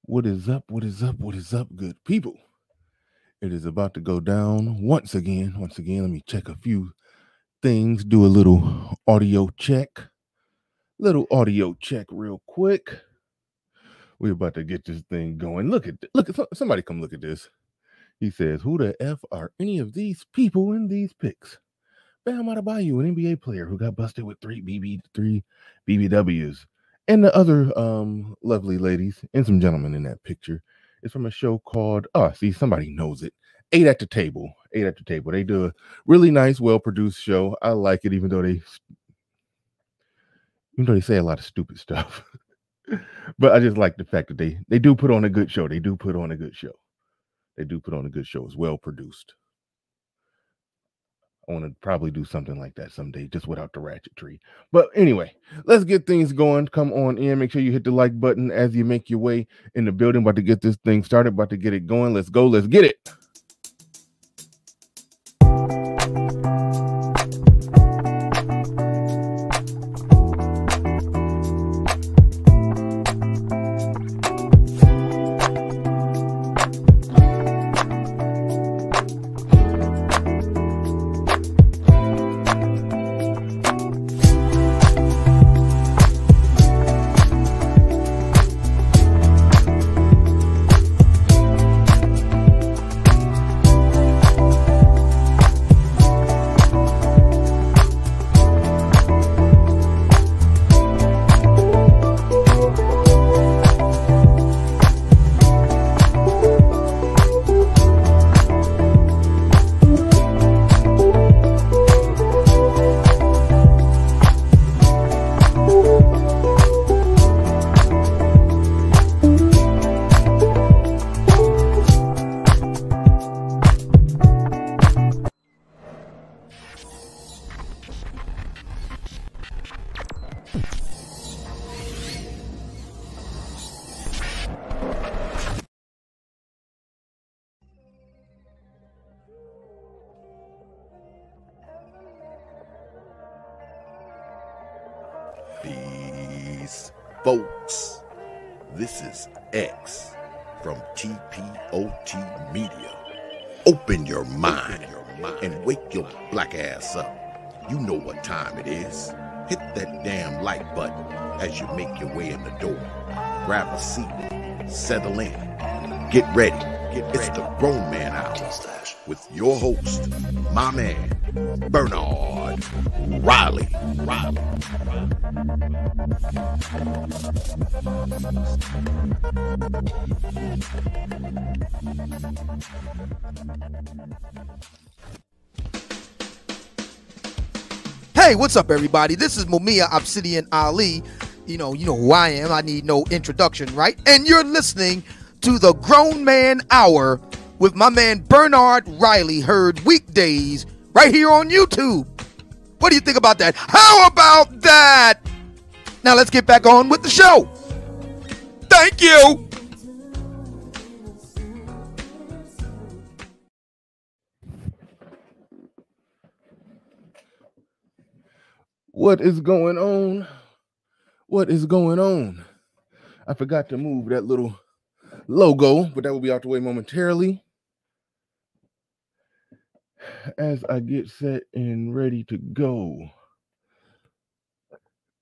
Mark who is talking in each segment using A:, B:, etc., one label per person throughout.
A: What is up? What is up? What is up, good people? It is about to go down once again. Once again, let me check a few things, do a little audio check. Little audio check real quick. We're about to get this thing going. Look at somebody come look at this. He says, "Who the F are any of these people in these pics?" Bam Adebayo, an NBA player who got busted with three BBWs. And the other lovely ladies and some gentlemen in that picture is from a show called, see, somebody knows it. Eight at the Table. Eight at the Table. They do a really nice, well-produced show. I like it, even though they say a lot of stupid stuff. But I just like the fact that they do put on a good show. They do put on a good show. They do put on a good show. It's well produced. I want to probably do something like that someday, just without the ratchet tree. But anyway, let's get things going. Come on in. Make sure you hit the like button as you make your way in the building. About to get this thing started. About to get it going. Let's go. Let's get it.
B: Peace, folks. This is X from TPOT Media. Open your mind and wake your black ass up. You know what time it is. Hit that damn like button as you make your way in the door. Grab a seat, settle in, get ready. It's the Grown Man Hour with your host, my man, Bernard Riley.
C: Hey, what's up, everybody? This is Mumia Obsidian Ali. You know who I am. I need no introduction, right? And you're listening to the Grown Man Hour with my man Bernard Riley, heard weekdays right here on YouTube. What do you think about that? How about that? Now let's get back on with the show. Thank you.
A: What is going on? What is going on? I forgot to move that little logo, but that will be out the way momentarily as I get set and ready to go.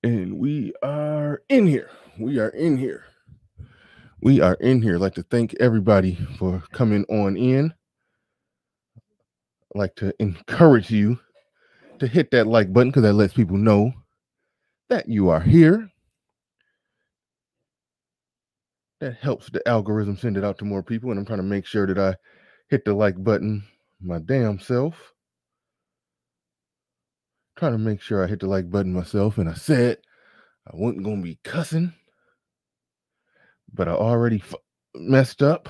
A: And we are in here. I'd like to thank everybody for coming on in. I'd like to encourage you to hit that like button because that lets people know that you are here. That helps the algorithm send it out to more people, and I'm trying to make sure that I hit the like button my damn self. Trying to make sure I hit the like button myself, and I said I wasn't going to be cussing, but I already messed up.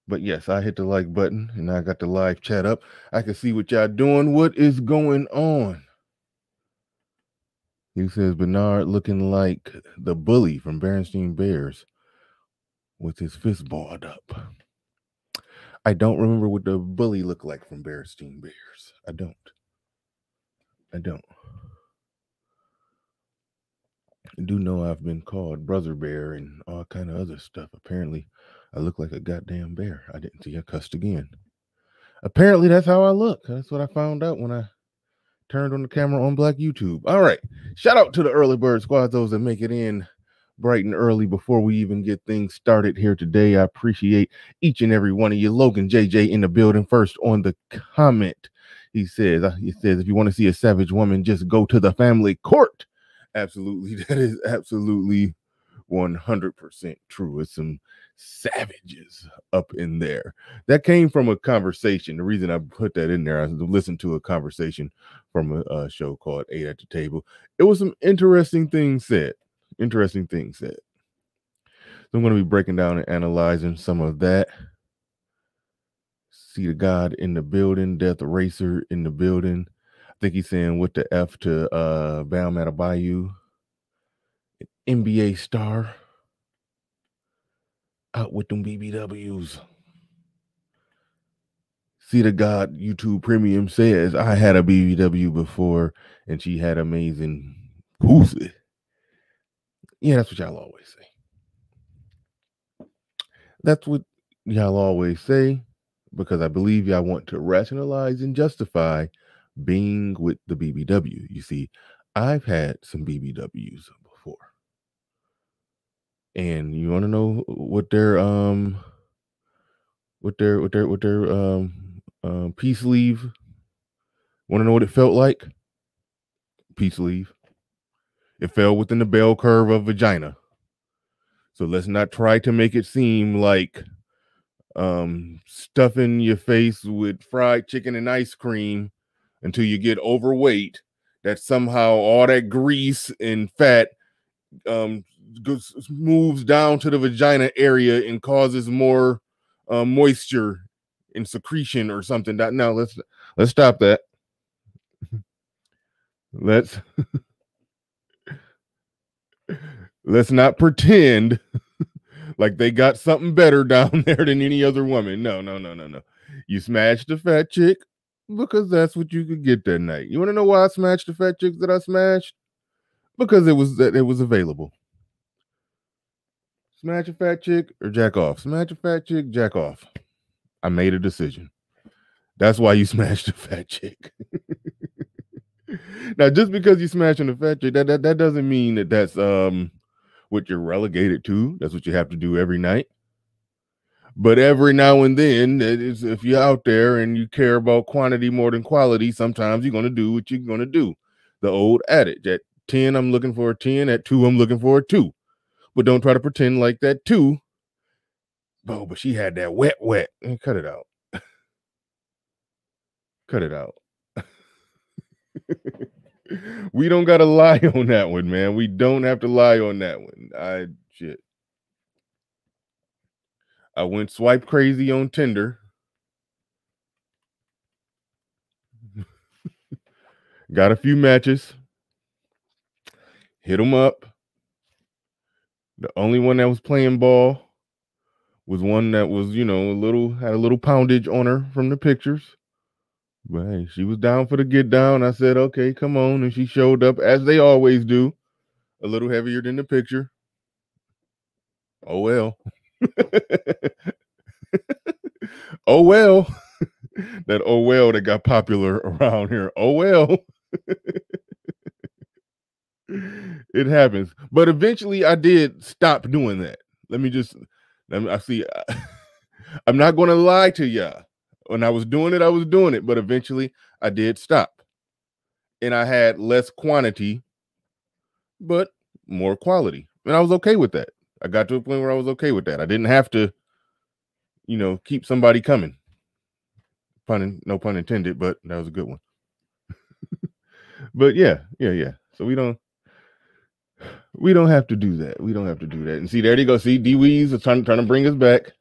A: But yes, I hit the like button, and I got the live chat up. I can see what y'all doing. What is going on? He says Bernard looking like the bully from Berenstain Bears with his fist balled up. I don't remember what the bully looked like from Berenstain Bears. I don't. I do know I've been called Brother Bear and all kind of other stuff. Apparently, I look like a goddamn bear. I didn't see I cussed again. Apparently, that's how I look. That's what I found out when I turned on the camera on Black YouTube. All right. Shout out to the early bird squad, those that make it in bright and early before we even get things started here today. I appreciate each and every one of you. Logan JJ in the building first on the comment. He says, if you want to see a savage woman, just go to the family court. Absolutely. That is absolutely 100% true. It's some savages up in there. That came from a conversation. The reason I put that in there, I listened to a conversation from a show called 8 at the Table. It was some interesting things said. So I'm going to be breaking down and analyzing some of that. See the God in the building, Death Racer in the building. I think he's saying what the F to Bam Adebayo, NBA star, out with them BBWs. See the God YouTube Premium says, I had a BBW before and she had amazing pussy. Yeah, that's what y'all always say. That's what y'all always say, because I believe y'all want to rationalize and justify being with the BBW. You see, I've had some BBWs before. And you want to know what their peace leave? Want to know what it felt like? Peace leave. It fell within the bell curve of vagina. So let's not try to make it seem like stuffing your face with fried chicken and ice cream until you get overweight, that somehow all that grease and fat moves down to the vagina area and causes more moisture and secretion or something. Now let's stop that. Let's not pretend like they got something better down there than any other woman. No. You smashed the fat chick because that's what you could get that night. You want to know why I smashed the fat chicks that I smashed? Because it was available. Smash a fat chick or jack off. Smash a fat chick, jack off. I made a decision. That's why you smashed a fat chick. Now, just because you smashing a fat chick, that doesn't mean that that's what you're relegated to. That's what you have to do every night. But every now and then, if you're out there and you care about quantity more than quality, sometimes you're going to do what you're going to do. The old adage, at 10, I'm looking for a 10. At 2, I'm looking for a 2. But don't try to pretend like that 2. Oh, but she had that wet. Cut it out. Cut it out. We don't got to lie on that one, man. We don't have to lie on that one. I went swipe crazy on Tinder. Got a few matches. Hit them up. The only one that was playing ball was one that was, had a little poundage on her from the pictures. But hey, she was down for the get down. I said, okay, come on. And she showed up, as they always do, a little heavier than the picture. Oh, well. Oh, well. That oh, well that got popular around here. Oh, well. It happens. But eventually I did stop doing that. I'm not going to lie to y'all. When I was doing it, but eventually I did stop. And I had less quantity, but more quality. And I was okay with that. I got to a point where I was okay with that. I didn't have to, keep somebody coming. No pun intended, but that was a good one. But yeah. So we don't have to do that. And see, there you go. See, D Weez is trying to bring us back.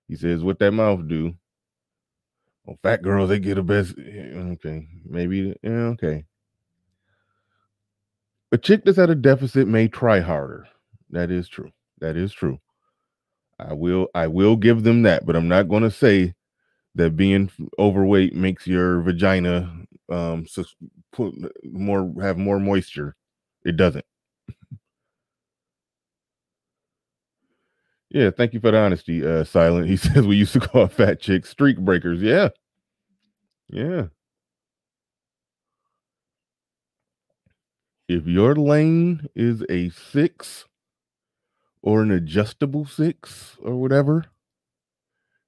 A: He says, what that mouth do? Well, fat girls, they get a best. Okay, maybe. Yeah, okay. A chick that's at a deficit may try harder. That is true. I will give them that, but I'm not going to say that being overweight makes your vagina have more moisture. It doesn't. Yeah, thank you for the honesty, Silent. He says we used to call fat chicks streak breakers. Yeah. Yeah. If your lane is a 6 or an adjustable 6 or whatever,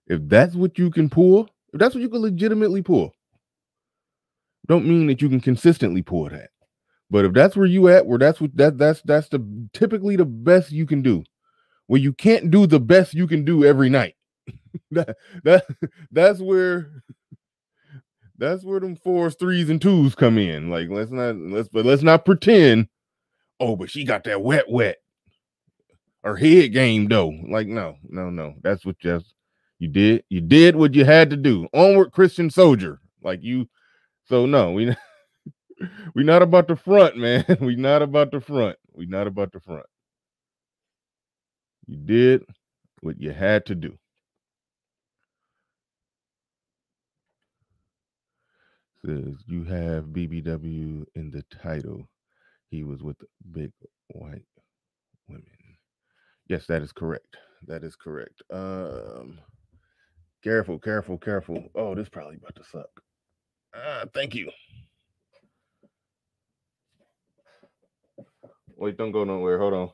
A: if that's what you can pull, if that's what you can legitimately pull, don't mean that you can consistently pull that. But if that's where you at, where that's what that's the typically the best you can do. Where you can't do the best you can do every night. that, that that's where them 4s, 3s, and 2s come in. Like let's not pretend. Oh, but she got that wet. Her head game though. Like no. That's what you did. You did what you had to do. Onward, Christian soldier. Like you. So no, we not about the front, man. We not about the front. You did what you had to do. Says you have BBW in the title. He was with big white women. Yes, that is correct. Careful. Oh, this probably about to suck. Thank you. Wait, don't go nowhere. Hold on.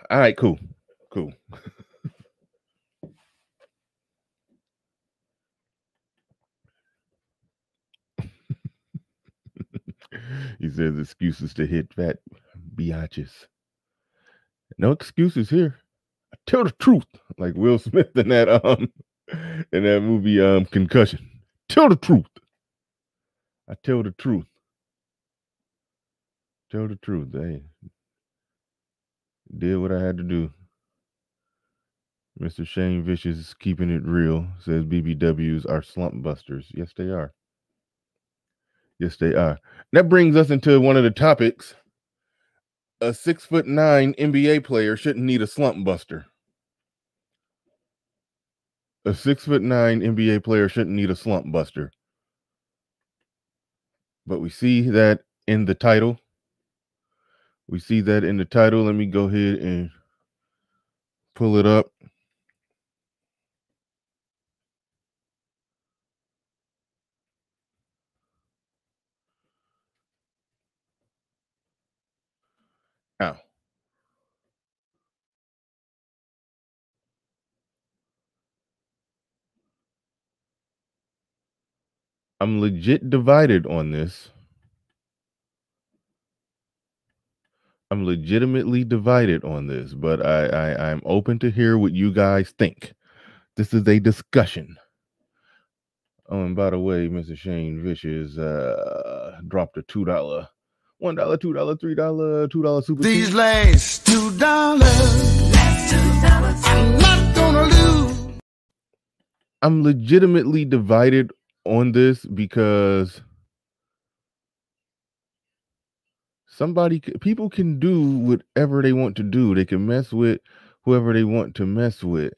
A: All right, cool. He says excuses to hit fat biatches. No excuses here. I tell the truth, like Will Smith in that movie Concussion. Tell the truth. I tell the truth. Hey, did what I had to do. Mr. Shane Vicious is keeping it real. Says BBWs are slump busters. Yes, they are. That brings us into one of the topics. A 6'9" NBA player shouldn't need a slump buster. A 6'9" NBA player shouldn't need a slump buster. But we see that in the title. Let me go ahead and pull it up. Ow. I'm legit divided on this. I'm legitimately divided on this, but I'm open to hear what you guys think. This is a discussion. Oh, and by the way, Mr. Shane Vicious dropped a $2, $1, $2, $3, $2 super.
D: These last $2, I'm not gonna lose.
A: I'm legitimately divided on this because people can do whatever they want to do. They can mess with whoever they want to mess with.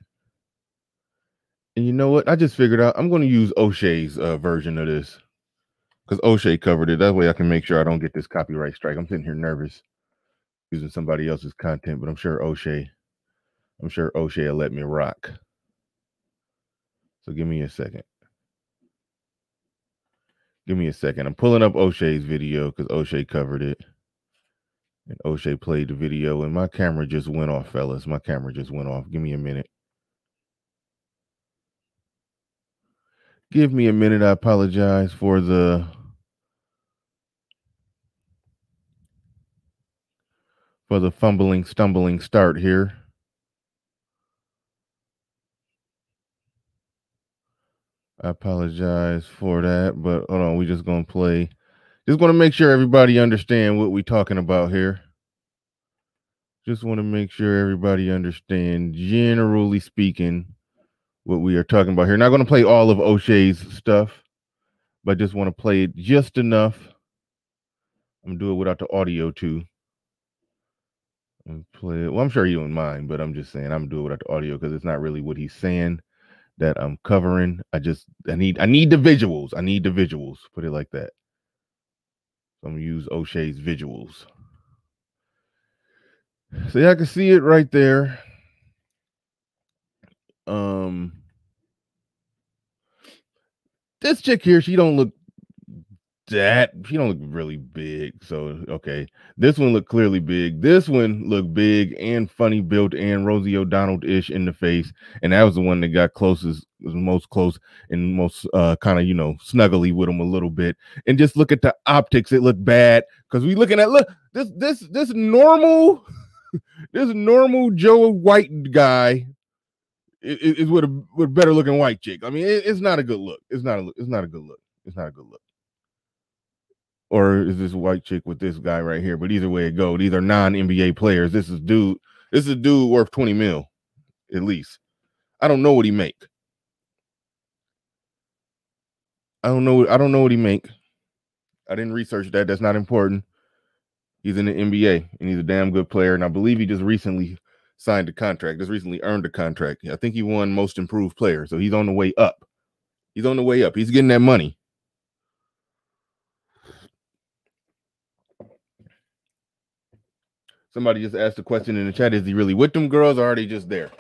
A: And you know what? I just figured out I'm going to use O'Shea's version of this because O'Shea covered it. That way I can make sure I don't get this copyright strike. I'm sitting here nervous using somebody else's content, but I'm sure O'Shea will let me rock. So give me a second. I'm pulling up O'Shea's video because O'Shea covered it. And O'Shea played the video, and my camera just went off, fellas. My camera just went off. Give me a minute. I apologize for the fumbling, stumbling start here. I apologize for that, but hold on. We're just going to play. Just want to make sure everybody understand what we're talking about here. Just want to make sure everybody understand, generally speaking, what we are talking about here. Not going to play all of O'Shea's stuff, but just want to play it just enough. I'm going to do it without the audio too. And play it. Well, I'm sure you don't mind, but I'm just saying I'm going to do it without the audio because it's not really what he's saying that I'm covering. I need the visuals. Put it like that. So I'm going to use O'Shea's visuals. So yeah, I can see it right there. This chick here, she don't look really big. So okay, this one looked clearly big. This one looked big and funny built and Rosie O'Donnell-ish in the face, and that was the one that got closest, was most close and most kind of snuggly with him a little bit. And just look at the optics; it looked bad because we looking at this normal this normal Joe White guy is with a better looking white chick. I mean, it's not a good look. It's not a good look. It's not a good look. Or is this white chick with this guy right here? But either way it go, these are non-NBA players. This is a dude worth 20 mil, at least. I don't know what he make. I don't know what he make. I didn't research that. That's not important. He's in the NBA and he's a damn good player. And I believe he just recently signed a contract, just recently earned a contract. I think he won most improved player. So he's on the way up. He's on the way up. He's getting that money. Somebody just asked a question in the chat. Is he really with them girls or are they just there?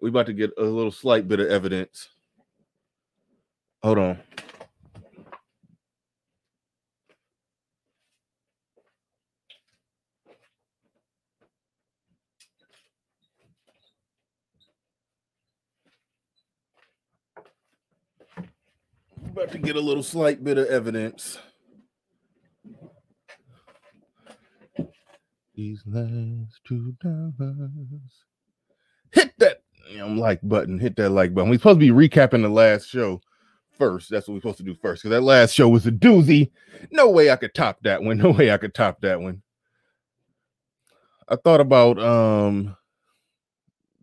A: We about to get a little slight bit of evidence. Hold on. About to get a little slight bit of evidence. These last $2. Hit that like button. Hit that like button. We're supposed to be recapping the last show first. That's what we're supposed to do first. Because that last show was a doozy. No way I could top that one. No way I could top that one. I thought about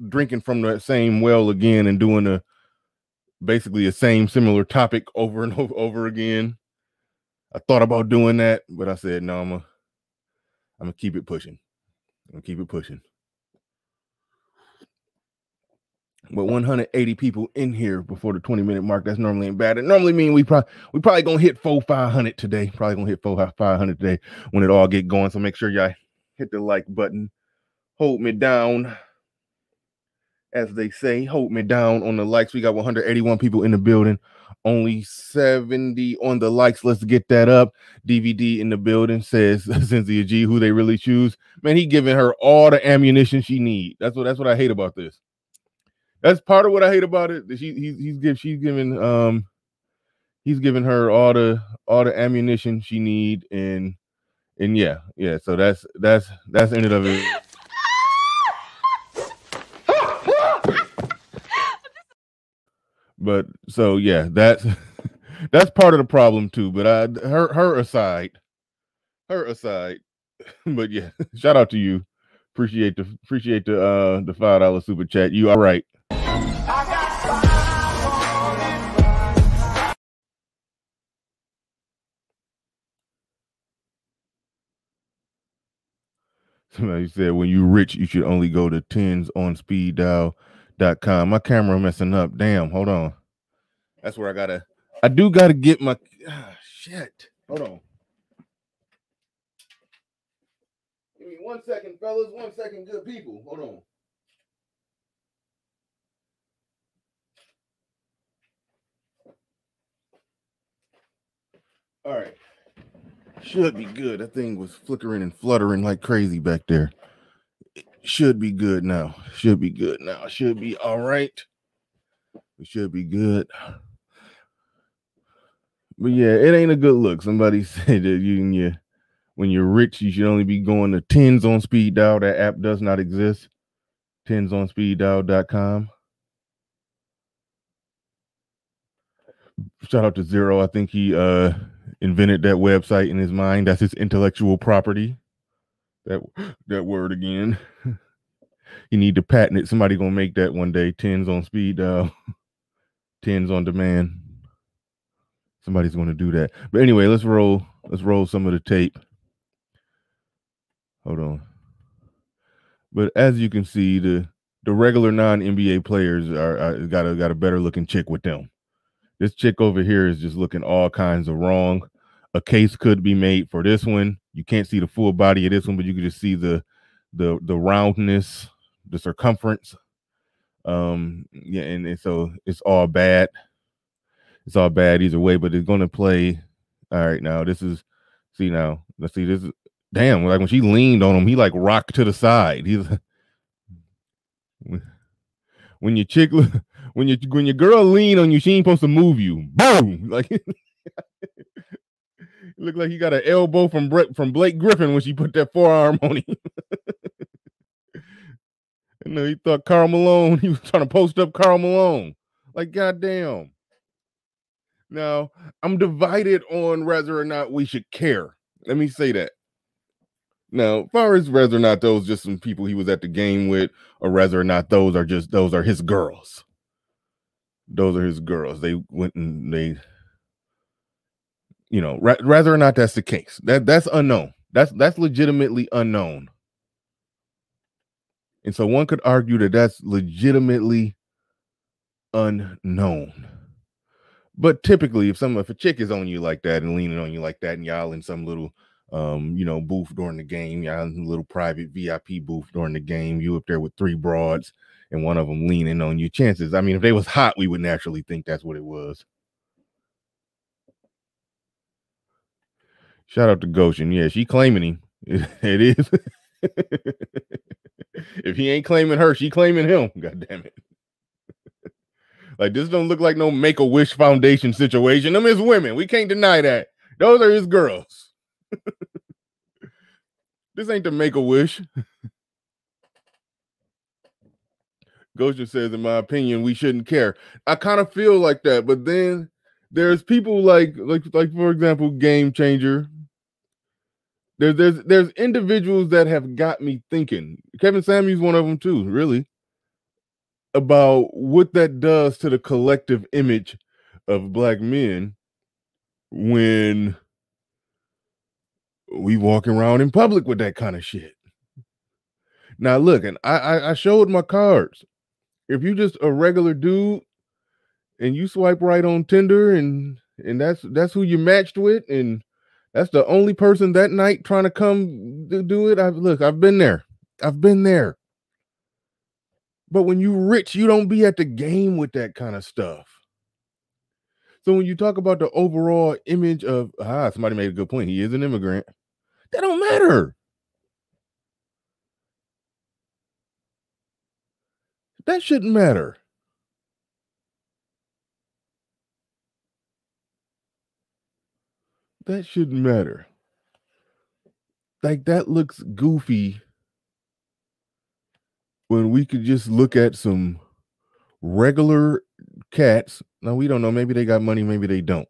A: drinking from the same well again and doing basically the same similar topic over and over again. I thought about doing that, but I said no, I'm gonna keep it pushing. I'm gonna keep it pushing. But 180 people in here before the 20-minute mark, that's normally ain't bad. It normally mean we probably gonna hit 500 today. Probably gonna hit 500 today when it all get going. So make sure y'all hit the like button. Hold me down, as they say. Hold me down on the likes. We got 181 people in the building. Only 70 on the likes. Let's get that up. DVD in the building, says Cynthia G, who they really choose. Man, he giving her all the ammunition she need. That's what I hate about this. That's part of what I hate about it. He's giving her all the ammunition she need, and yeah. So that's in it of it. But so yeah, that's part of the problem too. But her aside. But yeah, shout out to you. Appreciate the $5 super chat. You are right. Somebody said when you rich, you should only go to tensonspeeddial.com. My camera messing up. Damn, hold on. That's where I do gotta get my shit. Hold on. Give me 1 second, fellas. 1 second, good people. Hold on. All right. Should be good. That thing was flickering and fluttering like crazy back there. It should be good now. Should be all right. It should be good. But yeah, it ain't a good look. Somebody said that when you're rich, you should only be going to Tens on Speed Dial. That app does not exist. tensonspeeddial.com. Shout out to Zero. I think he invented that website in his mind. That's his intellectual property. That word again. You need to patent it. Somebody gonna make that one day. Tens on speed dial. Tens on demand. Somebody's gonna do that. But anyway, let's roll some of the tape. Hold on. But as you can see, the regular non-NBA players are got a better looking chick with them. This chick over here is just looking all kinds of wrong. a case could be made for this one. You can't see the full body of this one, but you can just see the roundness, the circumference. Yeah, and so it's all bad. It's all bad either way, but it's gonna play. All right, now this is see now. Let's see this is damn, like when she leaned on him, he like rocked to the side. He's when your chick when your girl lean on you, she ain't supposed to move you. Boom! Like it looked like he got an elbow from Blake Griffin when she put that forearm on him. And he thought Karl Malone, he was trying to post up Karl Malone. Like, goddamn. Now, I'm divided on whether or not we should care. Let me say that. Now, as far as whether or not those just some people he was at the game with, or whether or not those are his girls. Those are his girls. They went and they, whether or not that's the case. That's unknown. That's legitimately unknown. And so one could argue that that's legitimately unknown. But typically, if a chick is on you like that and leaning on you like that, and y'all in some little, booth during the game, y'all in a little private VIP booth during the game, you up there with 3 broads and one of them leaning on you, chances, I mean, if they was hot, we would naturally think that's what it was. Shout out to Goshen. Yeah, she claiming him. It is. If he ain't claiming her, she claiming him. God damn it. Like, this don't look like no Make-A-Wish Foundation situation. Them is women. We can't deny that. Those are his girls. This ain't the Make-A-Wish. Goshen says, in my opinion, we shouldn't care. I kind of feel like that, but then there's people like for example, Game Changer. There's individuals that have got me thinking. Kevin Samuels one of them too, really, about what that does to the collective image of black men when we walk around in public with that kind of shit. Now look, and I showed my cards. If you just a regular dude and you swipe right on Tinder and that's who you matched with, and that's the only person that night trying to come to do it. I've been there. But when you rich, you don't be at the game with that kind of stuff. So when you talk about the overall image of, somebody made a good point. He is an immigrant. That don't matter. That shouldn't matter. That shouldn't matter. Like, that looks goofy when we could just look at some regular cats. Now, we don't know. Maybe they got money, maybe they don't.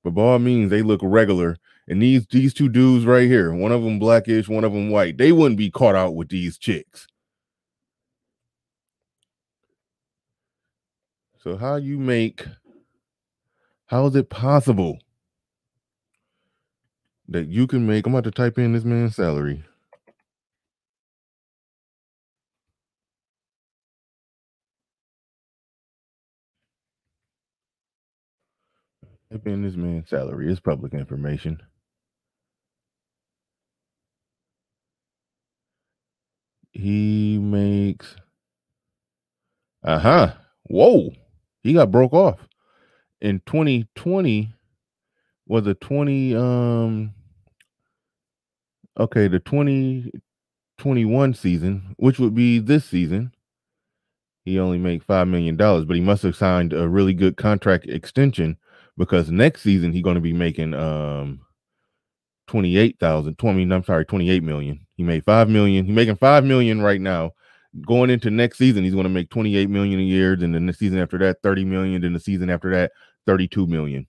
A: But by all means, they look regular. And these 2 dudes right here, one of them blackish, one of them white, they wouldn't be caught out with these chicks. So how is it possible that you can make, I'm about to type in this man's salary. Type in this man's salary. It's public information. He makes, whoa, he got broke off. In 2020 was a 20, okay, the 2021 season, which would be this season, he only made $5 million, but he must have signed a really good contract extension, because next season he's going to be making 28 million. He made 5 million. He's making 5 million right now. Going into next season, he's going to make 28 million a year. Then the season after that, 30 million. Then the season after that, 32 million.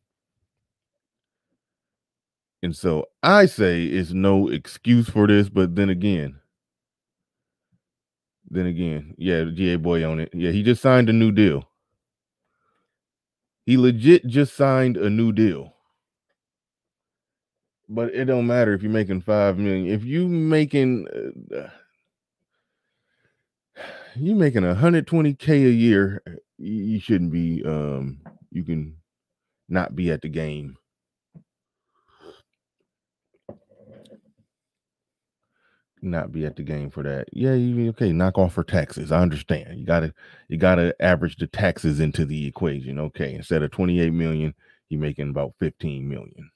A: And so I say it's no excuse for this, but then again, yeah, GA boy on it. Yeah, he just signed a new deal. He legit just signed a new deal. But it don't matter if you're making 5 million. If you making $120K a year, you shouldn't be you can not be at the game. not be at the game for that. Yeah, okay, knock off her taxes. I understand. You gotta average the taxes into the equation. Okay, instead of 28 million, you're making about 15 million.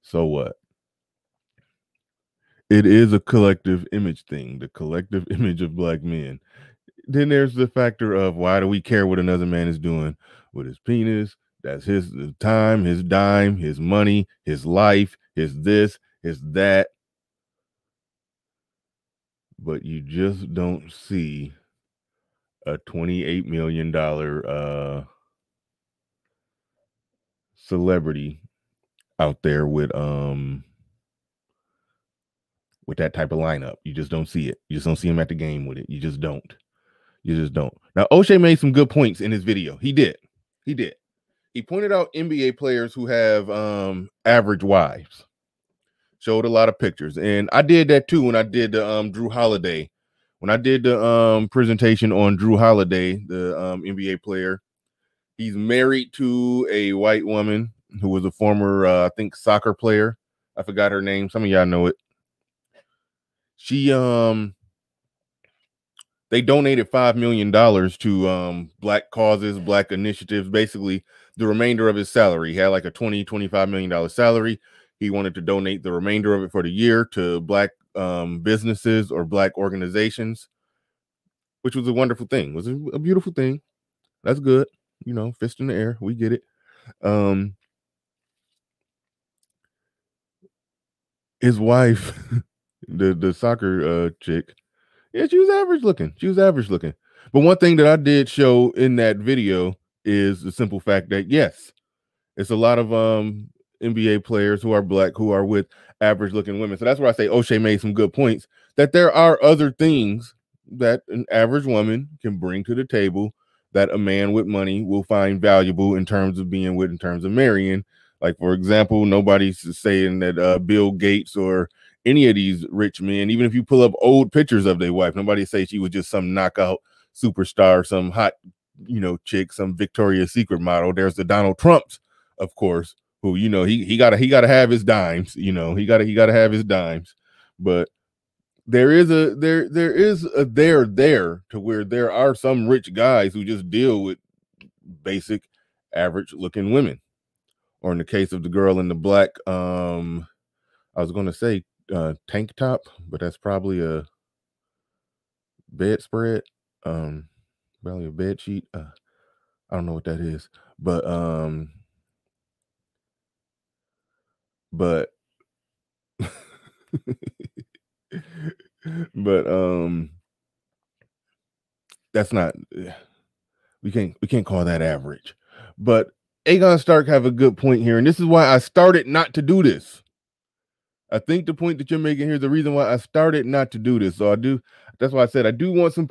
A: So what? It is a collective image thing, the collective image of black men. Then there's the factor of why do we care what another man is doing with his penis? That's his time, his dime, his money, his life, his this, his that. But you just don't see a $28 million celebrity out there with that type of lineup. You just don't see it. You just don't see him at the game with it. You just don't. You just don't. Now, O'Shea made some good points in his video. He did. He pointed out NBA players who have average wives. Showed a lot of pictures. And I did that too when I did the Drew Holiday. When I did the presentation on Drew Holiday, the NBA player, he's married to a white woman who was a former, I think, soccer player. I forgot her name. Some of y'all know it. She they donated $5 million to black causes, black initiatives. Basically, the remainder of his salary, he had like a $25 million salary. He wanted to donate the remainder of it for the year to black businesses or black organizations, which was a wonderful thing. It was a beautiful thing. That's good. You know, fist in the air. We get it. His wife, the soccer chick, yeah, she was average looking. But one thing that I did show in that video is the simple fact that, yes, it's a lot of NBA players who are black who are with average looking women. So that's where I say O'Shea made some good points, that there are other things that an average woman can bring to the table that a man with money will find valuable in terms of being with, in terms of marrying. Like, for example, nobody's saying that Bill Gates or any of these rich men, even if you pull up old pictures of their wife, nobody say she was just some knockout superstar, some hot, chick, some Victoria's Secret model. There's the Donald Trumps, of course, who, he gotta have his dimes, he gotta have his dimes. But there is a there to where there are some rich guys who just deal with basic average looking women. Or in the case of the girl in the black, I was going to say tank top, but that's probably a bedspread, probably a bed sheet. I don't know what that is, but that's not, we can't call that average. But Aegon Stark have a good point here, and this is why I started not to do this. I think the point that you're making here is the reason why I started not to do this. So that's why I said I do want some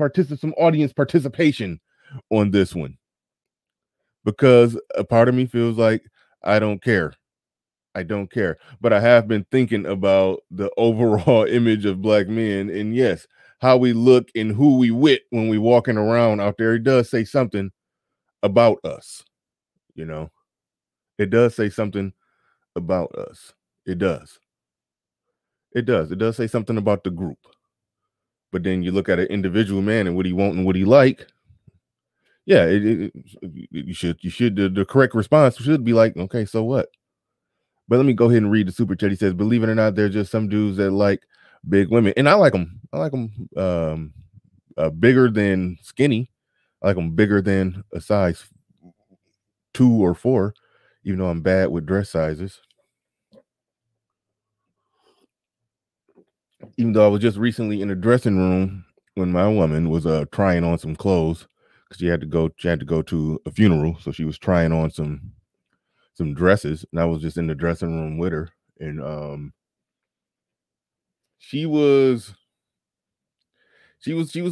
A: audience participation on this one, because a part of me feels like I don't care. But I have been thinking about the overall image of black men, and yes, how we look and who we with when we walking around out there. It does say something about us. It does say something about us. It does say something about the group. But then you look at an individual man and what he want and what he like. Yeah, you should the correct response should be like, okay, so what? But let me go ahead and read the super chat. He says, believe it or not, there's just some dudes that like big women, and I like them. Bigger than skinny. I like them bigger than a size 2 or 4, even though I'm bad with dress sizes. Even though I was just recently in a dressing room when my woman was trying on some clothes, because she had to go to a funeral, so she was trying on some dresses, and I was just in the dressing room with her, and she was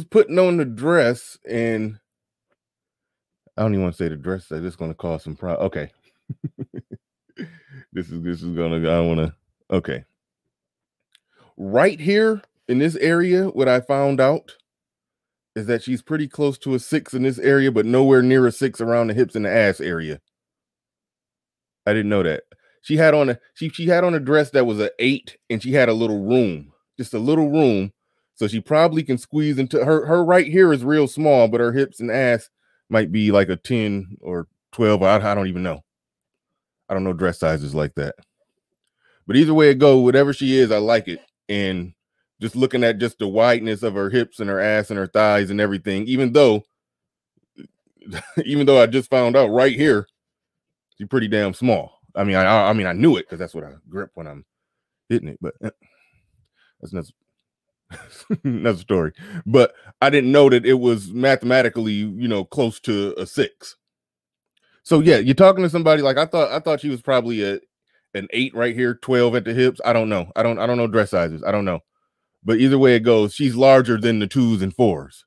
A: putting on the dress, and I don't even want to say the dress. It's going to cause some problem. Okay. this is going to, I don't want to. Okay. Right here in this area, what I found out is that she's pretty close to a 6 in this area, but nowhere near a 6 around the hips and the ass area. I didn't know that. She had on a dress that was an 8, and she had a little room just a little room. So she probably can squeeze into her right here is real small, but her hips and ass might be like a 10 or 12. I don't even know. I don't know dress sizes like that. But either way it goes, whatever she is, I like it. And just looking at just the wideness of her hips and her ass and her thighs and everything, even though I just found out right here, she's pretty damn small. I mean, I knew it because that's what I grip when I'm hitting it, but that's another story. But I didn't know that it was mathematically, close to a 6. So yeah, you're talking to somebody like I thought she was probably an 8 right here, 12 at the hips. I don't know. I don't know dress sizes. I don't know. But either way it goes, she's larger than the 2s and 4s.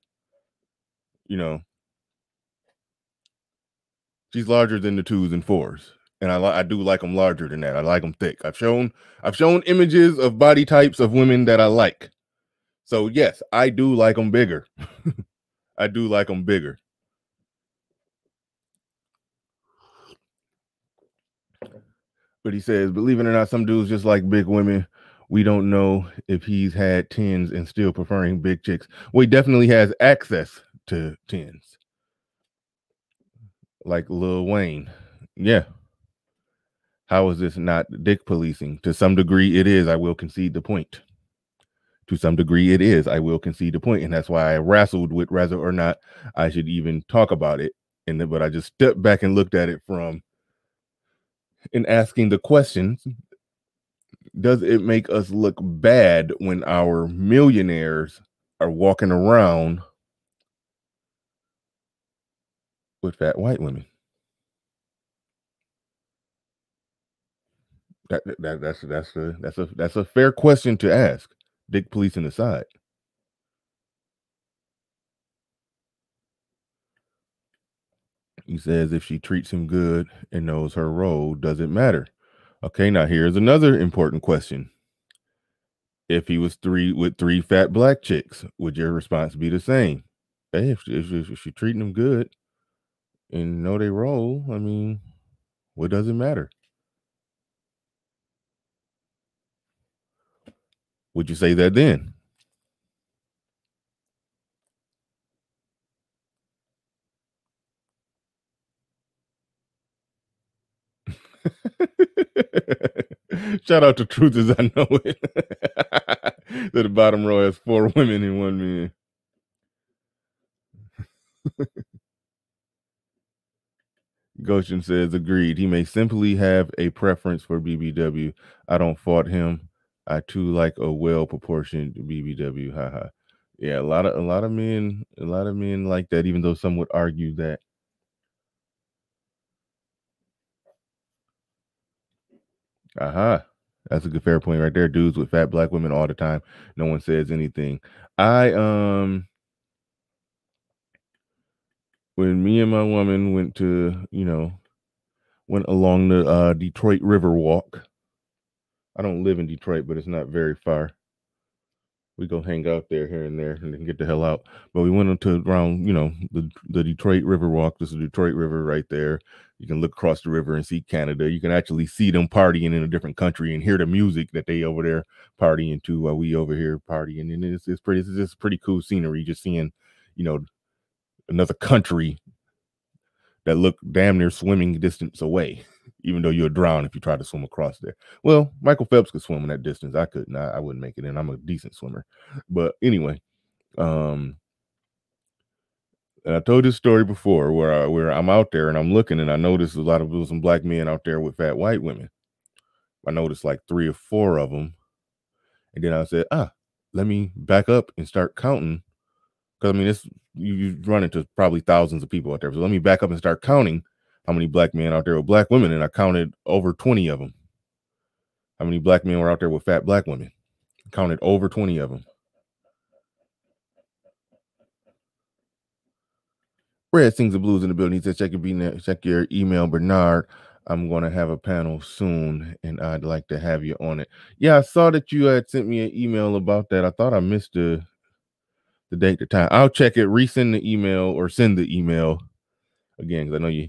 A: She's larger than the 2s and 4s. And I do like them larger than that. I like them thick. I've shown images of body types of women that I like. So yes, I do like them bigger. I do like them bigger. But he says, believe it or not, some dudes just like big women. We don't know if he's had 10s and still preferring big chicks. Well, he definitely has access to 10s. Like Lil Wayne. Yeah. How is this not dick policing? To some degree, it is. I will concede the point. To some degree, it is. I will concede the point. And that's why I wrestled with whether or not I should even talk about it. But I just stepped back and looked at it in asking the questions. Does it make us look bad when our millionaires are walking around with fat white women? That's a fair question to ask. Dick policing aside. He says if she treats him good and knows her role, does it matter? Okay, now here's another important question. If he was with three fat black chicks, would your response be the same? Hey, if she treating them good and know their role, I mean, what does it matter? Would you say that then? Shout out to Truth as I Know It. That the bottom row has 4 women and 1 man. Goshen says, agreed. He may simply have a preference for BBW. I don't fault him. I too like a well-proportioned BBW. Haha. Yeah, a lot of men like that, even though some would argue that. Aha. That's a good fair point right there. Dudes with fat black women all the time. No one says anything. When me and my woman went along the Detroit River Walk. I don't live in Detroit, but it's not very far. We go hang out there here and there and then get the hell out. But we went around, the Detroit River Walk. There's a Detroit River right there. You can look across the river and see Canada. You can actually see them partying in a different country and hear the music that they over there partying to while we over here partying. And it's just pretty cool scenery, just seeing, another country that look damn near swimming distance away, even though you'll drown if you try to swim across there. Well, Michael Phelps could swim in that distance. I couldn't. I wouldn't make it in. I'm a decent swimmer. But anyway, and I told this story before where I'm out there and I'm looking and I noticed some black men out there with fat white women. I noticed like 3 or 4 of them. And then I said, let me back up and start counting. Because, I mean, you run into probably thousands of people out there. So let me back up and start counting how many black men out there with black women. And I counted over 20 of them. How many black men were out there with fat black women? I counted over 20 of them. Red Sings the Blues in the building. He said, check your email, Bernard. I'm going to have a panel soon, and I'd like to have you on it. Yeah, I saw that you had sent me an email about that. I thought I missed the date, the time. I'll check it, resend the email or send the email again, because I know you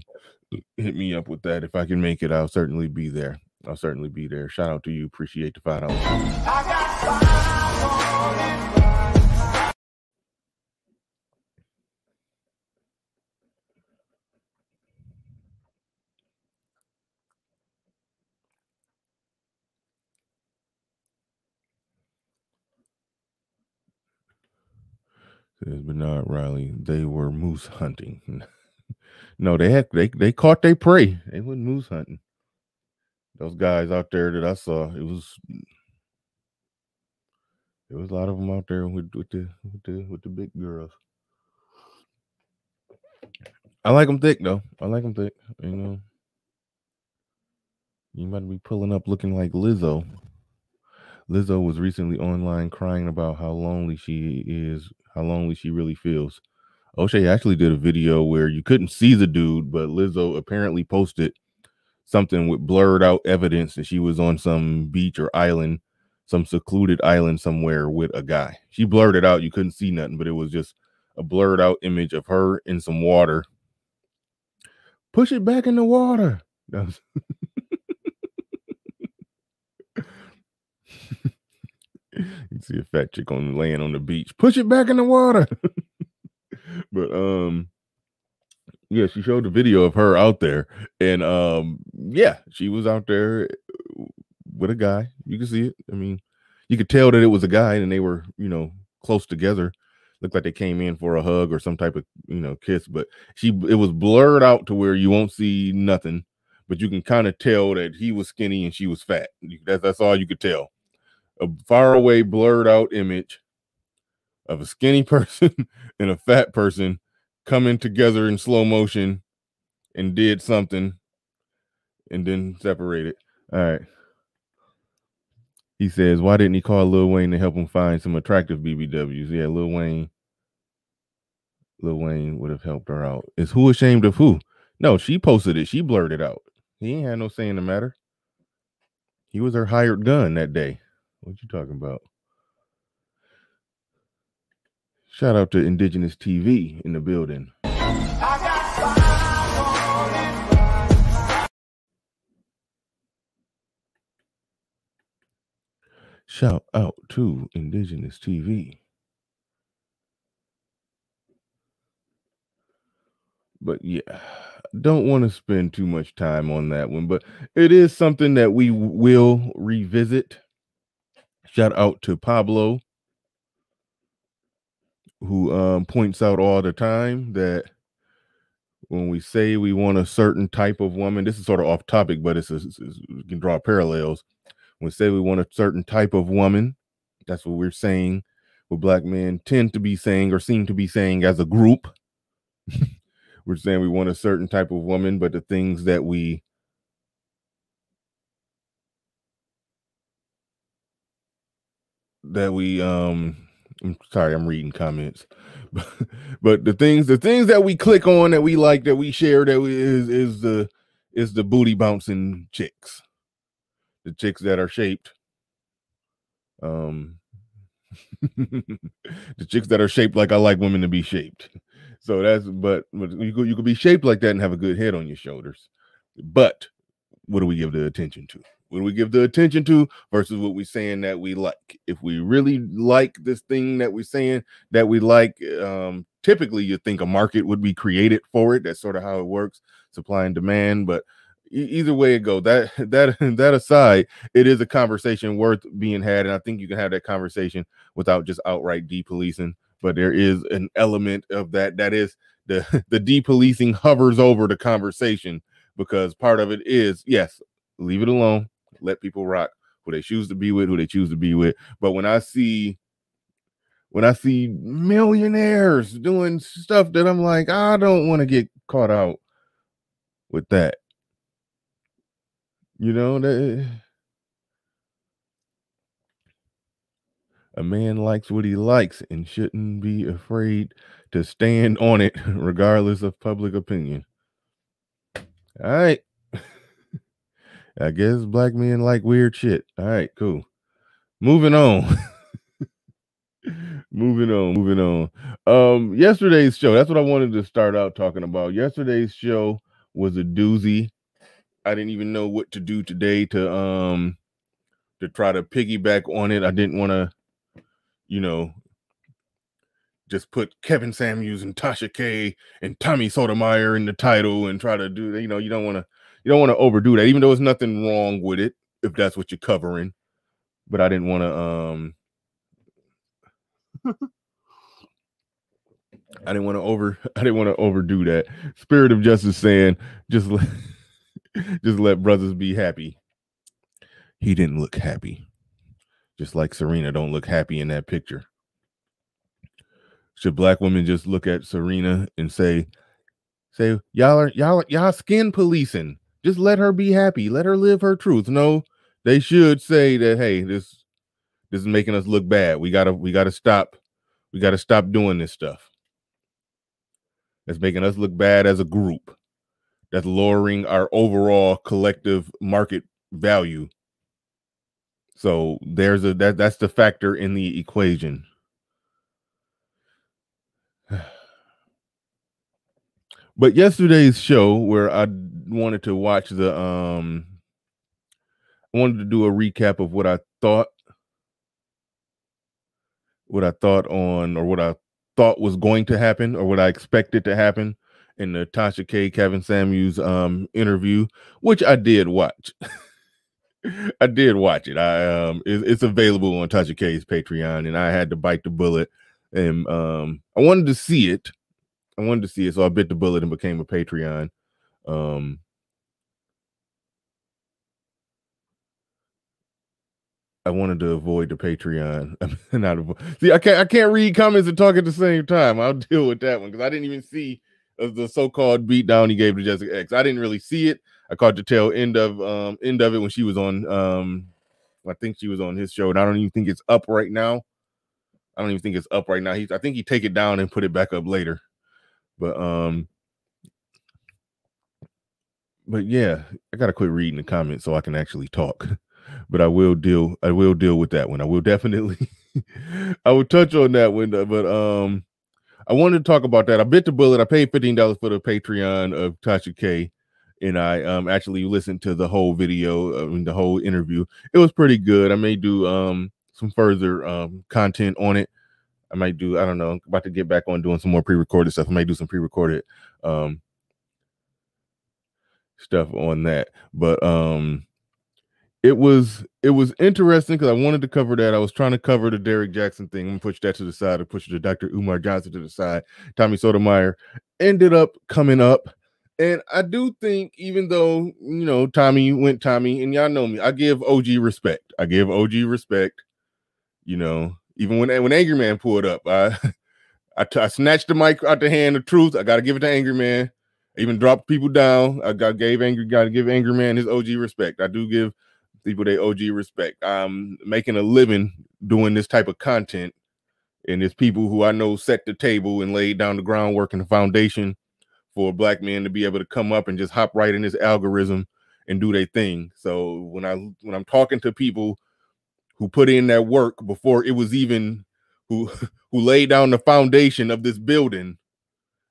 A: hit me up with that. If I can make it, I'll certainly be there. Shout out to you. Appreciate the $5. Says Bernard Riley. They were moose hunting. No, they caught their prey. They wasn't moose hunting. Those guys out there that I saw, there was a lot of them out there with the big girls. I like them thick though. I like them thick. You know, you might be pulling up looking like Lizzo. Lizzo was recently online crying about how lonely she is, how lonely she really feels. O'Shea actually did a video where you couldn't see the dude, but Lizzo apparently posted something with blurred out evidence that she was on some beach or island, some secluded island somewhere with a guy. She blurred it out. You couldn't see nothing, but it was just a blurred out image of her in some water. Push it back in the water. That was you see a fat chick laying on the beach. Push it back in the water. But yeah, she showed the video of her out there, and yeah, she was out there with a guy. You can see it. I mean, you could tell that it was a guy, and they were, you know, close together. Looked like they came in for a hug or some type of, you know, kiss. But it was blurred out to where you won't see nothing, but you can kind of tell that he was skinny and she was fat. That's all you could tell. A far away, blurred out image of a skinny person and a fat person coming together in slow motion and did something and then separated. All right. He says, why didn't he call Lil Wayne to help him find some attractive BBWs? Yeah, Lil Wayne would have helped her out. Is who ashamed of who? No, she posted it. She blurred it out. He ain't had no say in the matter. He was her hired gun that day. What you talking about? Shout out to Indigenous TV in the building. Shout out to Indigenous TV. But yeah, don't want to spend too much time on that one, but it is something that we will revisit. Shout out to Pablo, who points out all the time that when we say we want a certain type of woman, this is sort of off topic, but you can draw parallels. When we say we want a certain type of woman, that's what we're saying. What black men tend to be saying or seem to be saying as a group. We're saying we want a certain type of woman, but the things that we I'm sorry, I'm reading comments. But the things that we click on, that we like, that we share, that is the booty bouncing chicks. The chicks that are shaped. The chicks that are shaped like I like women to be shaped. So but you could be shaped like that and have a good head on your shoulders. But what do we give the attention to? What do we give the attention to versus what we're saying that we like? If we really like this thing that we're saying that we like, typically you think a market would be created for it. That's sort of how it works, supply and demand. But either way it goes, that aside, it is a conversation worth being had, and I think you can have that conversation without just outright depolicing. But there is an element of that is the depolicing hovers over the conversation, because part of it is, yes, leave it alone, let people rock who they choose to be with, But when I see millionaires doing stuff that I'm like, I don't want to get caught out with that. You know, that a man likes what he likes and shouldn't be afraid to stand on it regardless of public opinion. All right. I guess black men like weird shit. All right, cool. Moving on. Moving on. Yesterday's show, that's what I wanted to start out talking about. Yesterday's show was a doozy. I didn't even know what to do today to try to piggyback on it. I didn't want to, just put Kevin Samuels and Tasha K and Tommy Sotomayor in the title and try to do, you don't want to overdo that, even though there's nothing wrong with it if that's what you're covering. But I didn't want to I didn't want to overdo that. Spirit of Justice saying, just let, just let brothers be happy. He didn't look happy. Just like Serena don't look happy in that picture. Should black women just look at Serena and say, y'all skin policing. Just let her be happy. Let her live her truth. No, they should say that, hey, this is making us look bad. We gotta stop. We gotta stop doing this stuff. That's making us look bad as a group. That's lowering our overall collective market value. So that's the factor in the equation. But yesterday's show, where I wanted to watch I wanted to do a recap of what I thought was going to happen, or what I expected to happen in the Tasha K. Kevin Samuels interview, which I did watch. I did watch it. It's available on Tasha K's Patreon, and I had to bite the bullet, and I wanted to see it. So I bit the bullet and became a Patreon. I wanted to avoid the Patreon. See, I can't read comments and talk at the same time. I'll deal with that one because I didn't even see the so-called beatdown he gave to Jessica X. I didn't really see it. I caught the tail end of it when she was on. I think she was on his show, and I don't even think it's up right now. I think he take it down and put it back up later. But yeah, I gotta quit reading the comments so I can actually talk. But I will deal with that one. I will definitely I will touch on that one. But I wanted to talk about that. I bit the bullet. I paid $15 for the Patreon of Tasha K, and I actually listened to the whole video, the whole interview. It was pretty good. I may do some further content on it. I might do, I don't know, I'm about to get back on doing some more pre-recorded stuff. I might do some pre-recorded stuff on that. But it was interesting because I wanted to cover that. I was trying to cover the Derek Jackson thing. I'm gonna push that to the side. I pushed the Dr. Umar Johnson to the side. Tommy Sotomayor ended up coming up. And I do think, even though, Tommy went Tommy, and y'all know me, I give OG respect. Even when Angry Man pulled up, I snatched the mic out the hand of Truth. I got to give it to Angry Man. I even dropped people down. Got to give Angry Man his OG respect. I do give people their OG respect. I'm making a living doing this type of content, and it's people who I know set the table and laid down the groundwork and the foundation for a black man to be able to come up and just hop right in this algorithm and do their thing. So when I'm talking to people who put in that work before it was even who laid down the foundation of this building,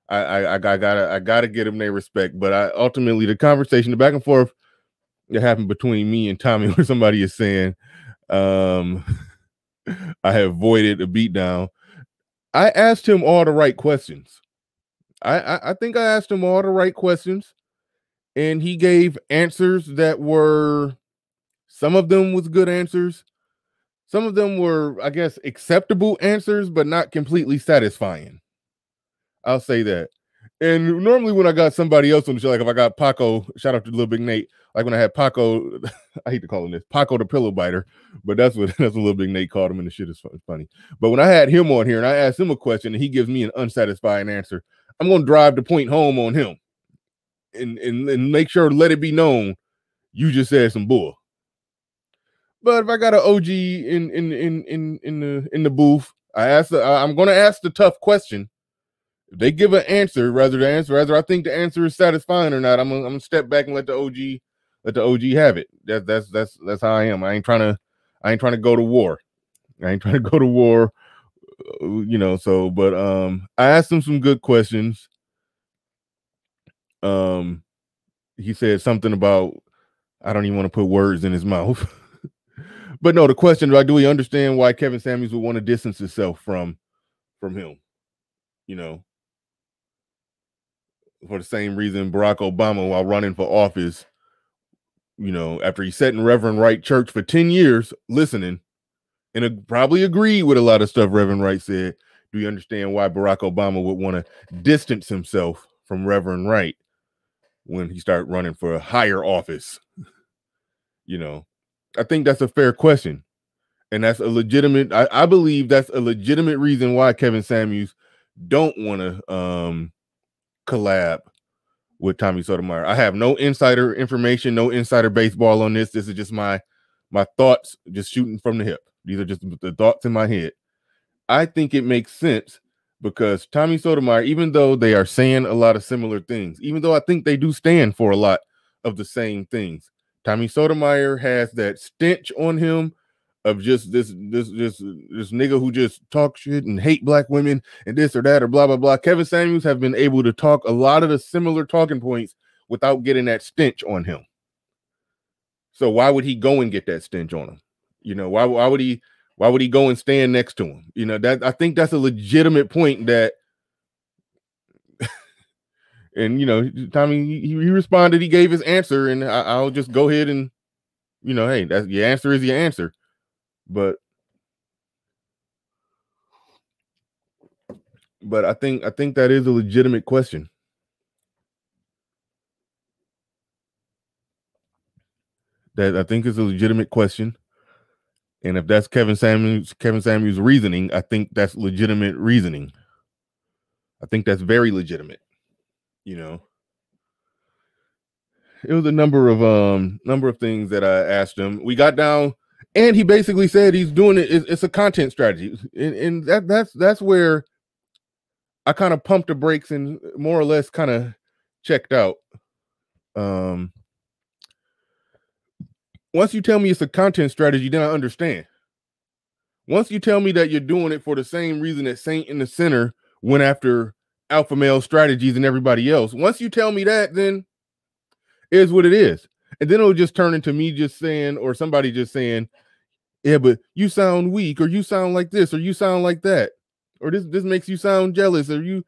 A: I gotta get them their respect. But ultimately the conversation, the back and forth that happened between me and Tommy, where somebody is saying, I have avoided a beatdown. I asked him all the right questions. I think I asked him all the right questions, and he gave answers that were, some of them was good answers. Some of them were, I guess, acceptable answers, but not completely satisfying. I'll say that. And normally when I got somebody else on the show, like if I got Paco, shout out to Little Big Nate, like when I had Paco, I hate to call him this, Paco the Pillow Biter, but that's what Little Big Nate called him, and the shit is funny. But when I had him on here and I asked him a question and he gives me an unsatisfying answer, I'm going to drive the point home on him and make sure to let it be known you just said some bull. But if I got an OG in the booth, I'm going to ask the tough question. If they give an answer, whether I think the answer is satisfying or not, I'm gonna step back and let the OG have it. That's how I am. I ain't trying to go to war. So, but I asked him some good questions. He said something about, I don't even want to put words in his mouth. But no, the question, do we understand why Kevin Samuels would want to distance himself from him? For the same reason Barack Obama, while running for office, after he sat in Reverend Wright church for 10 years listening, and probably agreed with a lot of stuff Reverend Wright said, Do you understand why Barack Obama would want to distance himself from Reverend Wright when he started running for a higher office? You know, I think that's a fair question. And that's a legitimate, I believe that's a legitimate reason why Kevin Samuels don't want to collab with Tommy Sotomayor. I have no insider information, no insider baseball on this. This is just my thoughts, just shooting from the hip. These are just the thoughts in my head. I think it makes sense because Tommy Sotomayor, even though they are saying a lot of similar things, even though I think they do stand for a lot of the same things, Tommy Sotomayor has that stench on him of just this nigga who just talk shit and hate black women and this or that or blah, blah, blah. Kevin Samuels have been able to talk a lot of the similar talking points without getting that stench on him. So why would he go and get that stench on him? You know, why would he go and stand next to him? You know, that I think that's a legitimate point that and you know, Tommy he responded, he gave his answer, and I'll just go ahead and, you know, hey, that's your answer is your answer. But I think that is a legitimate question. That I think is a legitimate question. And if that's Kevin Samuels' reasoning, I think that's legitimate reasoning. I think that's very legitimate. You know, it was a number of things that I asked him. We got down, and he basically said he's doing it. It's a content strategy, and that's where I kind of pumped the brakes and more or less kind of checked out. Once you tell me it's a content strategy, then I understand. Once you tell me that you're doing it for the same reason that Saint in the Center went after alpha male strategies and everybody else, once you tell me that, then it is what it is. And then it'll just turn into me just saying, or somebody just saying, yeah, but you sound weak, or you sound like this, or you sound like that, or this makes you sound jealous, or you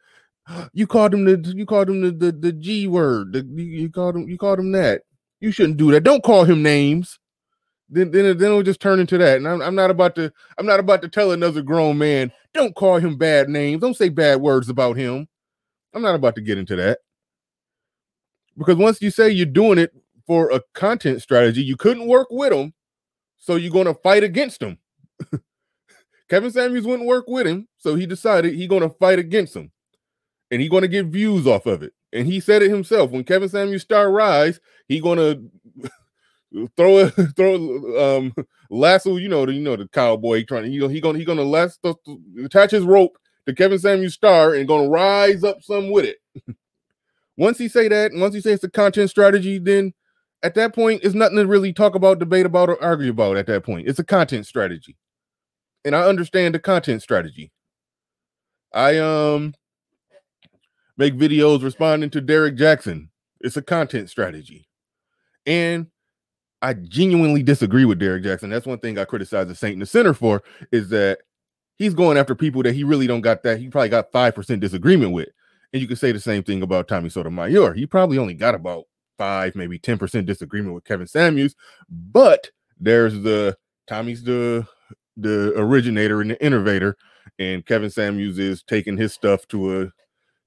A: called him the G word. You called him that. You shouldn't do that. Don't call him names. Then it'll just turn into that. And I'm not about to tell another grown man, don't call him bad names. Don't say bad words about him. I'm not about to get into that. Because once you say you're doing it for a content strategy, you couldn't work with him, so you're going to fight against him. Kevin Samuels wouldn't work with him, so he decided he's going to fight against him. And he's going to get views off of it. And he said it himself. When Kevin Samuels start rise, he's going to throw lasso, the cowboy trying to, he gonna attach his rope to Kevin Samuels' star and gonna rise up some with it. Once he say that, and once he says it's a content strategy, then at that point it's nothing to really talk about, debate about, or argue about. At that point, it's a content strategy, and I understand the content strategy. I make videos responding to Derek Jackson. It's a content strategy, and I genuinely disagree with Derek Jackson. That's one thing I criticize the Saint in the Center for, is that he's going after people that he really don't got that. He probably got 5% disagreement with. And you can say the same thing about Tommy Sotomayor. He probably only got about 5, maybe 10% disagreement with Kevin Samuels. But there's Tommy's the originator and the innovator, and Kevin Samuels is taking his stuff to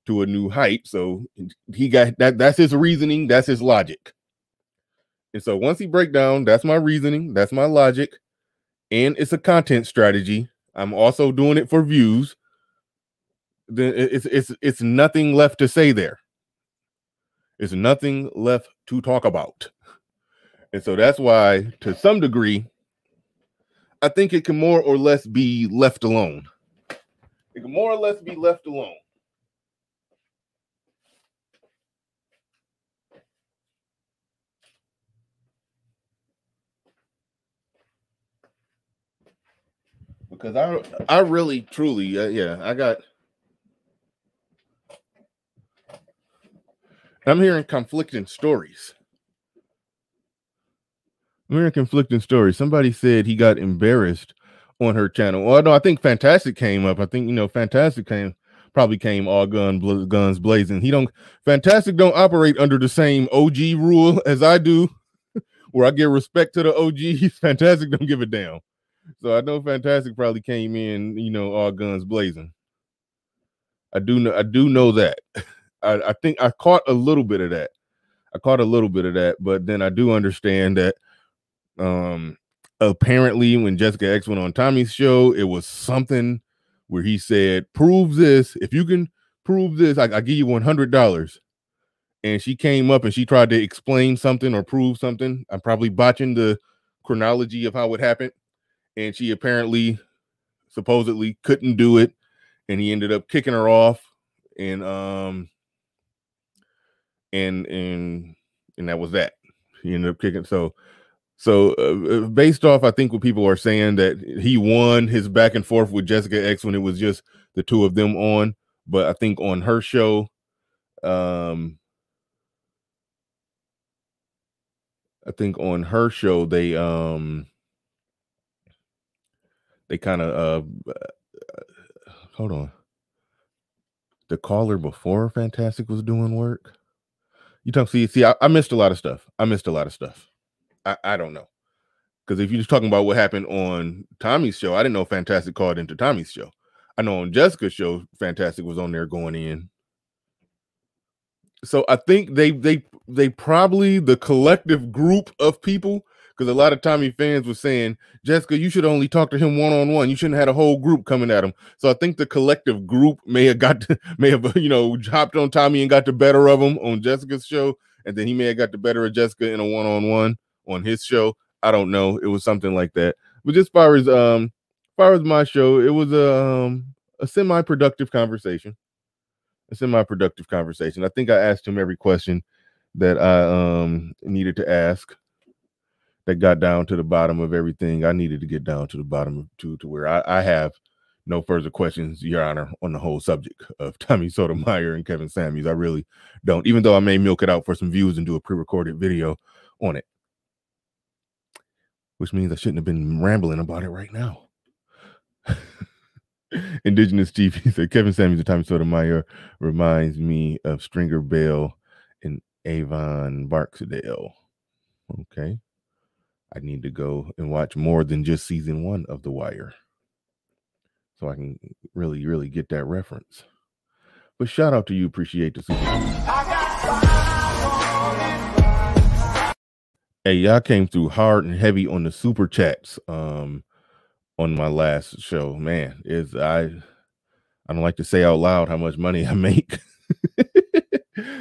A: a new height. So he got that. That's his reasoning. That's his logic. And so once he break down, that's my reasoning, that's my logic, and it's a content strategy. I'm also doing it for views. Then it's nothing left to say there. It's nothing left to talk about. And so that's why, to some degree, I think it can more or less be left alone. It can more or less be left alone. Because I really, truly, I'm hearing conflicting stories. Somebody said he got embarrassed on her channel. Well, no, I think Fantastic came up. I think, Fantastic probably came all guns blazing. Fantastic don't operate under the same OG rule as I do, where I give respect to the OGs. Fantastic don't give a damn. So I know Fantastic probably came in, all guns blazing. I do know that. I think I caught a little bit of that. But then I do understand that apparently when Jessica X went on Tommy's show, it was something where he said, "Prove this. If you can prove this, I give you $100." And she came up and she tried to explain something or prove something. I'm probably botching the chronology of how it happened. And she apparently, supposedly, couldn't do it. And he ended up kicking her off. And that was that. He ended up kicking. So based off, I think what people are saying that he won his back and forth with Jessica X when it was just the two of them on. But I think on her show, they kind of hold on. The caller before Fantastic was doing work. You talk. See, I missed a lot of stuff. I don't know, because if you're just talking about what happened on Tommy's show, I didn't know Fantastic called into Tommy's show. I know on Jessica's show, Fantastic was on there going in. So I think they probably, the collective group of people, because a lot of Tommy fans were saying, Jessica, you should only talk to him one-on-one. You shouldn't have had a whole group coming at him. So I think the collective group may have hopped on Tommy and got the better of him on Jessica's show, and then he may have got the better of Jessica in a one-on-one on his show. I don't know. It was something like that. But just as far as my show, it was a semi-productive conversation. I think I asked him every question that I needed to ask, that got down to the bottom of everything I needed to get down to the bottom of, to where I have no further questions, Your Honor, on the whole subject of Tommy Sotomayor and Kevin Samuels. I really don't, even though I may milk it out for some views and do a pre-recorded video on it, which means I shouldn't have been rambling about it right now. Indigenous TV said Kevin Samuels and Tommy Sotomayor reminds me of Stringer Bell and Avon Barksdale. Okay. I need to go and watch more than just season 1 of The Wire, so I can really, really get that reference. But shout out to you. Appreciate the super. Hey, y'all came through hard and heavy on the super chats. On my last show, man, I don't like to say out loud how much money I make,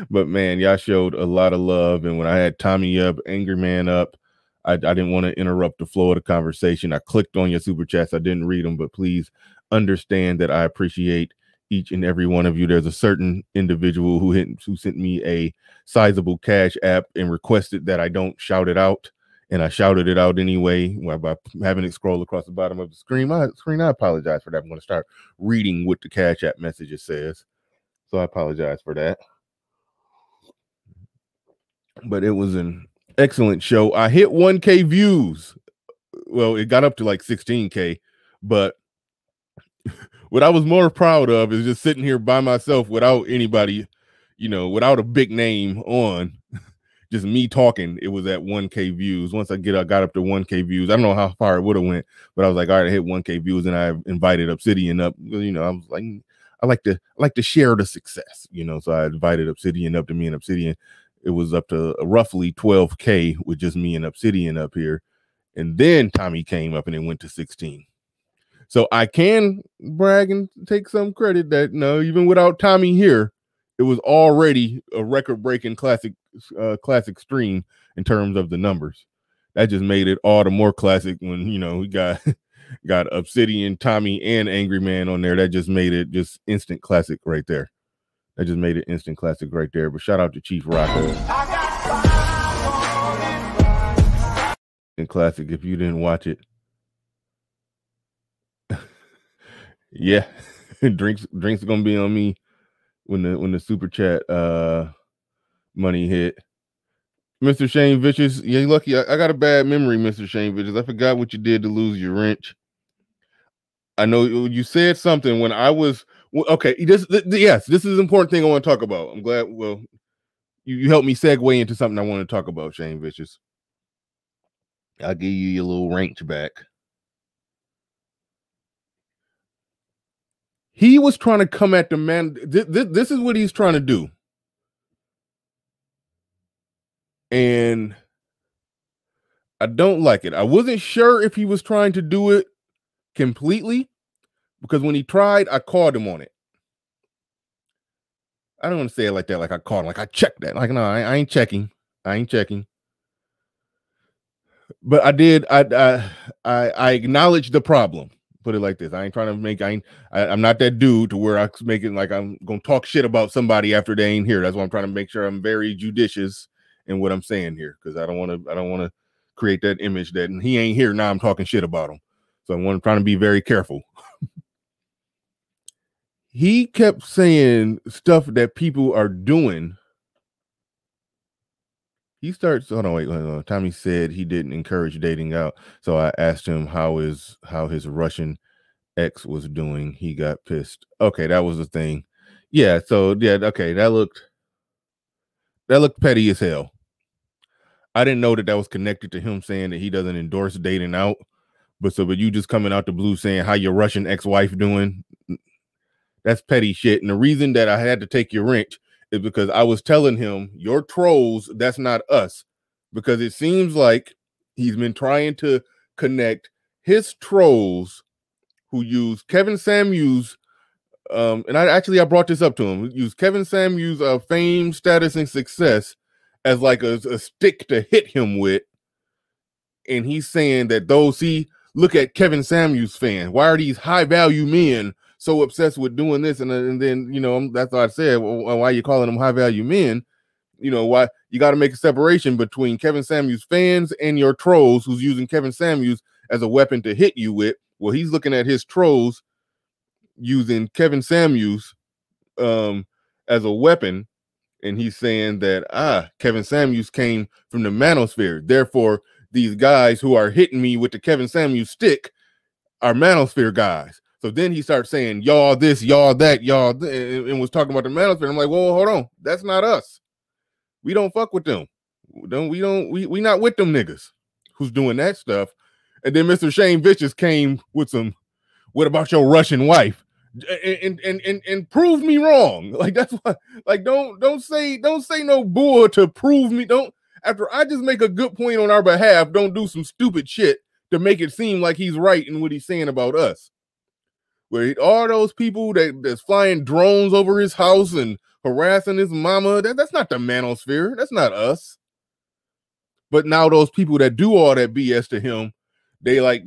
A: but man, y'all showed a lot of love. And when I had Tommy up, Angry Man up, I didn't want to interrupt the flow of the conversation. I clicked on your super chats. I didn't read them, but please understand that I appreciate each and every one of you. There's a certain individual who sent me a sizable cash app and requested that I don't shout it out. And I shouted it out anyway by having it scroll across the bottom of the screen. I apologize for that. I'm going to start reading what the Cash App message says. So I apologize for that. But it was an excellent show. I hit 1K views. Well, it got up to like 16K. But what I was more proud of is just sitting here by myself without anybody, without a big name on. Just me talking, it was at 1K views. Once I got up to 1K views, I don't know how far it would have went, but I was like, all right, I hit 1K views, and I invited Obsidian up. I was like, I like to share the success, so I invited Obsidian up to me and Obsidian. It was up to roughly 12K with just me and Obsidian up here. And then Tommy came up and it went to 16. So I can brag and take some credit that even without Tommy here, it was already a record-breaking classic stream in terms of the numbers. That just made it all the more classic when we got Obsidian, Tommy, and Angry Man on there. That just made it just instant classic right there. But shout out to Chief Rocco and classic if you didn't watch it. Yeah, drinks are gonna be on me when the super chat money hit. Mr. Shane Vicious, yeah, lucky. I got a bad memory, Mr. Shane Vicious. I forgot what you did to lose your wrench. I know you said something when I was okay. Yes, this is an important thing I want to talk about. I'm glad. Well, you helped me segue into something I want to talk about, Shane Vicious. I'll give you your little wrench back. He was trying to come at the man. This is what he's trying to do. And I don't like it. I wasn't sure if he was trying to do it completely, because when he tried, I called him on it. I don't want to say it like that, like I called him, like I checked that. Like, no, I ain't checking. I ain't checking. But I did. I acknowledged the problem. Put it like this: I ain't trying to make. I'm not that dude to where I make it like I'm gonna talk shit about somebody after they ain't here. That's why I'm trying to make sure I'm very judicious in what I'm saying here, because I don't want to create that image that he ain't here now I'm talking shit about him. So I'm trying to be very careful. He kept saying stuff that people are doing. He starts. Hold on, wait. Tommy said he didn't encourage dating out. So I asked him how his Russian ex was doing. He got pissed. Okay, that was the thing. Yeah. So yeah. Okay, that looked petty as hell. I didn't know that was connected to him saying that he doesn't endorse dating out. But you just coming out the blue saying how your Russian ex-wife doing. That's petty shit. And the reason that I had to take your wrench is because I was telling him, your trolls, that's not us. Because it seems like he's been trying to connect his trolls who use Kevin Samuels, and I brought this up to him, use Kevin Samuels' fame, status, and success as like a stick to hit him with. And he's saying that look at Kevin Samuels fan. Why are these high value men so obsessed with doing this? And then, that's what I said. Well, why are you calling them high value men? Why you got to make a separation between Kevin Samuels fans and your trolls who's using Kevin Samuels as a weapon to hit you with. Well, he's looking at his trolls using Kevin Samuels as a weapon. And he's saying that, Kevin Samuels came from the manosphere. Therefore, these guys who are hitting me with the Kevin Samuels stick are manosphere guys. So then he starts saying, y'all this, y'all that, y'all, and was talking about the manosphere. I'm like, whoa, hold on. That's not us. We don't fuck with them. We not with them niggas who's doing that stuff. And then Mr. Shane Vicious came with some, what about your Russian wife? And prove me wrong. Like, that's why, like, don't say no bull to prove me. Don't, after I just make a good point on our behalf, don't do some stupid shit to make it seem like he's right in what he's saying about us. Where all those people that's flying drones over his house and harassing his mama, that's not the manosphere. That's not us. But now those people that do all that BS to him, they like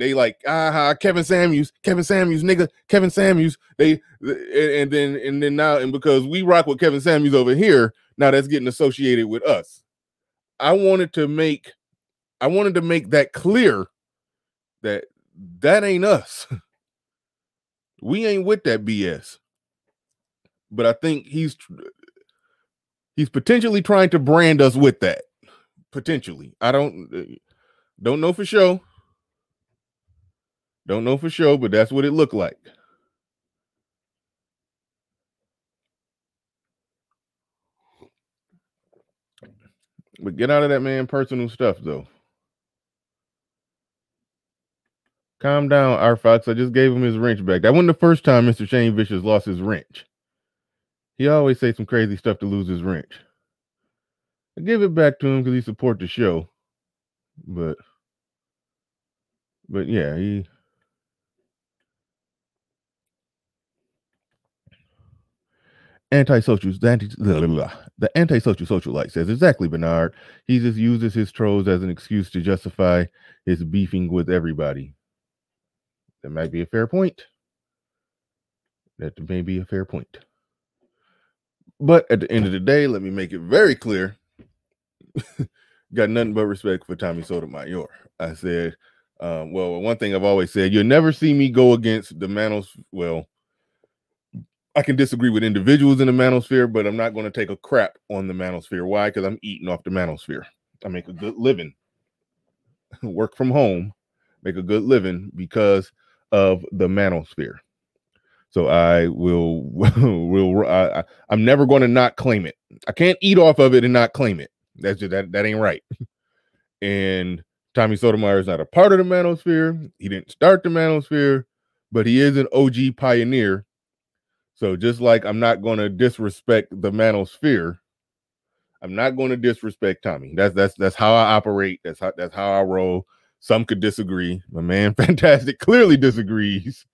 A: Kevin Samuels, nigga, Kevin Samuels. And then now, and because we rock with Kevin Samuels over here, now that's getting associated with us. I wanted to make that clear that ain't us. We ain't with that BS. But I think he's potentially trying to brand us with that. Potentially. I don't know for sure. Don't know for sure, but that's what it looked like. But get out of that man personal stuff, though. Calm down, R Fox. I just gave him his wrench back. That wasn't the first time Mr. Shane Vicious lost his wrench. He always say some crazy stuff to lose his wrench. I give it back to him because he support the show. But yeah, he... The antisocial socialite says, exactly, Bernard. He just uses his trolls as an excuse to justify his beefing with everybody. That might be a fair point. But at the end of the day, let me make it very clear. Got nothing but respect for Tommy Sotomayor. I said, well, one thing I've always said, you'll never see me go against the Manos. Well, I can disagree with individuals in the manosphere, but I'm not going to take a crap on the manosphere. Why? Because I'm eating off the manosphere. I make a good living, work from home, make a good living because of the manosphere. So I I'm never going to not claim it. I can't eat off of it and not claim it. That's just, that ain't right. And Tommy Sotomayor is not a part of the manosphere. He didn't start the manosphere, but he is an OG pioneer So just like I'm not going to disrespect the manosphere, I'm not going to disrespect Tommy. That's how I operate. That's how I roll. Some could disagree. My man Fantastic clearly disagrees.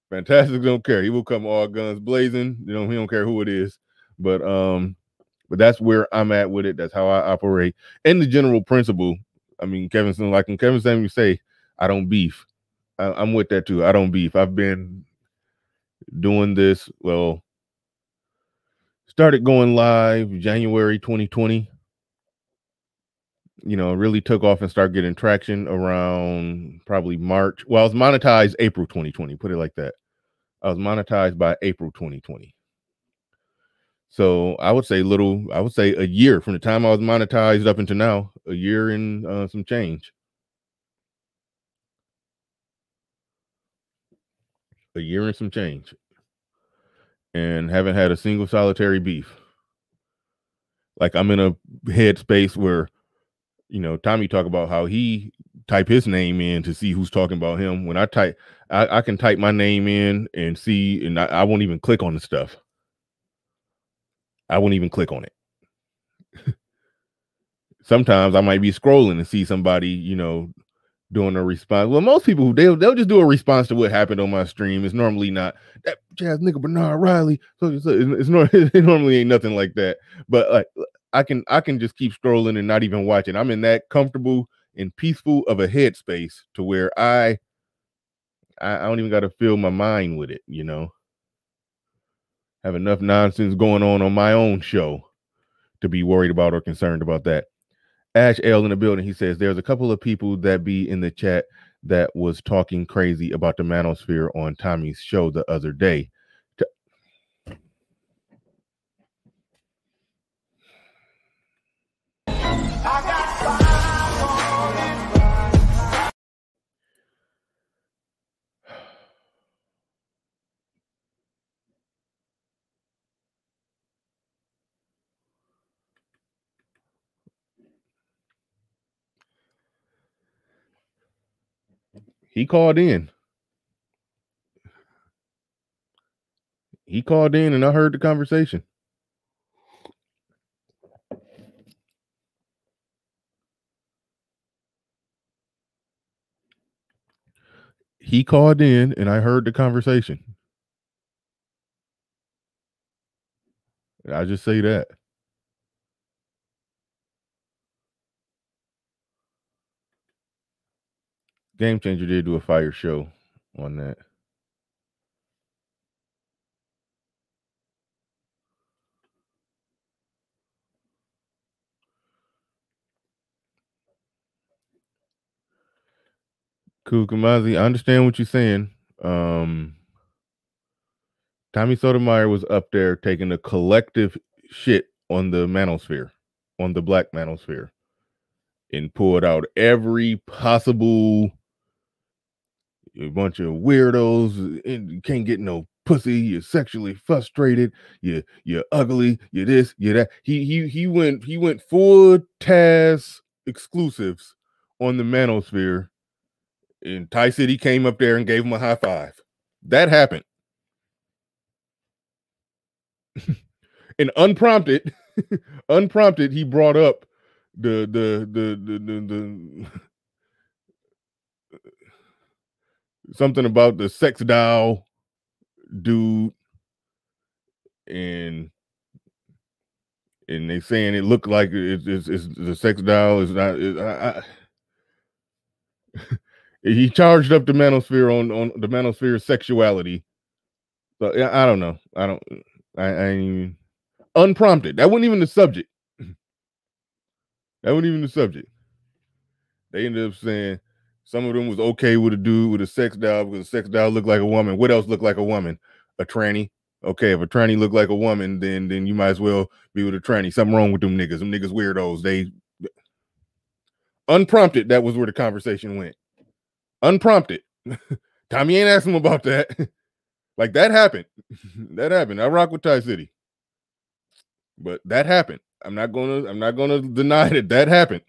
A: Fantastic don't care. He will come all guns blazing. He don't care who it is. But that's where I'm at with it. That's how I operate. And the general principle. I mean, Kevin Samuels say, I don't beef. I'm with that too. I don't beef. I've been doing this. Well, started going live January 2020. Really took off and started getting traction around probably March. Well, I was monetized April 2020. Put it like that. I was monetized by April 2020. So I would say a year from the time I was monetized up until now, a year and some change. A year and some change. And haven't had a single solitary beef. Like I'm in a headspace where, Tommy talk about how he type his name in to see who's talking about him. When I type, I can type my name in and see, and I won't even click on the stuff. I won't even click on it. Sometimes I might be scrolling and see somebody, doing a response. Well, most people they'll just do a response to what happened on my stream. It's normally not that jazz nigga Bernard Riley. So it normally ain't nothing like that. But like I can just keep scrolling and not even watching. I'm in that comfortable and peaceful of a headspace to where I don't even got to fill my mind with it. Have enough nonsense going on my own show to be worried about or concerned about that. Ash L in the building. He says there's a couple of people that be in the chat that was talking crazy about the manosphere on Tommy's show the other day. He called in. And I heard the conversation. He called in and I heard the conversation. I just say that. Game Changer did do a fire show on that. Kukamazi, I understand what you're saying. Tommy Sotomayor was up there taking a collective shit on the manosphere, on the black manosphere, and pulled out every possible bunch of weirdos. You can't get no pussy. You're sexually frustrated. You're ugly. You're this. You're that. He went full Taz exclusives on the manosphere. And Ty City came up there and gave him a high five. That happened. And unprompted, he brought up the something about the sex doll dude, and they saying it looked like it's the sex doll is not. He charged up the manosphere on the manosphere sexuality. So I don't know. I ain't even unprompted. That wasn't even the subject. They ended up saying some of them was okay with a dude with a sex doll because a sex doll looked like a woman. What else looked like a woman? A tranny. Okay, if a tranny looked like a woman, then you might as well be with a tranny. Something wrong with them niggas. Them niggas weirdos. They unprompted. That was where the conversation went. Unprompted. Tommy ain't asking him about that. Like that happened. That happened. I rock with Ty City. But that happened. I'm not gonna deny that happened.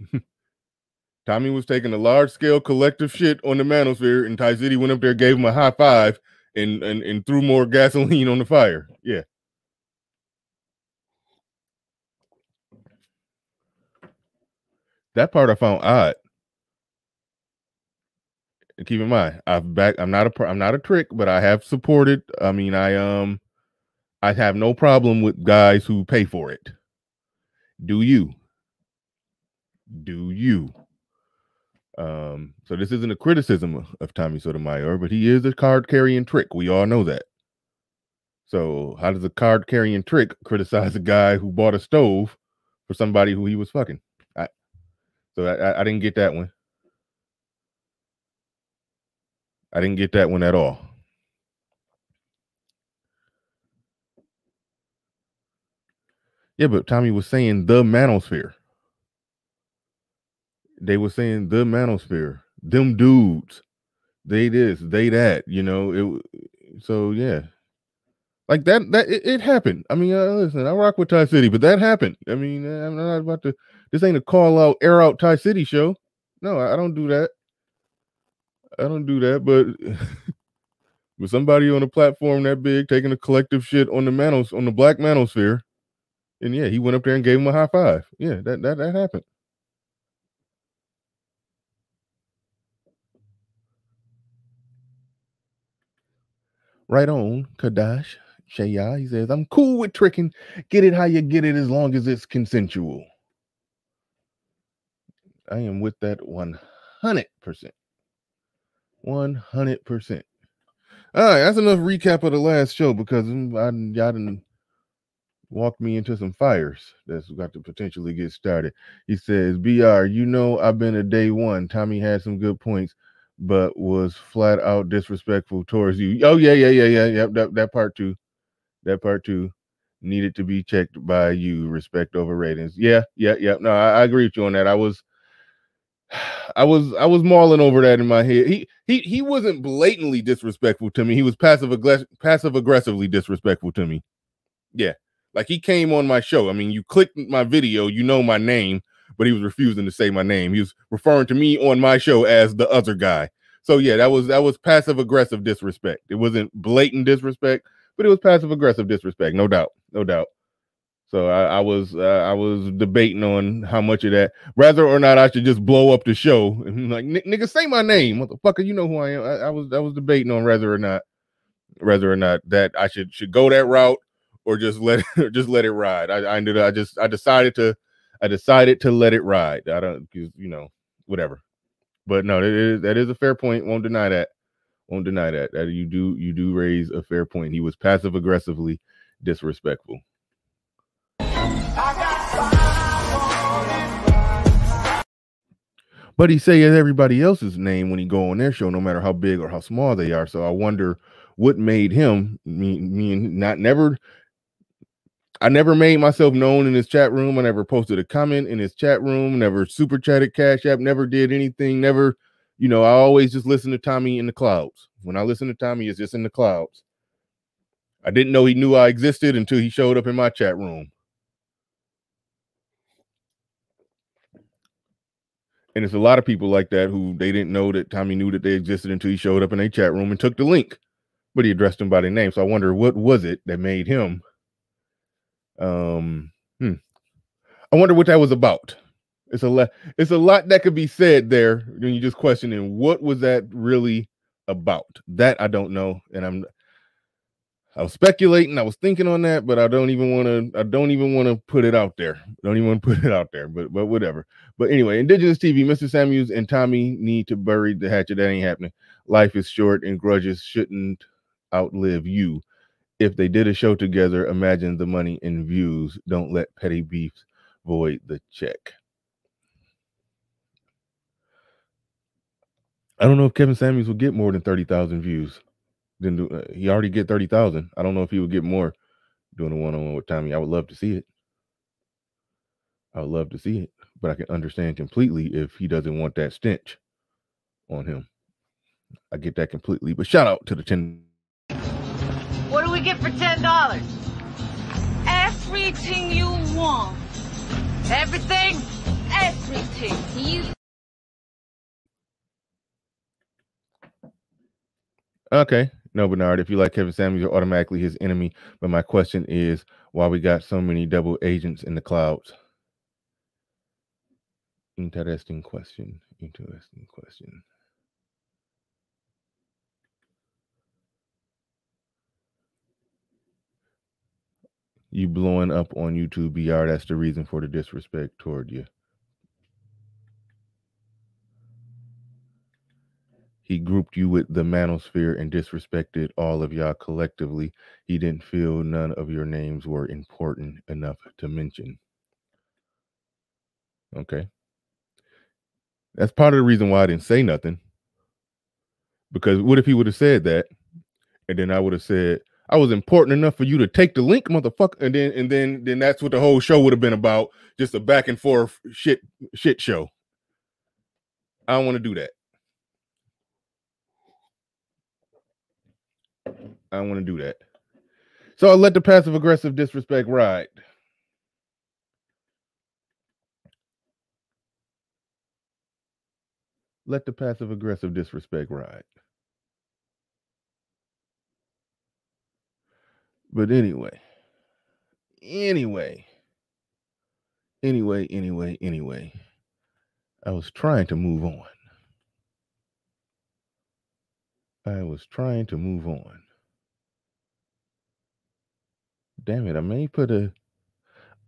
A: Tommy was taking a large scale collective shit on the manosphere, and Ty City went up there, gave him a high five, and threw more gasoline on the fire. Yeah. That part I found odd. And keep in mind, I'm not a trick, but I have supported. I mean, I have no problem with guys who pay for it. Do you? So this isn't a criticism of Tommy Sotomayor, but he is a card carrying trick. We all know that. So how does a card carrying trick criticize a guy who bought a stove for somebody who he was fucking? I didn't get that one. I didn't get that one at all. Yeah, but Tommy was saying the manosphere. They were saying the manosphere. Them dudes. They this, they that, you know. So yeah. Like that it happened. I mean, listen, I rock with Tie City, but that happened. I mean, I'm not about to. This ain't a call out, air out Tie City show. No, I don't do that. But with somebody on a platform that big taking a collective shit on the black manosphere, and yeah, he went up there and gave him a high five. Yeah, that happened. Right on, Kadash. Shaya, he says, I'm cool with tricking. Get it how you get it as long as it's consensual. I am with that 100%. 100%. All right, that's enough recap of the last show because y'all done walked me into some fires that's got to potentially get started. He says, BR, you know I've been a day one. Tommy had some good points, but was flat out disrespectful towards you. Oh, yeah. That part too. That part too needed to be checked by you. Respect over ratings. Yeah. No, I agree with you on that. I was mulling over that in my head. He wasn't blatantly disrespectful to me. He was passive aggressively disrespectful to me. Yeah. Like he came on my show. I mean, you clicked my video, you know my name, but he was refusing to say my name. He was referring to me on my show as the other guy. So yeah, that was passive aggressive disrespect. It wasn't blatant disrespect, but it was passive aggressive disrespect, no doubt. So I was debating on how much of that, whether or not I should just blow up the show. And like, nigga, say my name, motherfucker. You know who I am. I was debating on whether or not that I should go that route or just let it ride. I decided to let it ride. I don't, whatever. But no, that is a fair point. Won't deny that. That you do raise a fair point. He was passive aggressively disrespectful. But he says everybody else's name when he go on their show, no matter how big or how small they are. So I wonder what made him I never made myself known in his chat room. I never posted a comment in his chat room, never super chatted Cash App, never did anything, never, I always just listen to Tommy in the clouds. When I listen to Tommy, it's just in the clouds. I didn't know he knew I existed until he showed up in my chat room. And it's a lot of people like that who they didn't know that Tommy knew that they existed until he showed up in a chat room and took the link. But he addressed them by their name. So I wonder what was it that made him. I wonder what that was about. It's a lot that could be said there when you just questioning what was that really about. That I don't know, and I was speculating. I was thinking on that, but I don't even want to put it out there. But whatever. But anyway, Indigenous TV, Mr. Samuels and Tommy need to bury the hatchet. That ain't happening. Life is short, and grudges shouldn't outlive you. If they did a show together, imagine the money and views. Don't let petty beefs void the check. I don't know if Kevin Samuels will get more than 30,000 views. He already get 30,000. I don't know if he would get more doing a one-on-one with Tommy. I would love to see it. But I can understand completely if he doesn't want that stench on him. I get that completely. But shout out to the 10.
E: What do we get for $10? Everything you want. Everything? Everything.
A: Okay. No, Bernard, if you like Kevin Samuels, you're automatically his enemy. But my question is why we got so many double agents in the clouds? Interesting question. Interesting question. You blowing up on YouTube, BR, that's the reason for the disrespect toward you. He grouped you with the manosphere and disrespected all of y'all collectively. He didn't feel none of your names were important enough to mention. Okay. That's part of the reason why I didn't say nothing. Because what if he would have said that? And then I would have said, I was important enough for you to take the link, motherfucker. And then that's what the whole show would have been about. Just a back and forth shit show. I don't want to do that. I don't want to do that. So I let the passive aggressive disrespect ride. Let the passive aggressive disrespect ride. But anyway, I was trying to move on. Damn it, I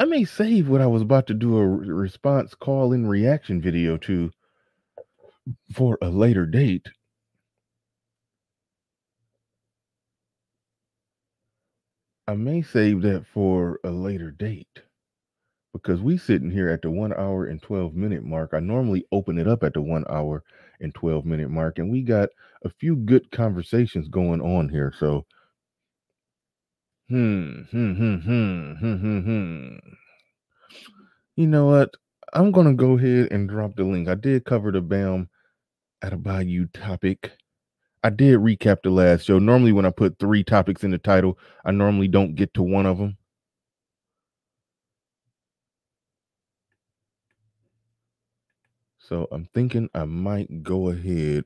A: may save what I was about to do a response call in reaction video to for a later date. I may save that for a later date because we sitting here at the 1 hour and 12-minute mark. I normally open it up at the 1 hour and 12-minute mark, and we got a few good conversations going on here. So, You know what? I'm gonna go ahead and drop the link. I did cover the Bam Adebayo topic. I did recap the last show. Normally, when I put 3 topics in the title, I normally don't get to one of them. So I'm thinking I might go ahead.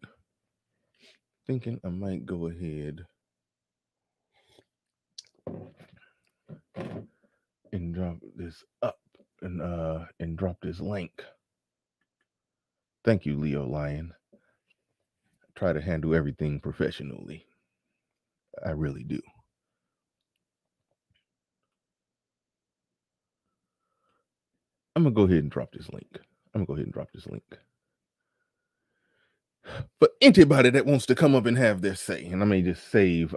A: And drop this up and drop this link. Thank you, Leo Lion. I try to handle everything professionally. I really do. I'm gonna go ahead and drop this link. But anybody that wants to come up and have their say, and I may just save.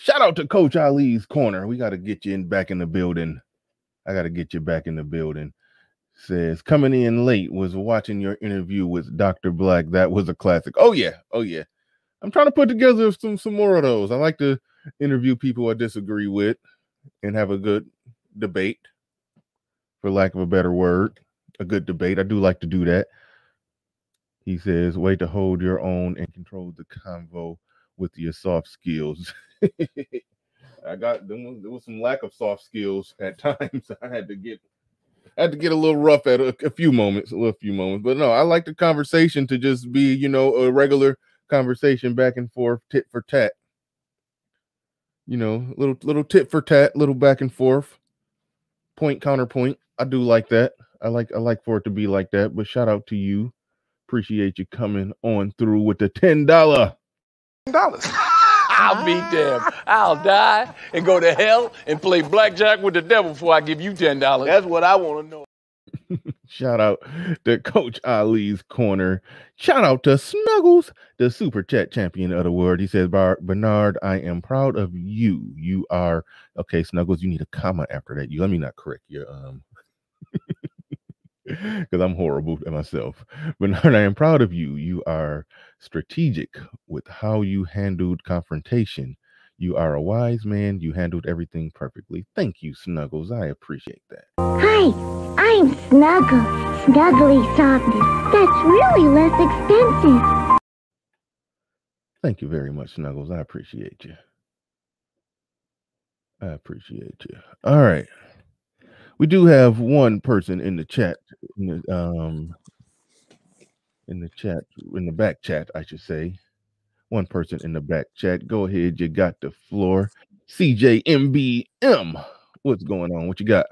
A: Shout out to Coach Ali's Corner. We got to get you back in the building. I got to get you back in the building. Says coming in late, was watching your interview with Dr. Black. That was a classic. Oh yeah. I'm trying to put together some more of those. I like to interview people I disagree with and have a good debate, for lack of a better word. A good debate. I do like to do that. He says, way to hold your own and control the convo with your soft skills. There was some lack of soft skills at times. I had to get a little rough at a few moments. But no, I like the conversation to just be, a regular conversation back and forth, tit for tat. Little tit for tat, little back and forth, point counterpoint. I do like that. I like for it to be like that. But shout out to you. Appreciate you coming on through with the $10.
F: I'll be damned. I'll die and go to hell and play blackjack with the devil before I give you $10. That's what I want to know.
A: Shout out to Coach Ali's Corner. Shout out to Snuggles, the super chat champion of the world. He says, Bernard, I am proud of you. You are okay, Snuggles. You need a comma after that. Let me not correct your because I'm horrible at myself. Bernard, I am proud of you. You are strategic with how you handled confrontation. You are a wise man. You handled everything perfectly. Thank you, Snuggles. I appreciate that.
G: Hi, I'm Snuggle. Snuggly softness. That's really less expensive.
A: Thank you very much, Snuggles. I appreciate you. All right. We do have one person in the chat, in the back chat, I should say. One person in the back chat. Go ahead, you got the floor. CJMBM, what's going on? What you got?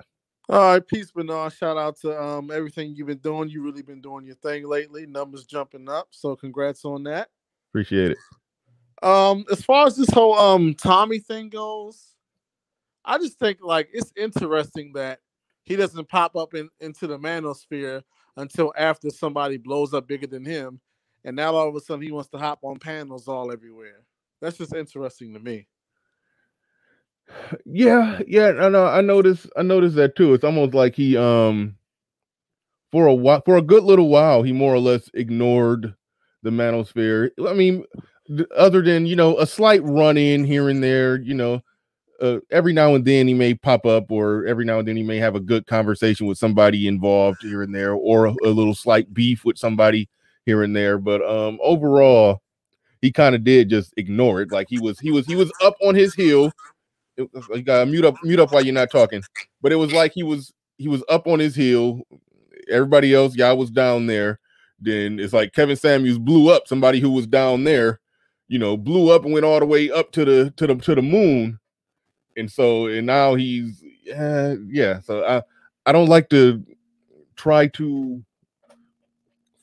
H: All right, peace, Bernard. Shout out to everything you've been doing. You really been doing your thing lately. Numbers jumping up, so congrats on that.
A: Appreciate it.
H: As far as this whole Tommy thing goes, I just think like it's interesting that he doesn't pop up into the manosphere until after somebody blows up bigger than him, and now all of a sudden he wants to hop on panels all everywhere. That's just interesting to me.
A: Yeah, I know. I noticed that too. It's almost like he for a good little while, he more or less ignored the manosphere. I mean, other than a slight run in here and there, every now and then he may pop up, or every now and then he may have a good conversation with somebody involved here and there, or a little slight beef with somebody here and there. But overall, he kind of did just ignore it. Like he was up on his heel. You gotta mute up while you're not talking. But it was like he was up on his heel. Everybody else, y'all was down there. Then it's like Kevin Samuels blew up somebody who was down there, blew up and went all the way up to the moon. And now he's So I don't like to try to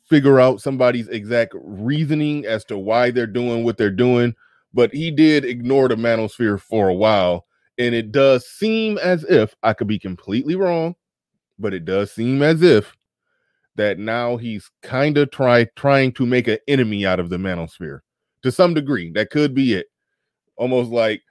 A: figure out somebody's exact reasoning as to why they're doing what they're doing. But he did ignore the manosphere for a while, and it does seem as if, I could be completely wrong, but it does seem as if that now he's kind of trying to make an enemy out of the manosphere to some degree. That could be it. Almost like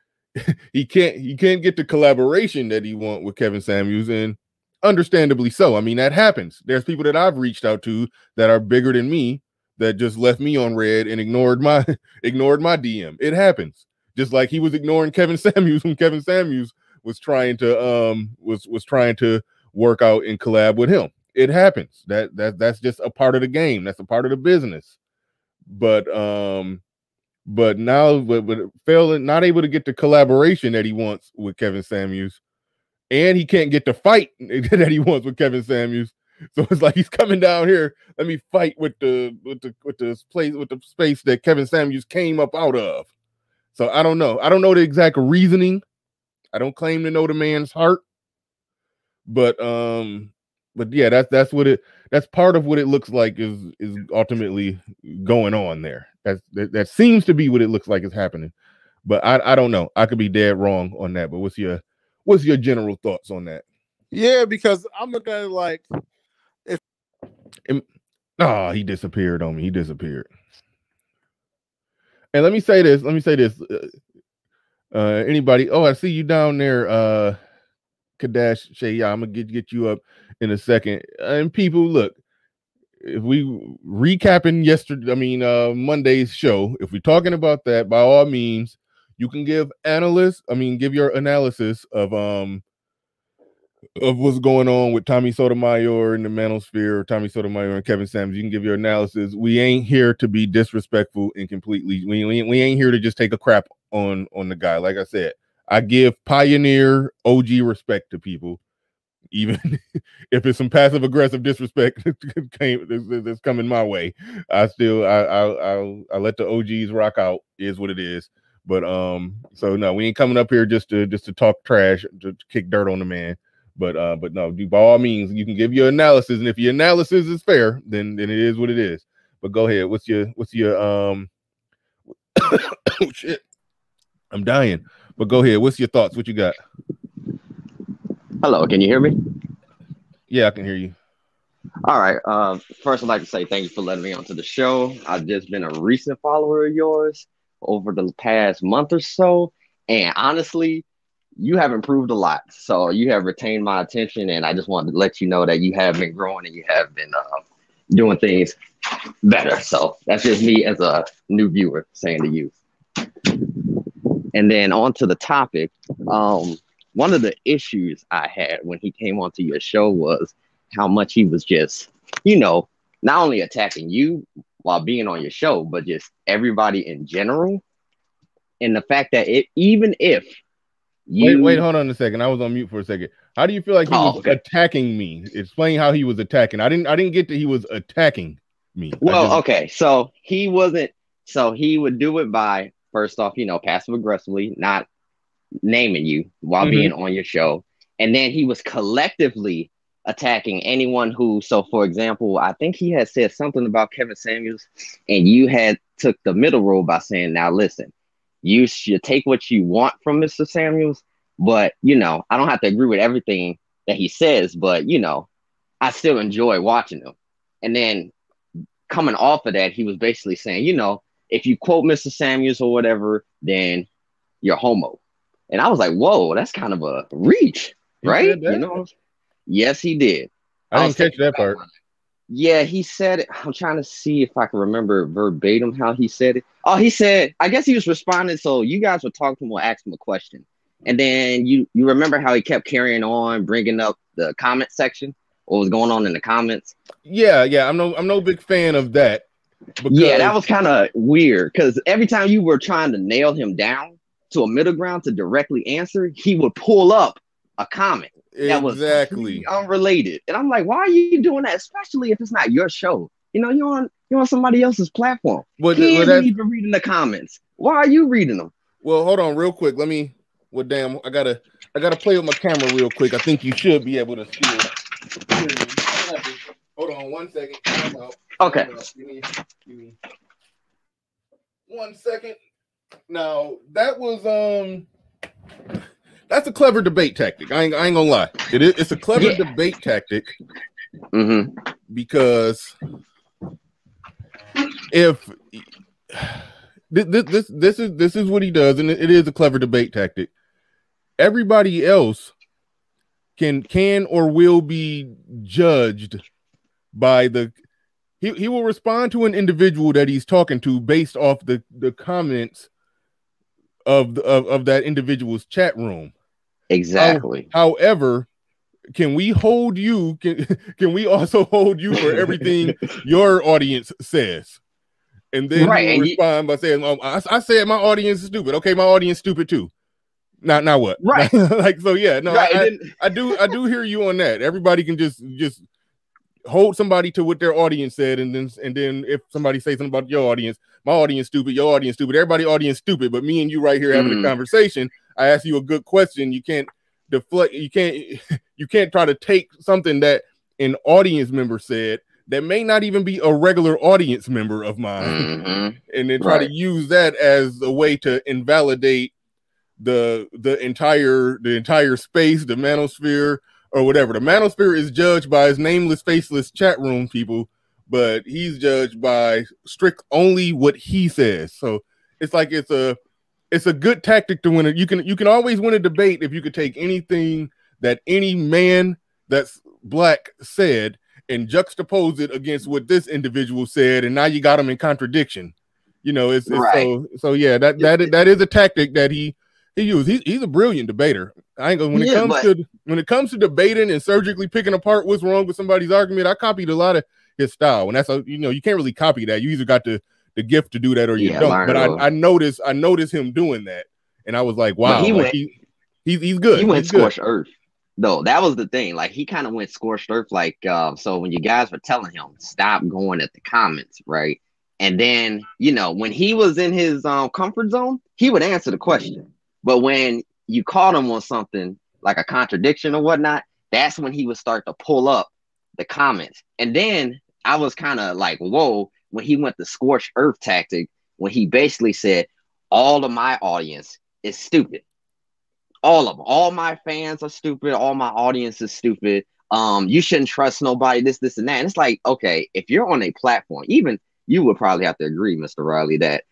A: he can't get the collaboration that he want with Kevin Samuels, and understandably so. I mean, that happens. There's people that I've reached out to that are bigger than me that just left me on red and ignored my DM. It happens. Just like he was ignoring Kevin Samuels when Kevin Samuels was trying to was trying to work out and collab with him. It happens. That's just a part of the game. That's a part of the business. But now failing, not able to get the collaboration that he wants with Kevin Samuels, and he can't get the fight that he wants with Kevin Samuels. So it's like he's coming down here. Let me fight with the space that Kevin Samuels came up out of. So I don't know. I don't know the exact reasoning. I don't claim to know the man's heart. But yeah, that's part of what it looks like is ultimately going on there. That seems to be what it looks like is happening. But I don't know. I could be dead wrong on that. But what's your general thoughts on that?
H: Yeah, because I'm looking at it like
A: he disappeared on me. He disappeared. And let me say this. Anybody? Oh, I see you down there, Kadash Shay. Yeah, I'm gonna get you up in a second. And people, look, if we recapping Monday's show, if we're talking about that, by all means, you can give your analysis of what's going on with Tommy Sotomayor in the manosphere, Tommy Sotomayor and Kevin Samuels. You can give your analysis. We ain't here to be disrespectful and completely. We ain't here to just take a crap on the guy. Like I said, I give pioneer OG respect to people, even if it's some passive aggressive disrespect that's coming my way. I let the OGs rock out. Is what it is. But so no, we ain't coming up here just to talk trash, to kick dirt on the man. But no, by all means, you can give your analysis, and if your analysis is fair, then it is what it is. But go ahead. What's your oh, shit. I'm dying. But go ahead. What's your thoughts? What you got?
I: Hello, can you hear me?
A: Yeah, I can hear you.
I: All right. First, I'd like to say thank you for letting me onto the show. I've just been a recent follower of yours over the past month or so, and honestly, you have improved a lot. So you have retained my attention, and I just wanted to let you know that you have been growing and you have been doing things better. So that's just me as a new viewer saying to you. And then on to the topic. One of the issues I had when he came onto your show was how much he was just, not only attacking you while being on your show, but just everybody in general. And the fact that even if you...
A: Wait, hold on a second. I was on mute for a second. How do you feel like he was attacking me? Explain how he was attacking. I didn't get that he was attacking me.
I: Well, okay. So he wasn't So he would do it by, first off, passive aggressively, not naming you while being on your show. And then he was collectively attacking anyone who, so for example, I think he had said something about Kevin Samuels, and you had took the middle road by saying, now listen, you should take what you want from Mr. Samuels, but I don't have to agree with everything that he says, but I still enjoy watching him. And then coming off of that, he was basically saying, if you quote Mr. Samuels or whatever, then you're homo. And I was like, whoa, that's kind of a reach, right? Yes, he did.
A: I didn't catch that part.
I: Yeah, he said it. I'm trying to see if I can remember verbatim how he said it. Oh, he said, I guess he was responding. So you guys would talk to him or ask him a question. And then you remember how he kept carrying on, bringing up the comment section, what was going on in the comments.
A: Yeah. I'm no big fan of that.
I: Yeah, that was kind of weird because every time you were trying to nail him down to a middle ground to directly answer, he would pull up a comment that was completely unrelated. And I'm like, why are you doing that? Especially if it's not your show. You're on somebody else's platform. He isn't even reading the comments. Why are you reading them?
A: Well, hold on real quick. Damn, I gotta play with my camera real quick. I think you should be able to see. Hold on 1 second.
I: Okay.
A: Give me 1 second. Now that was that's a clever debate tactic. I ain't gonna lie. It's a clever debate tactic. Because if this is what he does, and it is a clever debate tactic. Everybody else can or will be judged by he will respond to an individual that he's talking to based off the comments of that individual's chat room.
I: Exactly.
A: However, can we hold you? Can we also hold you for everything your audience says? And then you respond by saying, I said my audience is stupid. Okay, my audience stupid too. Now what?
I: Right.
A: I do hear you on that. Everybody can just hold somebody to what their audience said, and then if somebody says something about your audience, my audience stupid, your audience stupid, everybody audience stupid, but me and you right here having a conversation. I ask you a good question. You can't deflect. You can't try to take something that an audience member said that may not even be a regular audience member of mine, and then try to use that as a way to invalidate the entire space, the manosphere, or whatever. The manosphere is judged by his nameless, faceless chat room people, but he's judged by strict only what he says. So it's like it's a good tactic to win it. You can always win a debate if you could take anything that any man that's black said and juxtapose it against what this individual said, and now you got him in contradiction. It's so yeah. That is a tactic that he used. He's a brilliant debater. I ain't gonna when it comes to debating and surgically picking apart what's wrong with somebody's argument. I copied a lot of his style, and that's you can't really copy that. You either got the gift to do that or you don't. But I noticed him doing that, and I was like, wow, he's good.
I: He went scorched earth. No, that was the thing. Like he kind of went scorched earth. Like so when you guys were telling him stop going at the comments, right? And then when he was in his comfort zone, he would answer the question. But when you caught him on something like a contradiction or whatnot, that's when he would start to pull up the comments. And then I was kind of like, whoa, when he went the scorched earth tactic, when he basically said, all of my audience is stupid. All of them. All my fans are stupid. All my audience is stupid. You shouldn't trust nobody, this, and that. And it's like, okay, if you're on a platform, even you would probably have to agree, Mr. Riley, that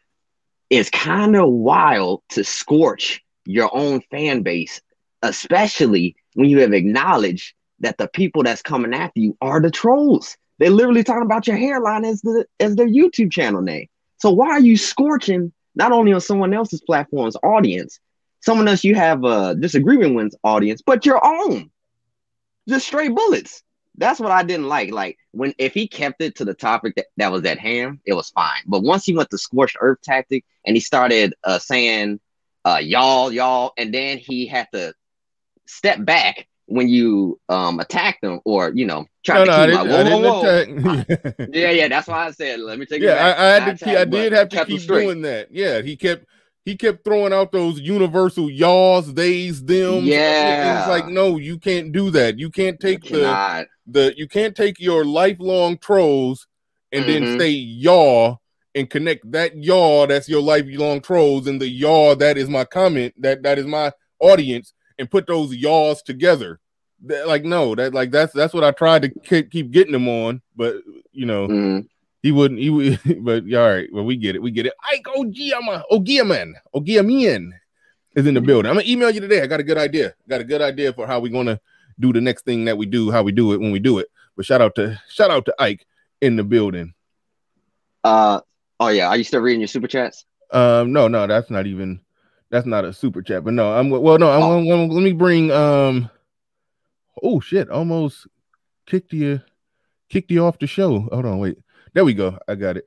I: it's kind of wild to scorch your own fan base, especially when you have acknowledged that the people that's coming after you are the trolls. They're literally talking about your hairline as their YouTube channel name. So why are you scorching not only on someone else's platform's audience, someone else you have a disagreement with audience, but your own? Just straight bullets. That's what I didn't like. Like if he kept it to the topic that was at hand, it was fine. But once he went the scorched earth tactic and he started saying y'all, and then he had to step back when you attack them or try
A: No,
I: to
A: no,
I: keep
A: I
I: like
A: didn't
I: whoa.
A: attack.
I: Yeah, that's why I said let me take it
A: Yeah,
I: back.
A: I did have to keep doing that. Yeah, he kept throwing out those universal y'alls, theys, thems.
I: Yeah,
A: it's like, no, you can't do that. You can't take you can't take your lifelong trolls and then say y'all and connect that y'all that's your lifelong trolls and the y'all that is my comment that is my audience and put those y'alls together. That's what I tried to keep getting him on, but he wouldn't. But yeah, all right. Well, we get it. Ike Ogiaman is in the building. I'm gonna email you today. I got a good idea. For how we're gonna do the next thing that we do. How we do it when we do it. But shout out to Ike in the building.
I: Oh yeah. Are you still reading your super chats?
A: No, that's not a super chat. But no, let me bring. Oh shit! Almost kicked you off the show. Hold on, wait. There we go. I got it.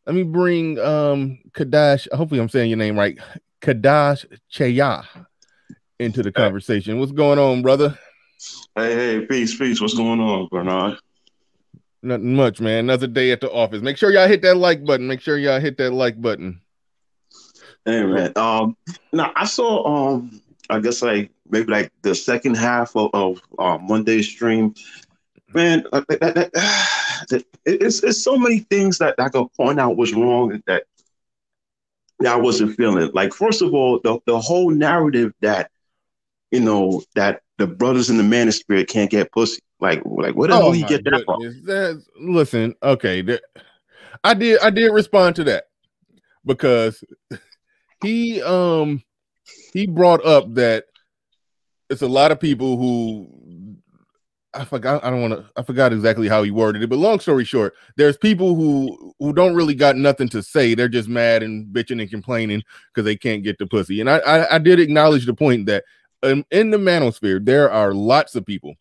A: Let me bring Kadash. Hopefully I'm saying your name right. Kadash Chaya into the conversation. What's going on, brother?
J: Hey, peace. What's going on, Bernard?
A: Nothing much, man. Another day at the office. Make sure y'all hit that like button.
J: Hey, man. Now I saw I guess maybe the second half of Monday's stream. Man, it's so many things that I could point out was wrong that I wasn't feeling. Like, first of all, the whole narrative that that the brothers in the manosphere can't get pussy. Like where the hell you get that from?
A: Listen, okay, I did respond to that because he brought up that it's a lot of people who I forgot exactly how he worded it, but long story short, there's people who don't really got nothing to say. They're just mad and bitching and complaining because they can't get the pussy. And I did acknowledge the point that in the manosphere, there are lots of people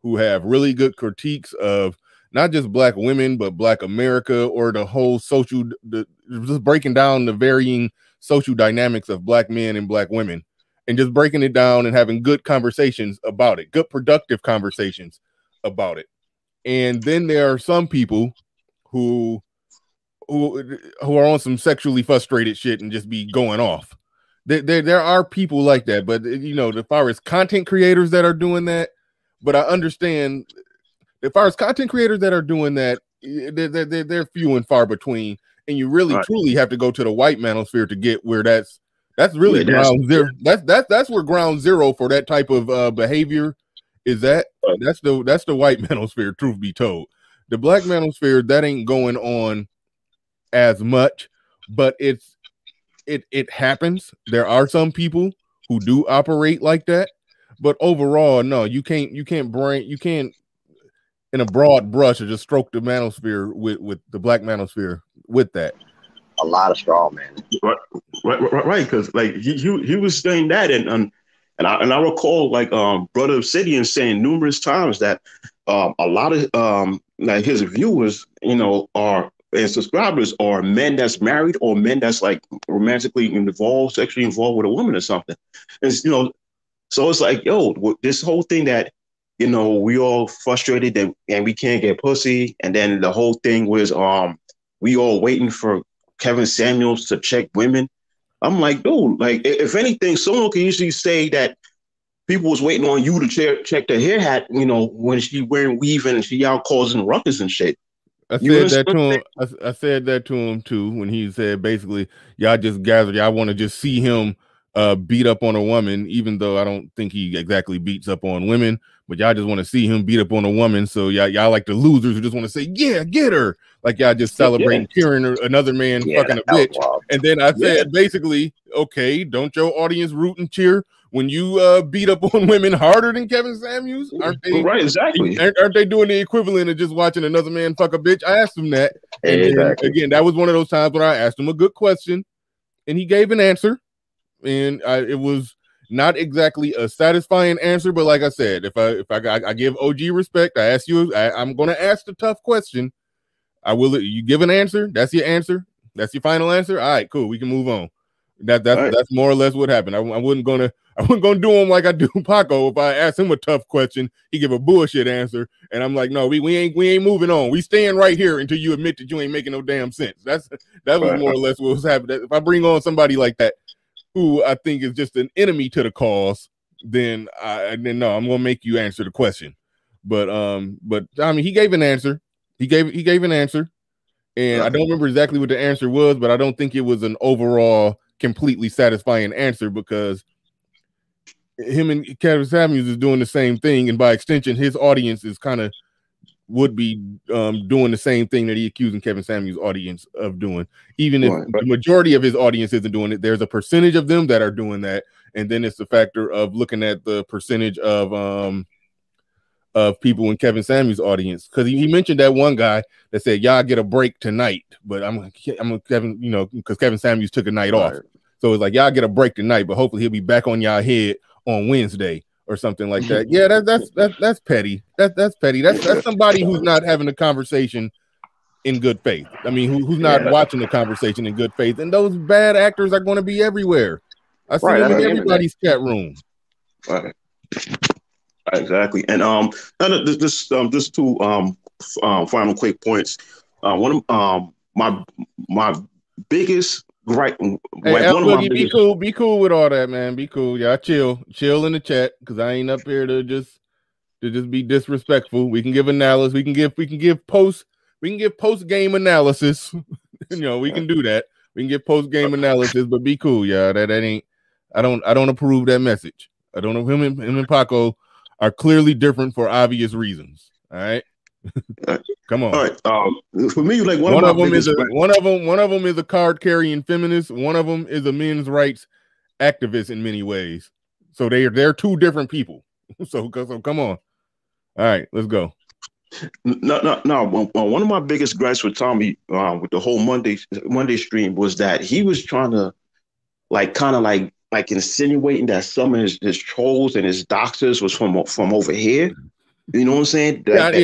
A: who have really good critiques of not just Black women, but Black America or the whole just breaking down the varying social dynamics of Black men and Black women. And just breaking it down and having good conversations about it, good productive conversations about it. And then there are some people who are on some sexually frustrated shit and just be going off. There are people like that, but as far as content creators that are doing that, but I understand as far as content creators that are doing that, they're few and far between, and you really truly have to go to the white manosphere to get where that's really ground zero. That's where ground zero for that type of behavior is at. That's the white manosphere, truth be told. The Black manosphere, that ain't going on as much, but it happens. There are some people who do operate like that, but overall, no, you can't in a broad brush or just stroke the manosphere with the Black manosphere with that.
I: A lot of straw man.
J: Right, because he was saying that, and I recall Brother Obsidian saying numerous times that a lot of his viewers, are and subscribers are men that's married or men that's romantically involved, sexually involved with a woman or something. And so it's like, this whole thing that we all frustrated and we can't get pussy, and then the whole thing was we all waiting for Kevin Samuels to check women. I'm like, dude, if anything, someone can usually say that people was waiting on you to check the hair hat, when she wearing weave and she out causing ruckus and shit.
A: I said that to him. I said that to him too when he said basically, y'all just gathered. Y'all want to just see him beat up on a woman, even though I don't think he exactly beats up on women, but y'all just want to see him beat up on a woman. So y'all like the losers who just want to say, yeah, get her. Like y'all just celebrating hearing another man fucking a bitch. And then I said basically, okay, don't your audience root and cheer when you beat up on women harder than Kevin Samuels? Aren't they?
J: Right, exactly.
A: Aren't they doing the equivalent of just watching another man fuck a bitch? I asked him that. And then, again, that was one of those times when I asked him a good question and he gave an answer. And it was not exactly a satisfying answer, but like I said, if I give OG respect, I ask you, I'm going to ask the tough question. You give an answer. That's your answer. That's your final answer. All right, cool. We can move on. That's more or less what happened. I wasn't going to I wasn't gonna do him like I do Paco. If I ask him a tough question, he give a bullshit answer, and I'm like, no, we ain't moving on. We staying right here until you admit that you ain't making no damn sense. That was more or less what was happening. If I bring on somebody like that, who I think is just an enemy to the cause, then no, I'm gonna make you answer the question. But I mean, he gave an answer. He gave an answer, and I don't remember exactly what the answer was, but I don't think it was an overall completely satisfying answer, because him and Kevin Samuels is doing the same thing, and by extension, his audience is kind of would be doing the same thing that he accusing Kevin Samuels' audience of doing. Even if the majority of his audience isn't doing it, there's a percentage of them that are doing that, and then it's the factor of looking at the percentage of people in Kevin Samuels' audience, because he mentioned that one guy that said y'all get a break tonight, but I'm Kevin, you know, because Kevin Samuels took a night off, so it's like y'all get a break tonight, but hopefully he'll be back on y'all head on Wednesday or something like that. Yeah, that's petty. That's petty. That's somebody who's not having a conversation in good faith. I mean, who's not watching the conversation in good faith. And those bad actors are going to be everywhere. I see them in everybody's chat room.
J: Right. Exactly. And just two final quick points. One of my biggest gripe.
A: Hey, Boogie, be cool with all that, man. Be cool. Y'all chill in the chat, because I ain't up here to just be disrespectful. We can give analysis. We can give post game analysis. You know, we can do that. We can give post game analysis, but be cool, y'all. That ain't. I don't approve that message. I don't know. Him and Paco are clearly different for obvious reasons. All right. Come on.
J: All right. For me, like
A: one of them is a card carrying feminist. One of them is a men's rights activist in many ways. So they're two different people. So come on. All right, let's go.
J: No. One of my biggest gripes with Tommy with the whole Monday stream was that he was trying to kind of insinuating that some of his trolls and his doxers was from over here. You know what I'm saying?
A: That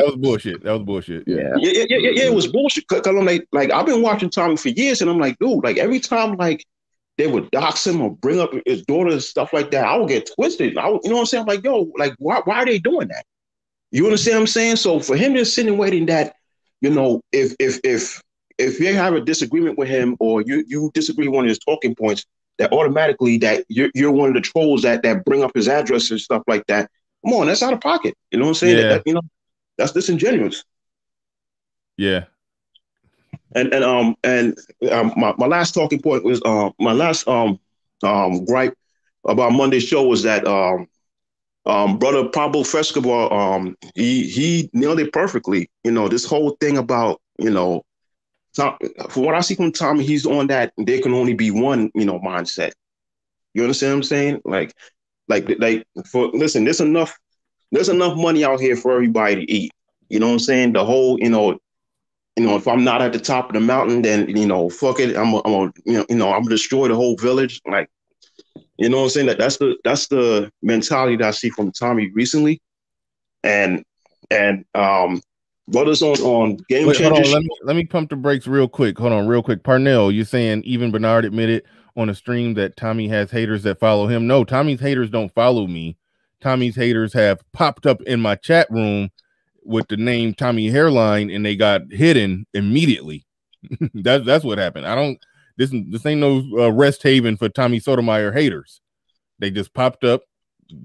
A: was bullshit. That was bullshit.
J: Yeah, it was bullshit. Cause I'm like I've been watching Tommy for years, and I'm like, dude, like every time they would dox him or bring up his daughter and stuff like that, I would get twisted. You know what I'm saying? I'm like, yo, like why are they doing that? You understand what I'm saying? So for him insinuating that, you know, if you have a disagreement with him or you disagree with one of his talking points, that automatically that you're one of the trolls that bring up his address and stuff like that. Come on, that's out of pocket. You know what I'm saying?
A: Yeah.
J: That, that's disingenuous.
A: Yeah.
J: And my last talking point was my last gripe about Monday's show was that brother Pablo Frescobar he nailed it perfectly. You know, this whole thing about, you know, from what I see from Tommy, he's on that there can only be one, you know, mindset. You understand what I'm saying? Like listen, there's enough money out here for everybody to eat. You know what I'm saying? The whole, you know, if I'm not at the top of the mountain, then, you know, fuck it. I'm gonna destroy the whole village. Like, you know what I'm saying? That's the mentality that I see from Tommy recently. And brothers on Game Changers.
A: Hold on, let me pump the brakes real quick. Hold on, real quick. Parnell, you're saying even Bernard admitted on a stream that Tommy has haters that follow him. No, Tommy's haters don't follow me. Tommy's haters have popped up in my chat room with the name Tommy Hairline, and they got hidden immediately. That's what happened. This ain't no rest haven for Tommy Sotomayor haters. They just popped up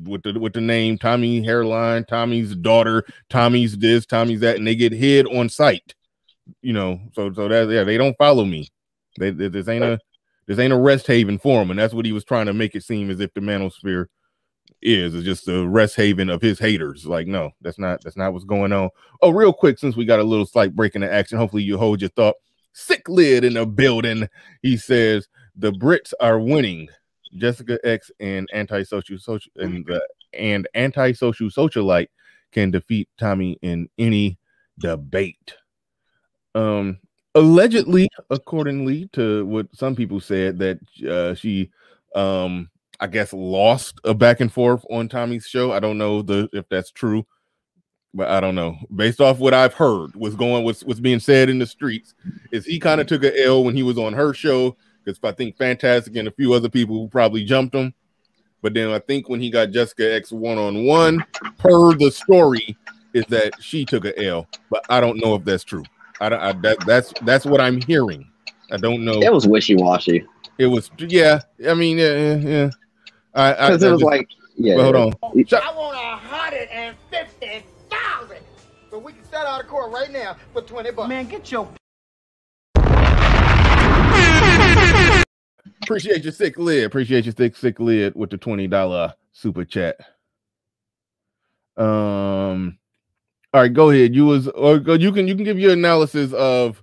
A: with the name Tommy Hairline, Tommy's daughter, Tommy's this, Tommy's that, and they get hid on site. You know, so that they don't follow me. This ain't a rest haven for him, and that's what he was trying to make it seem as if the manosphere is just a rest haven of his haters. Like, no, that's not what's going on. Oh, real quick, since we got a little slight break in the action, hopefully you hold your thought. Sick lid in the building. He says the Brits are winning. Jessica X and antisocial socialite can defeat Tommy in any debate. Allegedly, accordingly to what some people said, that she I guess lost a back and forth on Tommy's show. I don't know if that's true, but I don't know. Based off what I've heard, what's being said in the streets is he kind of took an L when he was on her show, because I think Fantastic and a few other people probably jumped him. But then I think when he got Jessica X one-on-one, per the story, is that she took a L. But I don't know if that's true. That's what I'm hearing. I don't know.
I: It was wishy-washy.
A: It was, yeah. I mean, yeah.
I: Because it was like, yeah.
A: Well, hold on.
D: I want 150,000. So we can start out of court right now for $20. Man, get your.
A: Appreciate your sick lid. Appreciate your sick lid with the $20 super chat. All right, go ahead. You can give your analysis of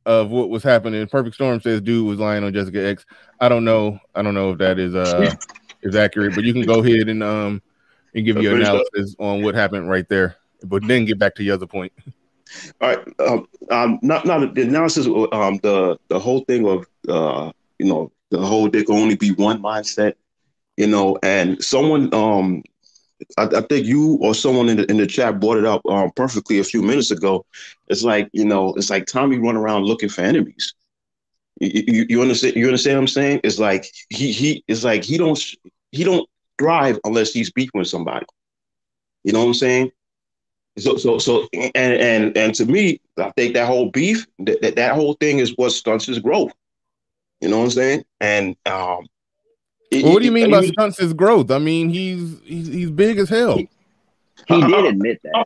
A: what was happening. Perfect Storm says dude was lying on Jessica X. I don't know if that is accurate, but you can go ahead and give your analysis on what happened right there. But then get back to your other point.
J: All right. Not the analysis. The whole thing of the whole there can only be one mindset. And someone I think you or someone in the chat brought it up perfectly a few minutes ago. It's like Tommy run around looking for enemies. You understand? You understand what I'm saying? It's like he don't thrive unless he's beefing with somebody. You know what I'm saying? So and to me, I think that whole beef, that whole thing is what stunts his growth. You know what I'm saying? And
A: what do you mean by stunts his growth? I mean, he's big as hell.
I: He did admit that.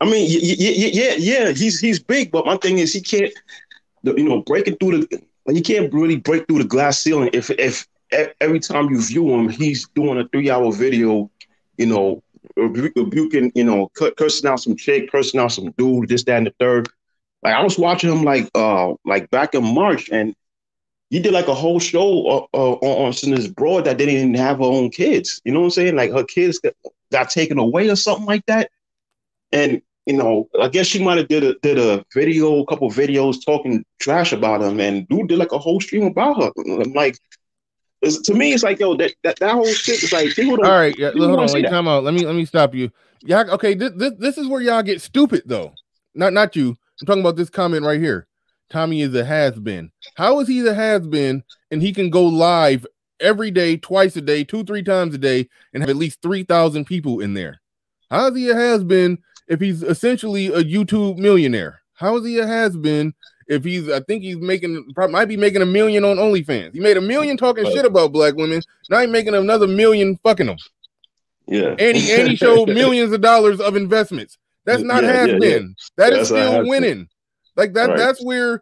J: I mean, yeah, he's big, but my thing is he can't, breaking through he can't really break through the glass ceiling if every time you view him, he's doing a 3-hour video, rebuking, cursing out some chick, cursing out some dude, this, that, and the third. Like I was watching him like back in March, and he did like a whole show on this broad that didn't even have her own kids. You know what I'm saying? Like her kids got taken away or something like that. And I guess she might have did a video, a couple videos talking trash about him, and dude did like a whole stream about her. I'm like, to me, it's like, yo, that whole shit is like, all
A: right, yeah, hold on, wait, time out. Let me stop you. Yeah, okay, this is where y'all get stupid though. Not you. I'm talking about this comment right here. Tommy is a has-been. How is he the has-been and he can go live every day, twice a day, 2-3 times a day, and have at least 3,000 people in there? How is he a has-been if he's essentially a YouTube millionaire? How is he a has-been if I think he's might be making $1 million on OnlyFans. He made $1 million talking shit about black women. Now he's making another $1 million fucking them.
J: Yeah.
A: And he showed millions of dollars of investments. That's not has-been. That is still winning. Like that. Right. That's where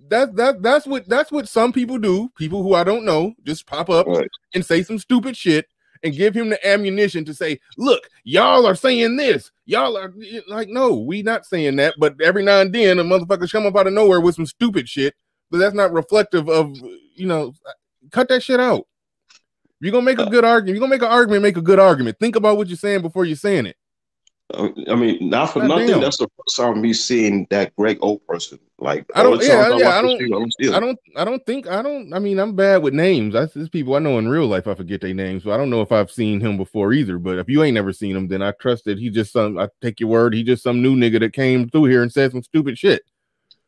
A: that's what some people do. People who I don't know just pop up and say some stupid shit and give him the ammunition to say, look, y'all are saying this. Y'all are like, no, we not saying that. But every now and then a motherfucker come up out of nowhere with some stupid shit, but that's not reflective of, cut that shit out. You're going to make a good argument. You're going to make an argument, make a good argument. Think about what you're saying before you're saying it.
J: I mean, not for nothing. Damn. That's the first time me seeing that Greg O person. Like,
A: I mean, I'm bad with names. There's people I know in real life. I forget their names, so I don't know if I've seen him before either. But if you ain't never seen him, then I trust that he's just I take your word. He just some new nigga that came through here and said some stupid shit.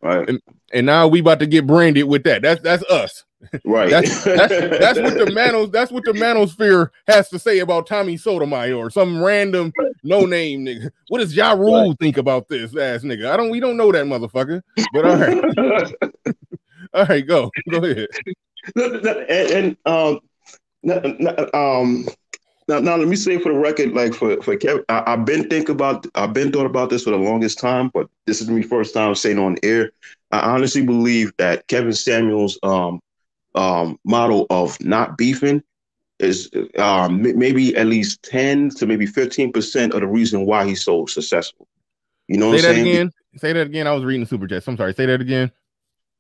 J: Right.
A: And now we about to get branded with that. That's us.
J: Right.
A: That's what the manosphere has to say about Tommy Sotomayor or some random no name nigga. What does Ja Rule think about this ass nigga? We don't know that motherfucker. But all right. All right, go ahead.
J: Now let me say for the record, like for Kevin, I've been thought about this for the longest time, but this is my first time saying on air. I honestly believe that Kevin Samuels' model of not beefing is maybe at least 10 to maybe 15% of the reason why he's so successful. You know what I'm saying?
A: Say that again. I was reading the super chats. I'm sorry. Say that again.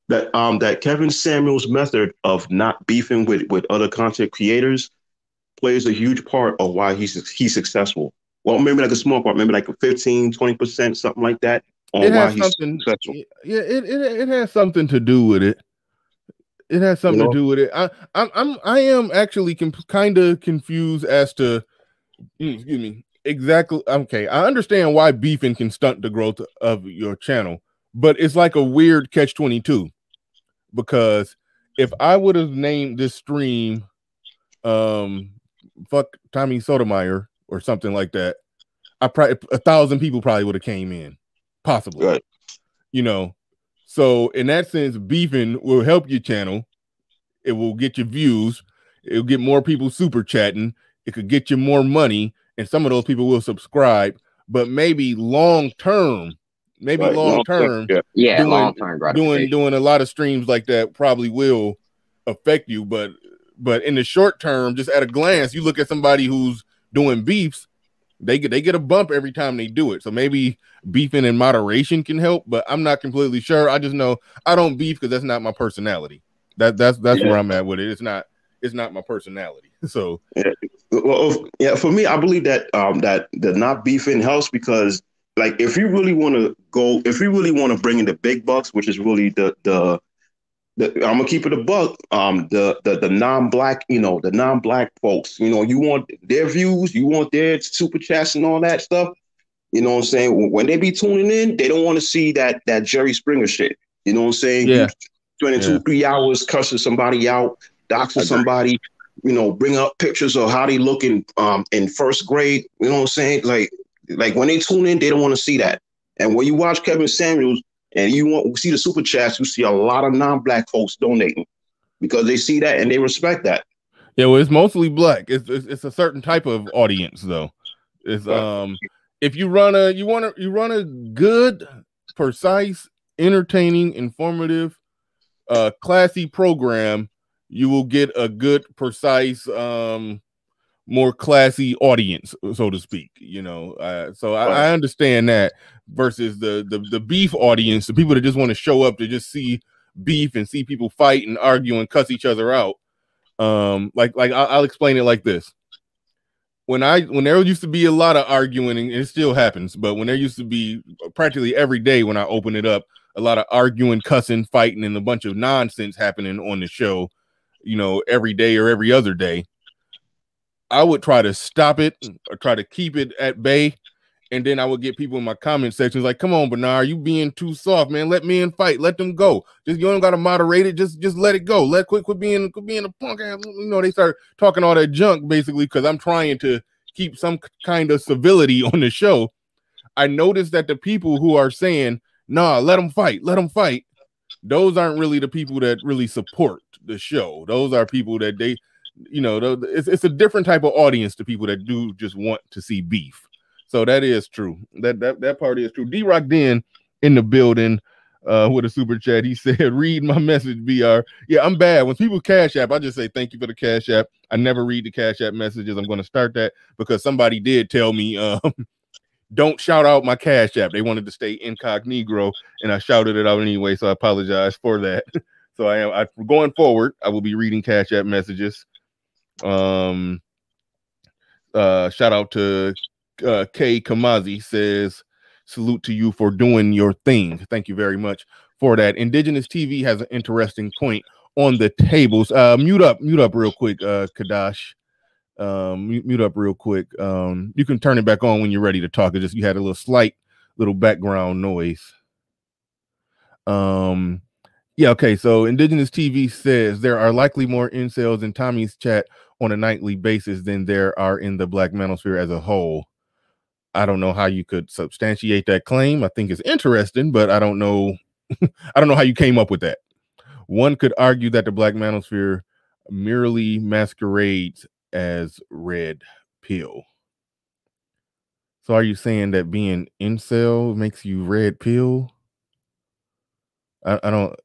J: That Kevin Samuels' method of not beefing with other content creators plays a huge part of why he's successful. Well, maybe like a small part, maybe like a 15, 20%, something like that. On why he's successful.
A: Yeah, it has something to do with it. It has something to do with it. I am actually kind of confused as to, excuse me, exactly. Okay, I understand why beefing can stunt the growth of your channel, but it's like a weird catch-22 because if I would have named this stream fuck Tommy Sotomayor or something like that, I probably 1,000 people probably would have came in, possibly.
J: Right.
A: You know, so in that sense, beefing will help your channel. It will get you views. It'll get more people super chatting. It could get you more money, and some of those people will subscribe. But maybe long term,
J: Right.
A: long term,
I: Yeah, long term gratification.
A: doing a lot of streams like that probably will affect you. But in the short term, just at a glance, you look at somebody who's doing beefs, they get a bump every time they do it. So maybe beefing in moderation can help, but I'm not completely sure. I just know I don't beef because that's not my personality. That's where I'm at with it. It's not my personality. So
J: yeah, for me, I believe that that the not beefing helps because like if you really want to bring in the big bucks, which is really the I'm gonna keep it a buck. The non-black, the non-black folks, you want their views, you want their super chats and all that stuff. You know what I'm saying? When they be tuning in, they don't want to see that Jerry Springer shit. You know what I'm saying?
A: Yeah.
J: You 2-3 hours cussing somebody out, doxing somebody. Bring up pictures of how they look in first grade. You know what I'm saying? Like when they tune in, they don't want to see that. And when you watch Kevin Samuels, and you see the super chats, you see a lot of non-black folks donating because they see that and they respect that.
A: Yeah, well, it's mostly black. It's a certain type of audience though. It's if you run a good, precise, entertaining, informative, classy program, you will get a good, precise, more classy audience, so to speak. So I understand that versus the beef audience, the people that just want to show up to just see beef and see people fight and argue and cuss each other out. I'll explain it like this. When there used to be a lot of arguing, and it still happens, but when there used to be practically every day when I open it up, a lot of arguing, cussing, fighting, and a bunch of nonsense happening on the show, every day or every other day, I would try to stop it or try to keep it at bay. And then I would get people in my comment sections like, come on, Bernard, you being too soft, man. Let men fight. Let them go. You don't got to moderate it. Just let it go. Quit being a punk ass. They start talking all that junk basically because I'm trying to keep some kind of civility on the show. I noticed that the people who are saying, nah, let them fight. Those aren't really the people that really support the show. Those are people that it's a different type of audience to people that do just want to see beef. So that is true. That part is true. D-Rock Den in the building with a super chat. He said, read my message, BR. Yeah, I'm bad. When people cash app, I just say thank you for the cash app. I never read the cash app messages. I'm going to start that because somebody did tell me don't shout out my cash app. They wanted to stay incognito, and I shouted it out anyway, so I apologize for that. So I going forward, I will be reading cash app messages. Shout out to K Kamazi, says salute to you for doing your thing. Thank you very much for that. Indigenous TV has an interesting point on the tables. Mute up real quick, Kadash. Mute up real quick. You can turn it back on when you're ready to talk. It's just you had a slight background noise. Yeah, okay. So Indigenous TV says there are likely more incels in Tommy's chat on a nightly basis than there are in the Black manosphere as a whole. I don't know how you could substantiate that claim. I think it's interesting, but I don't know. I don't know how you came up with that. One could argue that the Black manosphere merely masquerades as red pill. So are you saying that being incel makes you red pill? I don't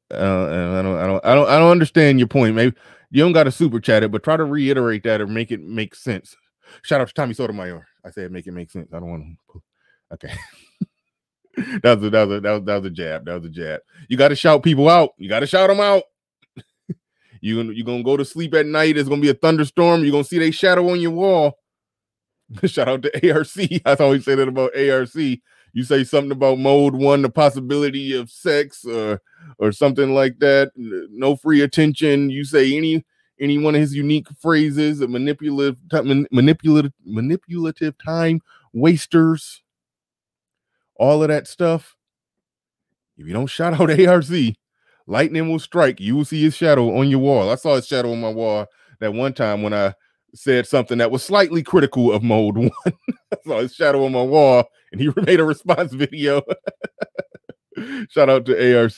A: understand your point. Maybe you don't got to super chat it, but try to reiterate that or make it make sense. Shout out to Tommy Sotomayor. I said make it make sense. I don't want to. Okay. that was a jab. That was a jab. You got to shout people out. You got to shout them out. You're gonna go to sleep at night. There's gonna be a thunderstorm. You're gonna see their shadow on your wall. Shout out to ARC. I always say that about ARC. You say something about mode 1, the possibility of sex or something like that. No free attention. You say any one of his unique phrases, manipulative time wasters, all of that stuff. If you don't shout out ARC, lightning will strike. You will see his shadow on your wall. I saw his shadow on my wall that one time when I said something that was slightly critical of Mode 1. I saw his shadow on my wall, and he made a response video. Shout out to ARC.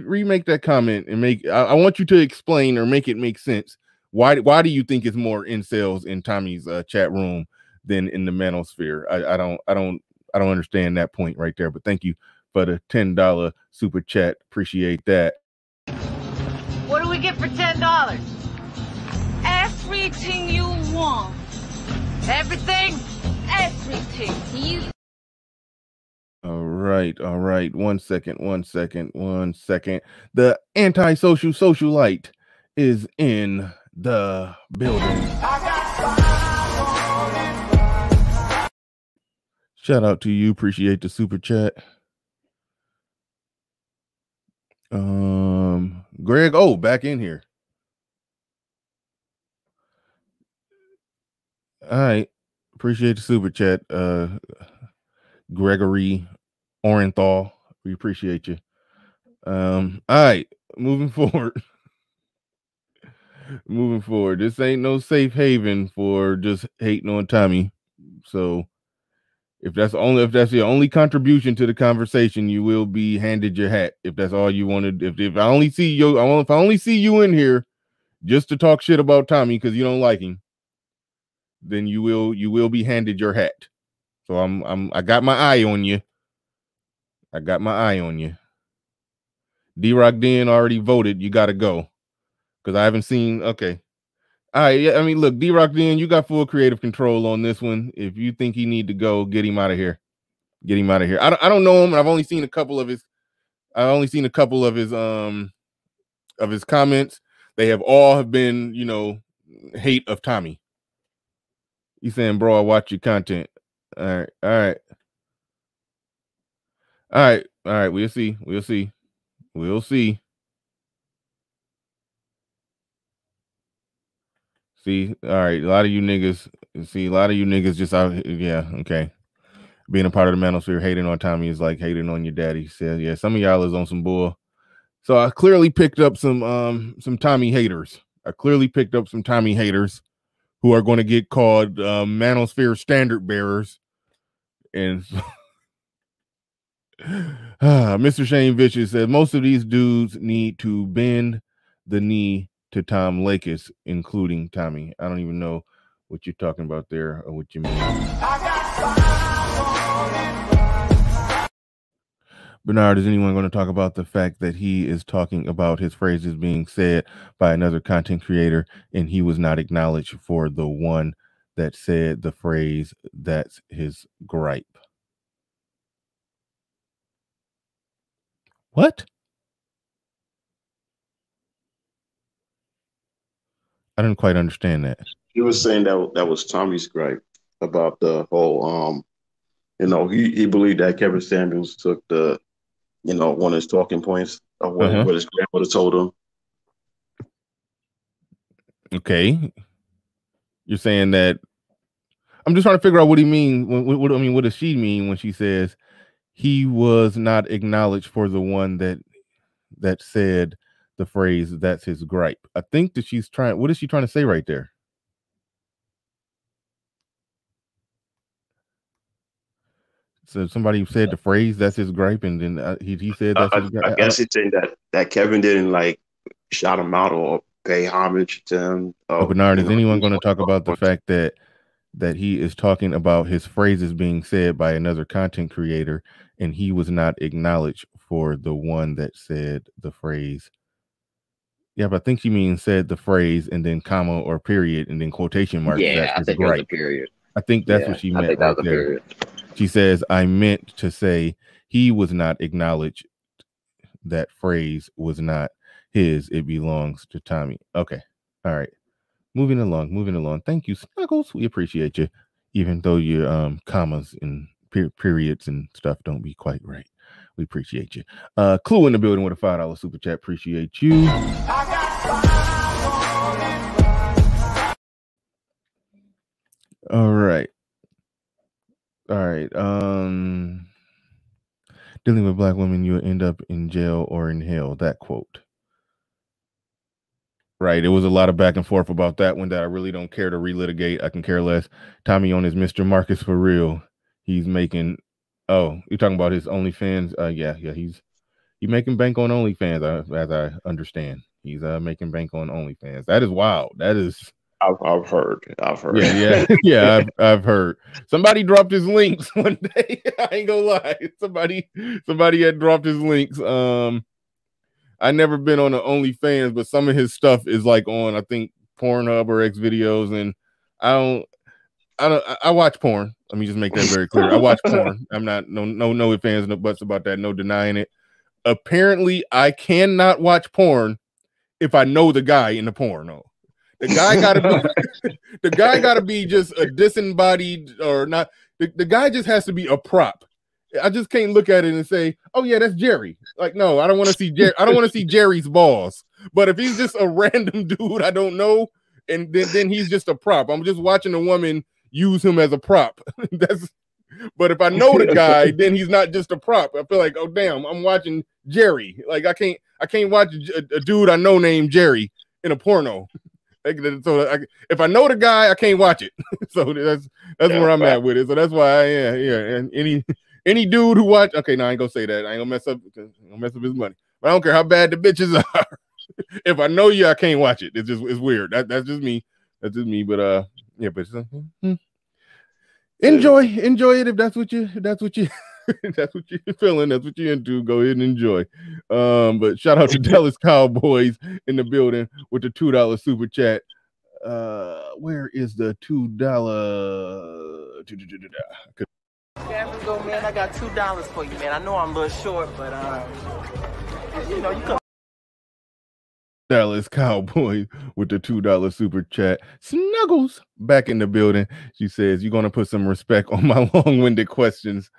A: Remake that comment and make. I want you to explain or make it make sense. Why do you think it's more incels in Tommy's chat room than in the manosphere? I don't understand that point right there. But thank you for the $10 super chat. Appreciate that.
E: What do we get for $10? Everything you want. Everything? Everything. You.
A: All right. 1 second. The antisocial socialite is in the building. Shout out to you. Appreciate the super chat. Greg, back in here. All right. Appreciate the super chat. Gregory Orenthal. We appreciate you. All right. Moving forward. This ain't no safe haven for just hating on Tommy. So if that's the only contribution to the conversation, you will be handed your hat. If that's all you wanted, if I only see you in here just to talk shit about Tommy because you don't like him, then you will be handed your hat. So I got my eye on you. D-Rock Den already voted. You got to go because I haven't seen. Okay. All right. Yeah. I mean, look, D-Rock Den, you got full creative control on this one. If you think he need to go, get him out of here. I don't know him. I've only seen a couple of his comments. They have all been, hate of Tommy. He's saying, bro, I watch your content. All right. We'll see. See, all right. A lot of you niggas just out. Yeah, okay. Being a part of the manosphere, hating on Tommy is like hating on your daddy. Says, yeah, some of y'all is on some bull. So I clearly picked up some Tommy haters. Who are going to get called manosphere standard bearers. And Mr. Shane Vicious said most of these dudes need to bend the knee to Tom Lakis, including Tommy. I don't even know what you're talking about there or what you mean. Bernard, is anyone going to talk about the fact that he is talking about his phrases being said by another content creator and he was not acknowledged for the one that said the phrase, that's his gripe? What? I didn't quite understand that.
J: He was saying that was Tommy's gripe about the whole, he believed that Kevin Samuels took the, one of his talking points of what his grandmother told him.
A: Okay. You're saying that. I'm just trying to figure out what he means. What does she mean when she says he was not acknowledged for the one that said the phrase, that's his gripe? I think that what is she trying to say right there? So somebody said the phrase, that's his gripe, and then he said that's his gripe.
J: I guess he's saying that Kevin didn't shout him out or pay homage to him.
A: Bernard, is anyone going to talk about the fact that he is talking about his phrases being said by another content creator and he was not acknowledged for the one that said the phrase? Yeah, but I think she means said the phrase and then comma or period and then quotation marks.
I: Yeah, I think it was a period.
A: I think that's what she meant right there. Period. She says, I meant to say he was not acknowledged. That phrase was not his. It belongs to Tommy. Okay. All right. Moving along. Thank you, Snuggles. We appreciate you, even though your commas and periods and stuff don't be quite right. We appreciate you. Clue in the building with a $5 super chat. Appreciate you. All right. dealing with black women, you'll end up in jail or in hell. That quote. Right. It was a lot of back and forth about that one that I really don't care to relitigate. I can care less. Tommy on his Mr. Marcus for real. He's making. Oh, you're talking about his OnlyFans? Yeah. He's making bank on OnlyFans, as I understand. He's making bank on OnlyFans. That is wild. That is.
J: I've heard.
A: Yeah. I've heard. Somebody dropped his links one day. I ain't gonna lie. Somebody had dropped his links. I never been on the OnlyFans, but some of his stuff is like on, I think, Pornhub or X videos, and I watch porn. Let me just make that very clear. I watch porn. I'm not no fans, no buts about that. No denying it. Apparently, I cannot watch porn if I know the guy in the porno. The guy gotta be just a disembodied or not. The guy just has to be a prop. I just can't look at it and say, "Oh yeah, that's Jerry." Like, no, I don't want to see Jerry. I don't want to see Jerry's balls. But if he's just a random dude I don't know, and then he's just a prop. I'm just watching a woman use him as a prop. But if I know the guy, then he's not just a prop. I feel like, oh damn, I'm watching Jerry. Like I can't watch a dude I know named Jerry in a porno. So if I know the guy, I can't watch it. So that's where I'm at with it. So that's why and any dude who watch, okay, no, I ain't gonna say that. I ain't gonna mess up his money. But I don't care how bad the bitches are. If I know you, I can't watch it. It's weird. That's just me. That's just me. But yeah, but enjoy it if that's what you're feeling. That's what you're into. Go ahead and enjoy. But shout out to Dallas Cowboys in the building with the $2 super chat. Where is the $2?
K: Go, man. I got $2 for you, man. I know I'm a little short, but you come.
A: Dallas Cowboy with the $2 super chat. Snuggles back in the building. She says, "You're gonna put some respect on my long-winded questions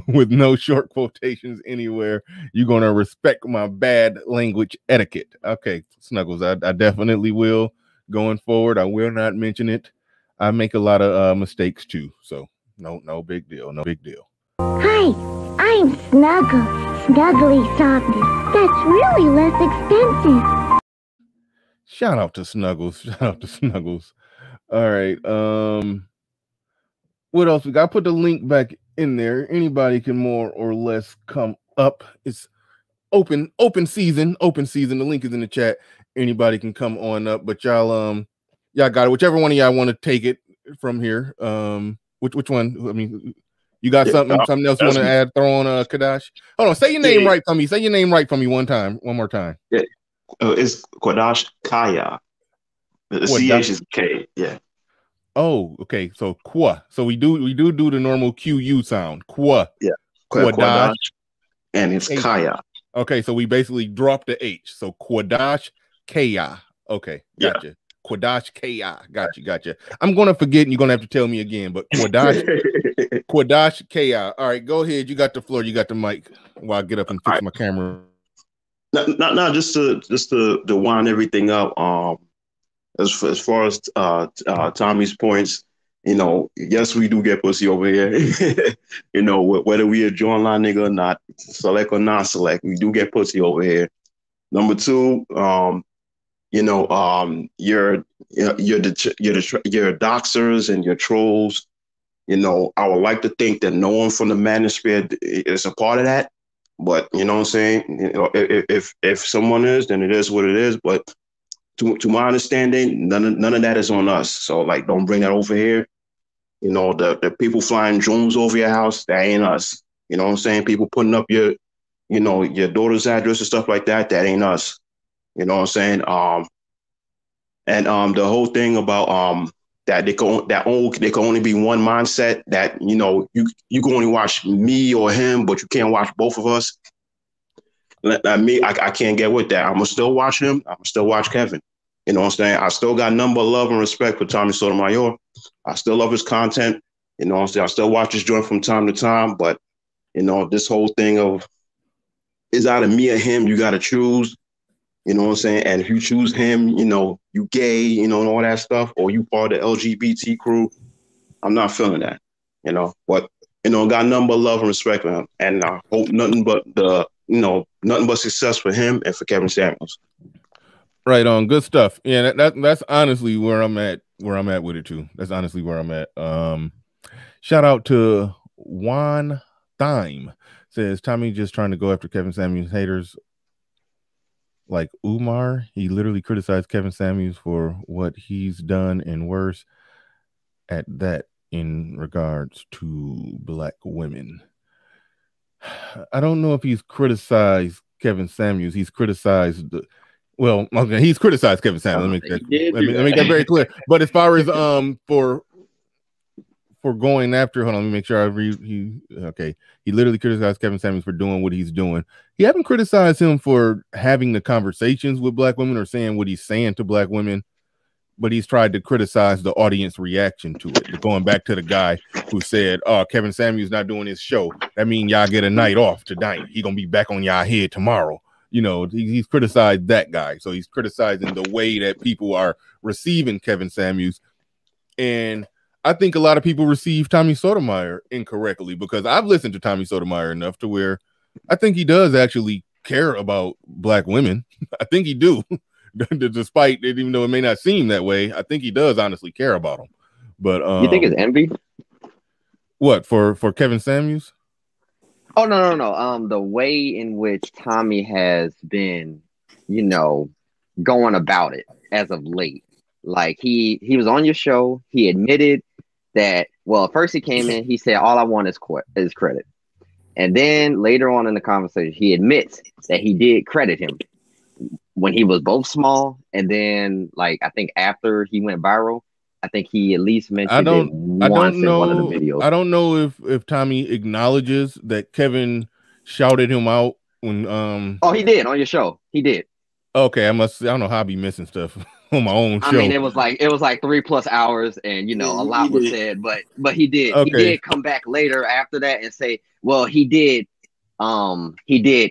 A: with no short quotations anywhere. You're gonna respect my bad language etiquette." Okay, Snuggles, I definitely will. Going forward, I will not mention it. I make a lot of mistakes too, so no big deal. No big deal.
G: Hi, I'm Snuggle. Snuggly softness. That's really less expensive.
A: Shout out to Snuggles. All right. What else we got? Put the link back in there. Anybody can more or less come up. It's open season. The link is in the chat. Anybody can come on up, but y'all got it. Whichever one of y'all want to take it from here. Which one? I mean, you got something else you want to add? Throw on Kadash. Hold on. Say your name right for me. Say your name right for me one more time.
J: Yeah. It's Quadash Kaya. The CH is K. Yeah.
A: Oh, okay. So Qua. So we do the normal QU sound. Qua.
J: Yeah.
A: Quadash.
J: And it's Kaya.
A: Okay, so we basically dropped the H. So Quadash Kaya. Okay, gotcha. Yeah. Quadash Kaya. Gotcha. I'm gonna forget and you're gonna have to tell me again, but Quadash Kaya. All right, go ahead. You got the floor, you got the mic while I get up and fix my camera.
J: No, just to wind everything up. As far as Tommy's points, yes, we do get pussy over here. Whether we a joint line nigga or not, select or non-select, we do get pussy over here. Number two, your doxers and your trolls. I would like to think that no one from the manosphere is a part of that. But you know what I'm saying? If someone is, then it is what it is. But to my understanding, none of that is on us. So like, don't bring that over here. The people flying drones over your house, that ain't us. You know what I'm saying? People putting up your daughter's address and stuff like that, that ain't us. You know what I'm saying? And the whole thing about that there can only be one mindset, that you can only watch me or him, but you can't watch both of us. I can't get with that. I'm gonna still watch him. I'm gonna still watch Kevin. You know what I'm saying? I still got number love and respect for Tommy Sotomayor. I still love his content. You know what I'm saying? I still watch his joint from time to time. But this whole thing of is either me or him, you gotta choose. You know what I'm saying? And if you choose him, you gay, and all that stuff, or you part of the LGBT crew, I'm not feeling that, But got nothing but love and respect for him, and I hope nothing but success for him and for Kevin Samuels.
A: Right on, good stuff. Yeah, that's honestly where I'm at. Where I'm at with it too. That's honestly where I'm at. Shout out to Juan Thyme. Says Tommy just trying to go after Kevin Samuels haters like Umar. He literally criticized Kevin Samuels for what he's done and worse at that in regards to black women. I don't know if he's criticized Kevin Samuels. He's criticized he's criticized Kevin Samuels. Let me make that very clear. But as far as for going after, hold on, let me make sure I read. He literally criticized Kevin Samuels for doing what he's doing. He haven't criticized him for having the conversations with black women or saying what he's saying to black women, but he's tried to criticize the audience reaction to it. Going back to the guy who said, "Oh, Kevin Samuels not doing his show. That means y'all get a night off tonight. He gonna be back on y'all head tomorrow." He's criticized that guy. So he's criticizing the way that people are receiving Kevin Samuels, and I think a lot of people receive Tommy Sotomayor incorrectly, because I've listened to Tommy Sotomayor enough to where I think he does actually care about black women. I think he do, despite it, even though it may not seem that way. I think he does honestly care about them. But
I: you think it's envy?
A: What for Kevin Samuels?
I: Oh no. The way in which Tommy has been, going about it as of late. Like he was on your show. He admitted that, first he came in, he said, all I want is credit. And then later on in the conversation, he admits that he did credit him when he was both small. And then, I think after he went viral, I think he at least mentioned it once in one of the videos.
A: I don't know if Tommy acknowledges that Kevin shouted him out when
I: Oh, he did on your show. He did.
A: Okay, I don't know how I be missing stuff on my own show.
I: I mean, it was like 3+ hours, and a lot was said, but he did. Okay. He did come back later after that and say, well, he did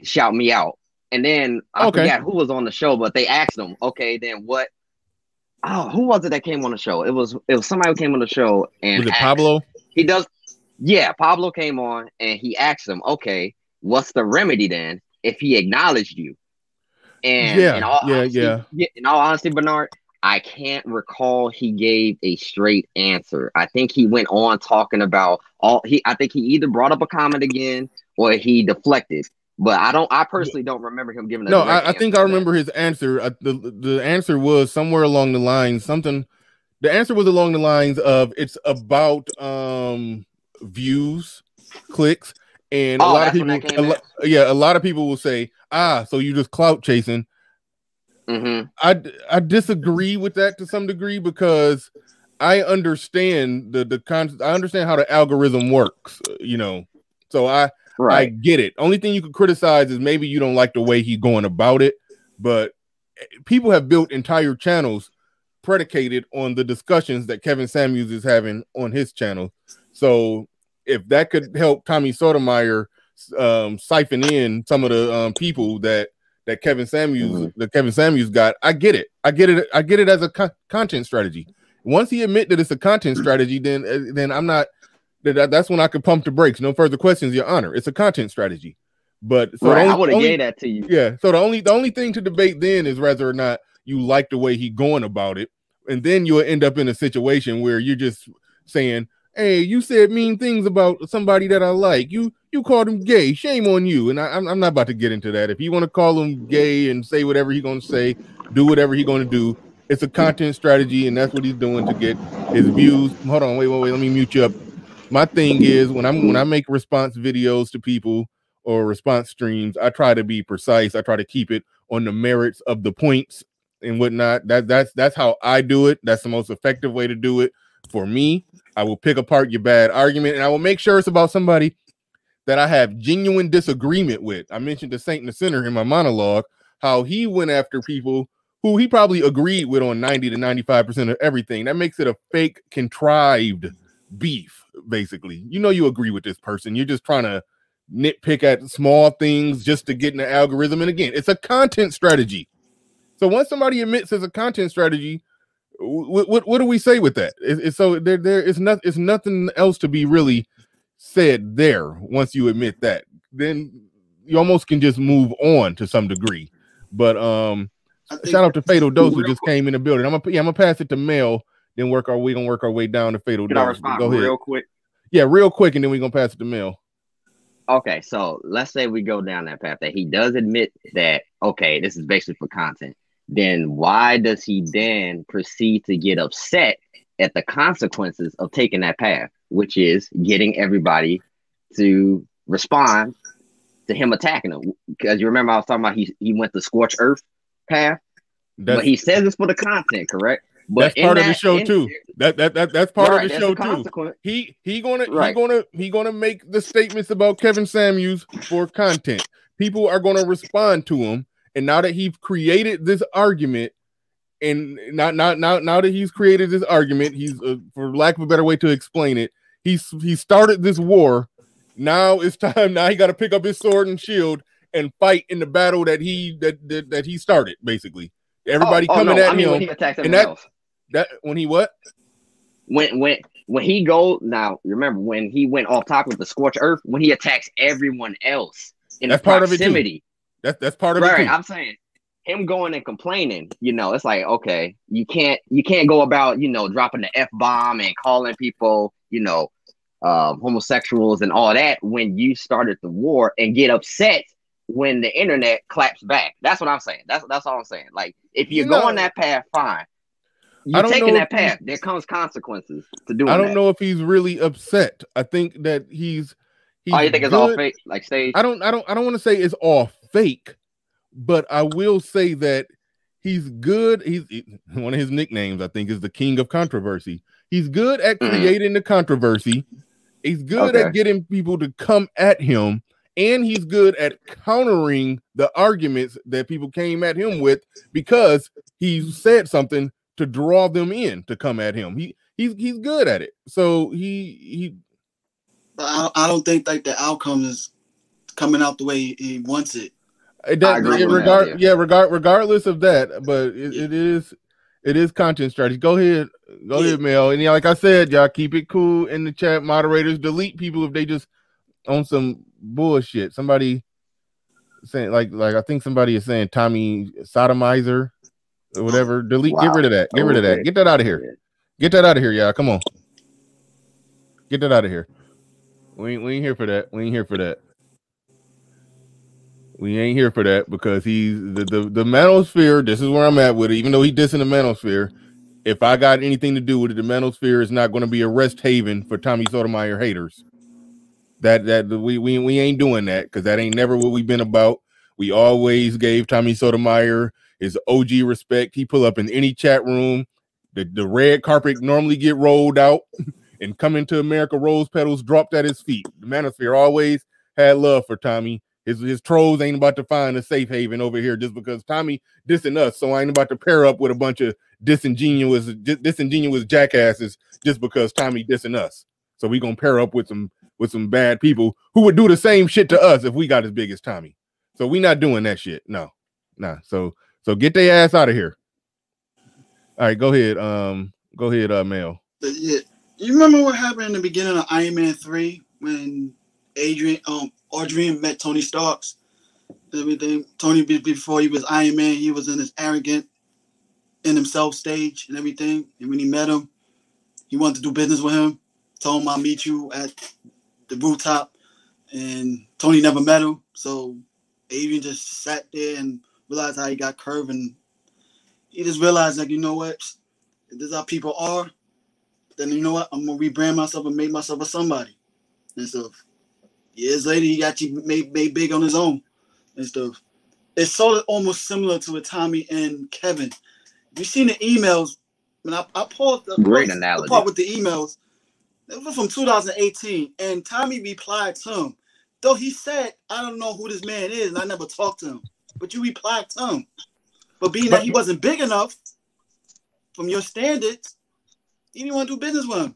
I: shout me out. And then I forgot who was on the show, but they asked him, okay, then what? Oh, who was it that came on the show? It was somebody who came on the show and
A: was it Pablo?
I: He does. Yeah, Pablo came on and he asked him, okay, what's the remedy then if he acknowledged you? And in all honesty, Bernard, I can't recall he gave a straight answer. I think he went on talking about I think he either brought up a comment again or he deflected. But I personally don't remember him giving.
A: I think I remember his answer. The answer was somewhere along the lines. The answer was along the lines of it's about views, clicks, and a lot of people will say, so you just clout chasing.
I: Mm-hmm.
A: I disagree with that to some degree, because I understand I understand how the algorithm works. So I get it. Only thing you could criticize is maybe you don't like the way he's going about it, but people have built entire channels predicated on the discussions that Kevin Samuels is having on his channel. So if that could help Tommy Sotomayor siphon in some of the people that Kevin Samuels got, I get it. I get it as a content strategy. Once he admit that it's a content strategy, then I'm not. That's when I could pump the brakes. No further questions, Your Honor. It's a content strategy. But so
I: I would have gave that to you.
A: Yeah. So the only thing to debate then is whether or not you like the way he's going about it, and then you'll end up in a situation where you're just saying, "Hey, you said mean things about somebody that I like. You called him gay. Shame on you." And I'm not about to get into that. If you want to call him gay and say whatever he's going to say, do whatever he's going to do. It's a content strategy, and that's what he's doing to get his views. Hold on, wait. Let me mute you up. My thing is when I make response videos to people or response streams, I try to be precise. I try to keep it on the merits of the points and whatnot. That's how I do it. That's the most effective way to do it for me. I will pick apart your bad argument, and I will make sure it's about somebody that I have genuine disagreement with. I mentioned the Saint and the Sinner in my monologue, how he went after people who he probably agreed with on 90 to 95% of everything. That makes it a fake, contrived beef, basically. You agree with this person. You're just trying to nitpick at small things just to get in the algorithm. And again, it's a content strategy. So once somebody admits it's a content strategy, what do we say with that? It's nothing else to be really said there. Once you admit that, then you almost can just move on to some degree. But shout out to Fatal Dose who just came in the building. I'm gonna pass it to Mel, then work our way down to Fatal
I: Can
A: Dose.
I: I respond
A: Go ahead.
I: real quick?
A: Yeah, real quick, and then we're gonna pass it to Mel.
I: Okay, so let's say we go down that path that he does admit that, okay, this is basically for content. Then why does he then proceed to get upset at the consequences of taking that path, which is getting everybody to respond to him attacking him? Because you remember I was talking about he went the scorched earth path, but he says it's for the content, correct? But
A: that's part of the show too. That's part of the show too. He gonna make the statements about Kevin Samuels for content. People are gonna respond to him, and now that he's created this argument, and now that he's created this argument, he's for lack of a better way to explain it, he started this war. Now it's time. Now he got to pick up his sword and shield and fight in the battle that he started. Basically, everybody coming at him.
I: When he attacks everyone else.
A: That when he what?
I: When he go now, remember when he went off top with the scorched earth, when he attacks everyone else in the proximity.
A: That's part of it too.
I: I'm saying him going and complaining, it's like, okay, you can't go about, dropping the F-bomb and calling people, homosexuals and all that when you started the war, and get upset when the internet claps back. That's what I'm saying. That's all I'm saying. Like, if you're going that path, fine. You're taking that path. There comes consequences to doing that.
A: I don't know if he's really upset. I think that he's
I: oh, you think it's all fake, like stage?
A: I don't want to say it's all fake, but I will say that he's good. He's one of his nicknames, I think, is the King of Controversy. He's good at creating the controversy. He's good at getting people to come at him, and he's good at countering the arguments that people came at him with because he said something to draw them in to come at him. He's good at it. So he
L: I don't think like the outcome is coming out the way he wants it.
A: Regardless of that, but it is content strategy. Go ahead, Mel. And like I said, y'all keep it cool in the chat. Moderators delete people if they just on some bullshit. Somebody saying like I think somebody is saying Tommy sodomizer or whatever. Delete. Wow. Get rid of that. Get rid of that. Get that out of here. Get that out of here, y'all. Come on. Get that out of here. We ain't here for that. We ain't here for that. We ain't here for that because he's the manosphere. This is where I'm at with it. Even though he dissing the manosphere, if I got anything to do with it, the manosphere is not going to be a rest haven for Tommy Sotomayor haters. That we ain't doing that because that ain't never what we've been about. We always gave Tommy Sotomayor his OG respect. He pull up in any chat room. The red carpet normally get rolled out and Coming to America rose petals dropped at his feet. The manosphere always had love for Tommy. His trolls ain't about to find a safe haven over here just because Tommy dissing us. So I ain't about to pair up with a bunch of disingenuous jackasses just because Tommy dissing us. So we gonna pair up with some bad people who would do the same shit to us if we got as big as Tommy. So we not doing that shit. No. So get their ass out of here. All right, go ahead. Mel.
L: Yeah. You remember what happened in the beginning of Iron Man 3 when Adrian met Tony Starks and everything? Tony, before he was Iron Man, he was in his arrogant in himself stage and everything. And when he met him, he wanted to do business with him. Told him, I'll meet you at the rooftop. And Tony never met him. So Adrian just sat there and realized how he got curved. And he just realized, like, you know what? If this is how people are, then you know what? I'm going to rebrand myself and make myself a somebody and stuff. Years later, he got you made big on his own and stuff. It's sort of almost similar to with Tommy and Kevin. You seen the emails? When I paused the part with the emails. It was from 2018, and Tommy replied to him. Though he said, I don't know who this man is, and I never talked to him. But you replied to him. But being that he wasn't big enough from your standards, he didn't want to do business with him.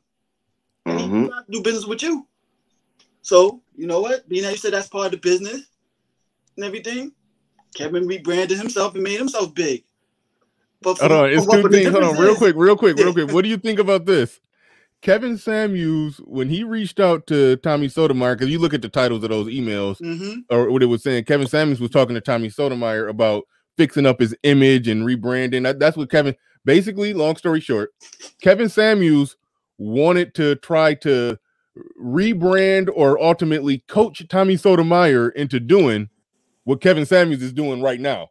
L: And he wanted to do business with you. So, you know what? Being that you said that's part of the business and everything, Kevin rebranded himself and made himself big. But
A: Hold on, it's two things. Hold on, real quick. What do you think about this? Kevin Samuels, when he reached out to Tommy Sotomayor, because you look at the titles of those emails, or what it was saying, Kevin Samuels was talking to Tommy Sotomayor about fixing up his image and rebranding. That's what Kevin, basically, long story short, Kevin Samuels wanted to try to rebrand or ultimately coach Tommy Sotomayor into doing what Kevin Samuels is doing right now.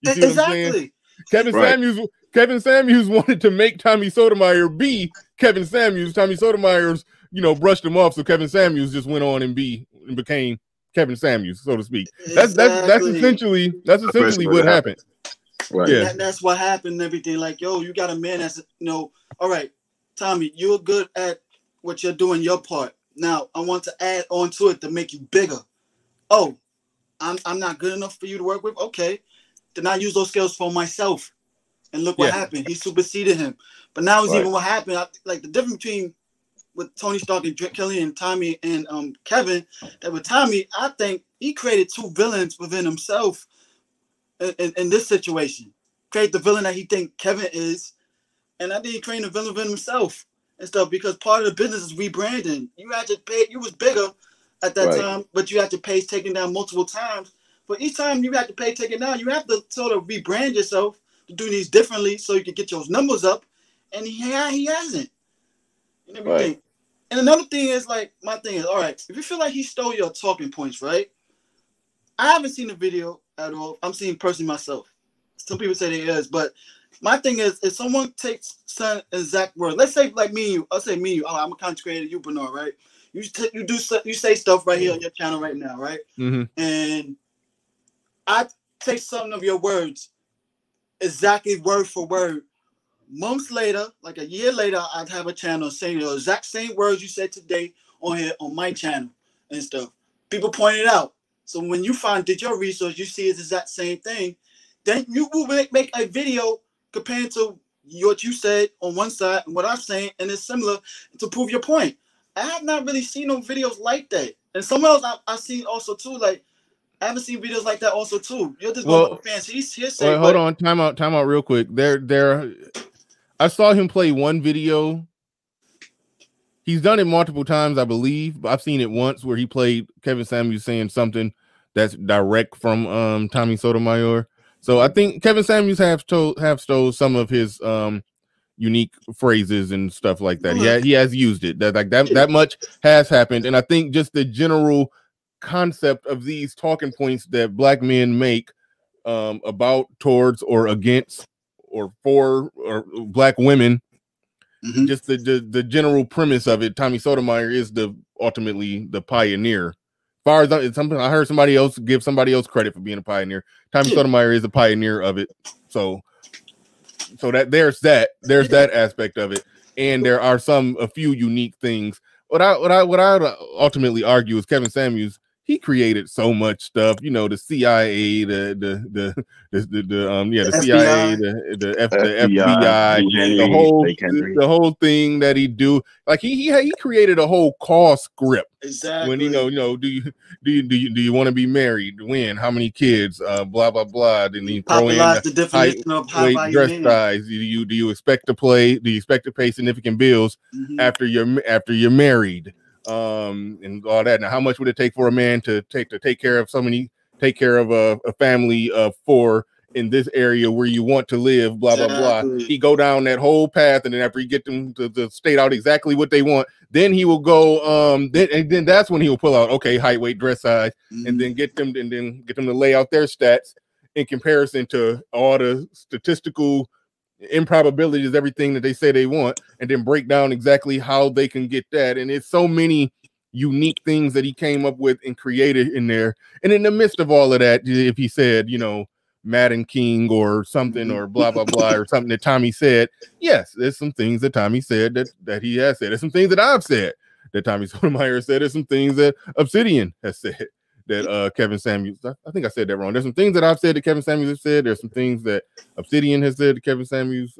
A: You see what I'm saying? Kevin Samuels wanted to make Tommy Sotomayor be Kevin Samuels. Tommy Sotomayor's, brushed him off, so Kevin Samuels just went on and became Kevin Samuels, so to speak. That's essentially what happened.
L: Right. Yeah, that's what happened. And everything, like, yo, you got a man that's, all right, Tommy, you're good at what you're doing, your part. Now I want to add on to it to make you bigger. Oh, I'm not good enough for you to work with. Okay, then I use those skills for myself. And look what happened. He superseded him. But now it's even what happened. Like the difference between with Tony Stark and Kelly and Tommy and Kevin, that with Tommy, I think he created two villains within himself in this situation. Create the villain that he think Kevin is, and I think he created a villain within himself and stuff, because part of the business is rebranding. You had to pay, you was bigger at that time, but you had to pay taking down multiple times. But each time you had to pay taking down, you have to sort of rebrand yourself to do these differently so you can get your numbers up, and he hasn't. And everything. Right. And another thing is, like, my thing is, all right, if you feel like he stole your talking points, right? I haven't seen the video at all. I'm seeing personally myself. Some people say they is, but my thing is, if someone takes some exact word, let's say like me and you, I'll say me and you. Oh, I'm a content creator, you Bernard, right? You say stuff right here on your channel right now, right? And I take some of your words exactly word for word. Months later, like a year later, I'd have a channel saying the exact same words you said today on here on my channel and stuff. People point it out. So when you did your research, you see it's the exact same thing. Then you will make a video comparing to what you said on one side and what I'm saying, and it's similar to prove your point. I have not really seen no videos like that. And somewhere else I've seen also too, like, I haven't seen videos like that also too. You're just going with the fans.
A: Hold on, time out real quick. I saw him play one video. He's done it multiple times, I believe. But I've seen it once where he played Kevin Samuels saying something that's direct from Tommy Sotomayor. So I think Kevin Samuels have stole some of his unique phrases and stuff like that. He has used it. That much has happened. And I think just the general concept of these talking points that black men make about, towards, or against, or for, or black women, just the general premise of it. Tommy Sotomayor is ultimately the pioneer. As far as I heard somebody else give somebody else credit for being a pioneer. Tommy Sotomayor is the pioneer of it. So that there's that aspect of it, and there are a few unique things. What I would ultimately argue is Kevin Samuels, he created so much stuff, the CIA, the CIA, the FBI, the whole thing that he do. Like he created a whole call script.
L: Exactly.
A: When do you want to be married? When? How many kids? Blah blah blah. Then he throw in the definition of height, weight, dress size. Do you expect to play? Do you expect to pay significant bills after you're married? And all that. Now, how much would it take for a man to take care of a family of 4 in this area where you want to live? Blah blah blah. He go down that whole path, and then after he get them to state out exactly what they want, then he will go. Then that's when he will pull out height, weight, dress size, and then get them to lay out their stats in comparison to all the statistical improbabilities, everything that they say they want, and then break down exactly how they can get that. And it's so many unique things that he came up with and created in there. And in the midst of all of that, if he said, Madden King or something, or blah blah blah, or something that Tommy said, yes, there's some things that Tommy said that he has said. There's some things that I've said that Tommy Sotomayor said. There's some things that Obsidian has said that Kevin Samuels, I think I said that wrong. There's some things that I've said that Kevin Samuels has said. There's some things that Obsidian has said that Kevin Samuels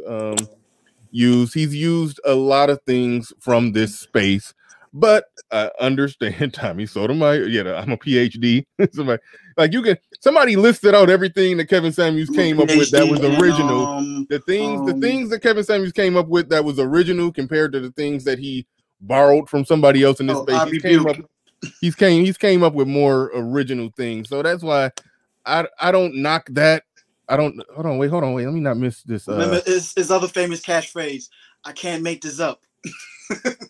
A: used. He's used a lot of things from this space. But I understand Tommy Sotomayor. Yeah, I'm a PhD. Somebody listed out everything that Kevin Samuels came up with that was original. The things that Kevin Samuels came up with that was original compared to the things that he borrowed from somebody else in this space. He's came up with more original things. So that's why I don't knock that. I don't hold on, wait. Let me not miss this.
L: Remember his other famous catchphrase, I can't make this up.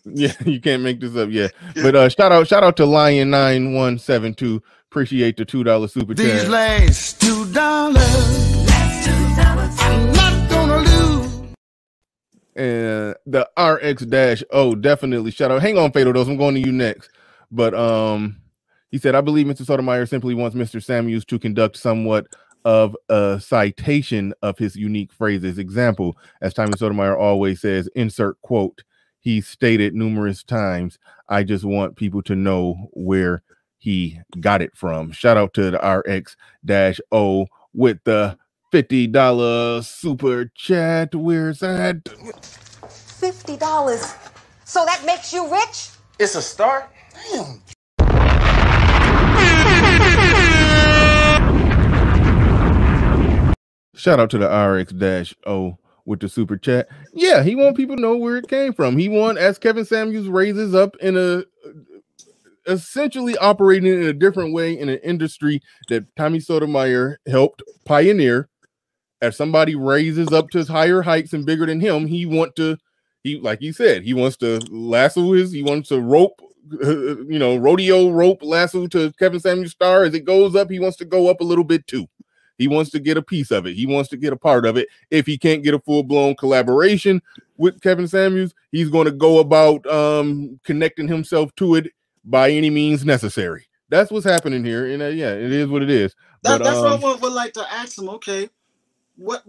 A: Yeah, you can't make this up. Yeah. But shout out to Lion9172. Appreciate the $2 super chat.
M: These last $2, I'm not gonna lose.
A: And the RX-O definitely shout out. Hang on, Fatal Dose. I'm going to you next. But he said, I believe Mr. Sotomayor simply wants Mr. Samuels to conduct somewhat of a citation of his unique phrases. Example, as Tommy Sotomayor always says, insert quote. He stated numerous times, I just want people to know where he got it from. Shout out to the RX-O with the $50 super chat. Where's that?
N: $50. So that makes you rich?
K: It's a start.
N: Damn.
A: Shout out to the RX-O with the super chat. Yeah, he want people to know where it came from. He want, as Kevin Samuels raises up in a essentially operating in a different way in an industry that Tommy Sotomayor helped pioneer. As somebody raises up to higher heights and bigger than him, like he said, he wants to he wants to rope, rodeo rope lasso to Kevin Samuels' star. As it goes up, he wants to go up a little bit too. He wants to get a piece of it. He wants to get a part of it. If he can't get a full-blown collaboration with Kevin Samuels, he's going to go about connecting himself to it by any means necessary. That's what's happening here. And it is what it is.
L: That's what I would like to ask him. Okay, what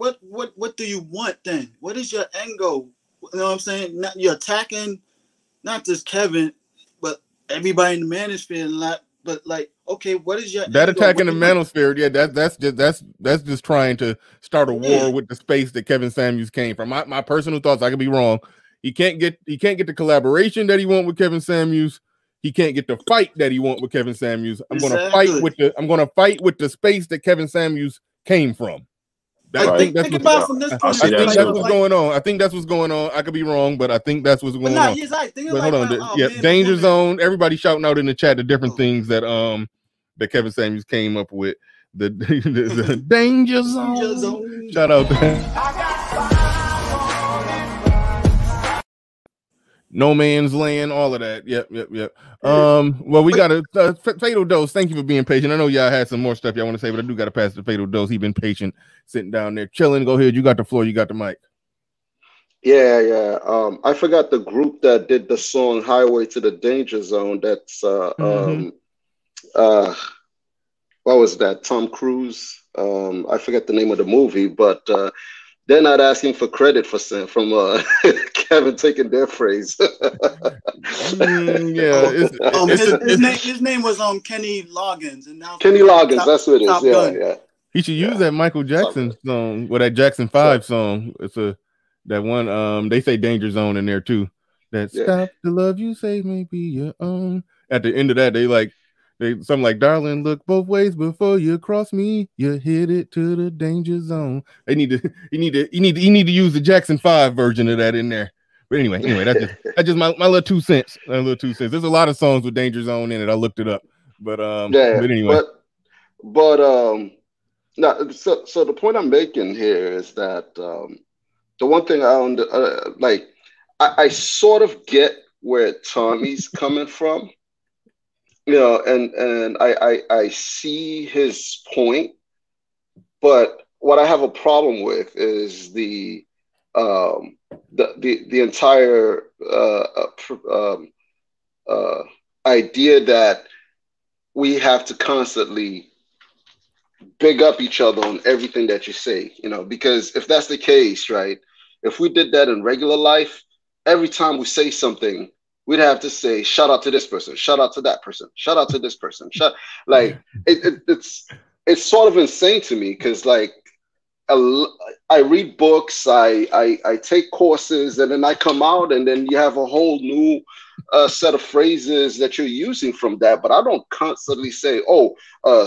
L: do you want then? What is your end goal? You know what I'm saying? You're attacking not just Kevin, but everybody in the manosphere and that. But like, okay, what is your
A: that attacking the manosphere? Yeah, that's just trying to start a war with the space that Kevin Samuels came from. My personal thoughts, I could be wrong. He can't get the collaboration that he want with Kevin Samuels. He can't get the fight that he want with Kevin Samuels. I'm gonna fight with the space that Kevin Samuels came from. I think that's what's going on. I think that's what's going on. I could be wrong, but I think that's what's going on. But hold on, Danger Zone. Everybody shouting out in the chat the different things that that Kevin Samuels came up with. The Danger Zone. Shout out to No Man's Land, all of that. Yep. Well, we got a Fatal Dose. Thank you for being patient. I know y'all had some more stuff y'all want to say, but I do got to pass the Fatal Dose. He been patient, sitting down there, chilling. Go ahead. You got the floor. You got the mic.
O: Yeah. I forgot the group that did the song Highway to the Danger Zone. That's what was that? Tom Cruise. I forget the name of the movie, but they're not asking for credit from Kevin taking their phrase.
L: His name was Kenny Loggins, and now
O: Kenny Loggins. That's what it is. Yeah.
A: He should use that Michael Jackson song, or that Jackson 5 song. It's that one. They say Danger Zone in there too. That stop the love you say may be your own. At the end of that, something like, darling, look both ways before you cross me. You hit it to the danger zone. You need to use the Jackson 5 version of that in there. But anyway, that's just my little 2 cents. There's a lot of songs with Danger Zone in it. I looked it up. But anyway.
O: But no, so the point I'm making here is that the one thing I sort of get where Tommy's coming from. And I see his point, but what I have a problem with is the entire idea that we have to constantly big up each other on everything that you say, because if that's the case, right, if we did that in regular life, every time we say something, we'd have to say, shout out to this person, shout out to that person, shout out to this person. It's sort of insane to me because, like, I read books, I take courses, and then I come out, and then you have a whole new set of phrases that you're using from that. But I don't constantly say, "Oh,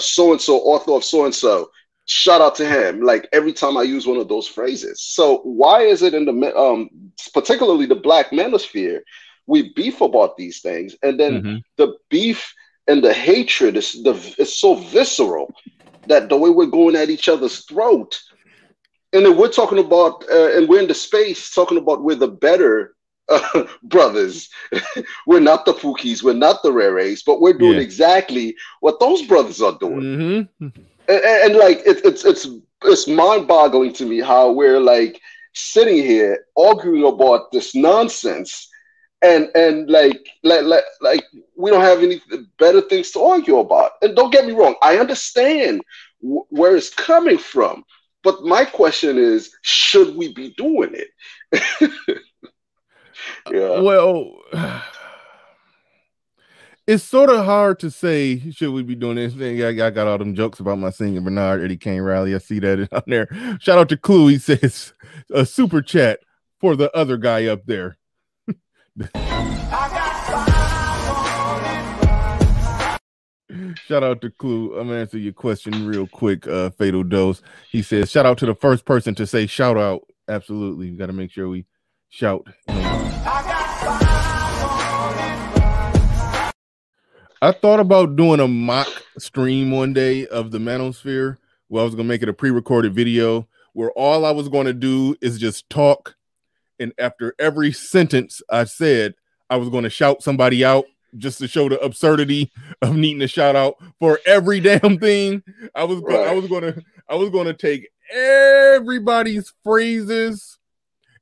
O: so and so, author of so and so." Shout out to him. Like every time I use one of those phrases. So why is it in the particularly the Black manosphere, we beef about these things, and then the beef and the hatred is so visceral that the way we're going at each other's throat, and then we're talking about, and we're in the space talking about we're the better brothers. We're not the Pookies, we're not the Rares, but we're doing exactly what those brothers are doing. And like it's mind-boggling to me how we're like sitting here arguing about this nonsense, and like we don't have any better things to argue about. And don't get me wrong, I understand where it's coming from, but my question is, should we be doing it?
A: Yeah. Well, it's sort of hard to say, should we be doing this thing? I got all them jokes about my senior Bernard Eddie Kane rally. I see that on there. Shout out to Clue. He says a super chat for the other guy up there. Shout out to Clue. I'm gonna answer your question real quick. Fatal Dose. He says, shout out to the first person to say shout out. Absolutely. We got to make sure we shout. I thought about doing a mock stream one day of the Manosphere where I was going to make it a pre-recorded video where all I was going to do is just talk. And after every sentence I said, I was going to shout somebody out just to show the absurdity of needing to shout out for every damn thing. I was going to take everybody's phrases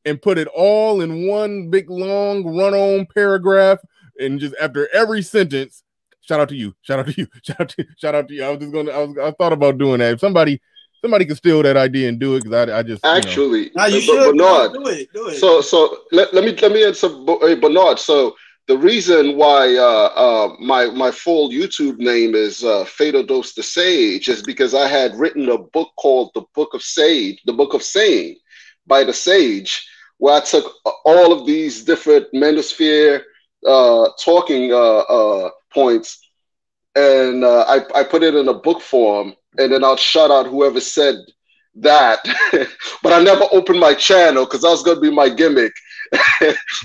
A: and put it all in one big long run-on paragraph, and just after every sentence, shout out to you, shout out to you, shout out to you. I thought about doing that. If somebody can steal that idea and do it, because I just
O: actually,
A: you
O: should Bernard.
L: Do it.
O: So let me answer Bernard. So the reason why my full YouTube name is Fatal Dose the Sage is because I had written a book called The Book of Saying by the Sage, where I took all of these different manosphere talking points, and I put it in a book form, and then I'll shout out whoever said that. But I never opened my channel because that was going to be my gimmick.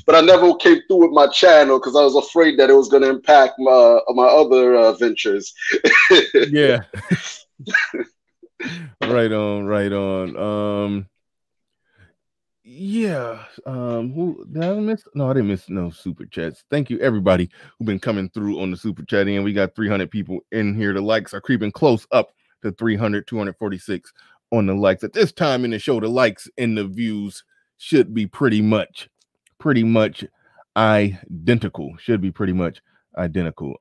O: But I never came through with my channel because I was afraid that it was going to impact my other ventures.
A: Yeah. Right on. Yeah. Who did I miss? No, I didn't miss no super chats. Thank you, everybody who've been coming through on the super chat. And we got 300 people in here. The likes are creeping close up to 300, 246 on the likes. At this time in the show, the likes and the views should be pretty much identical. Should be pretty much identical.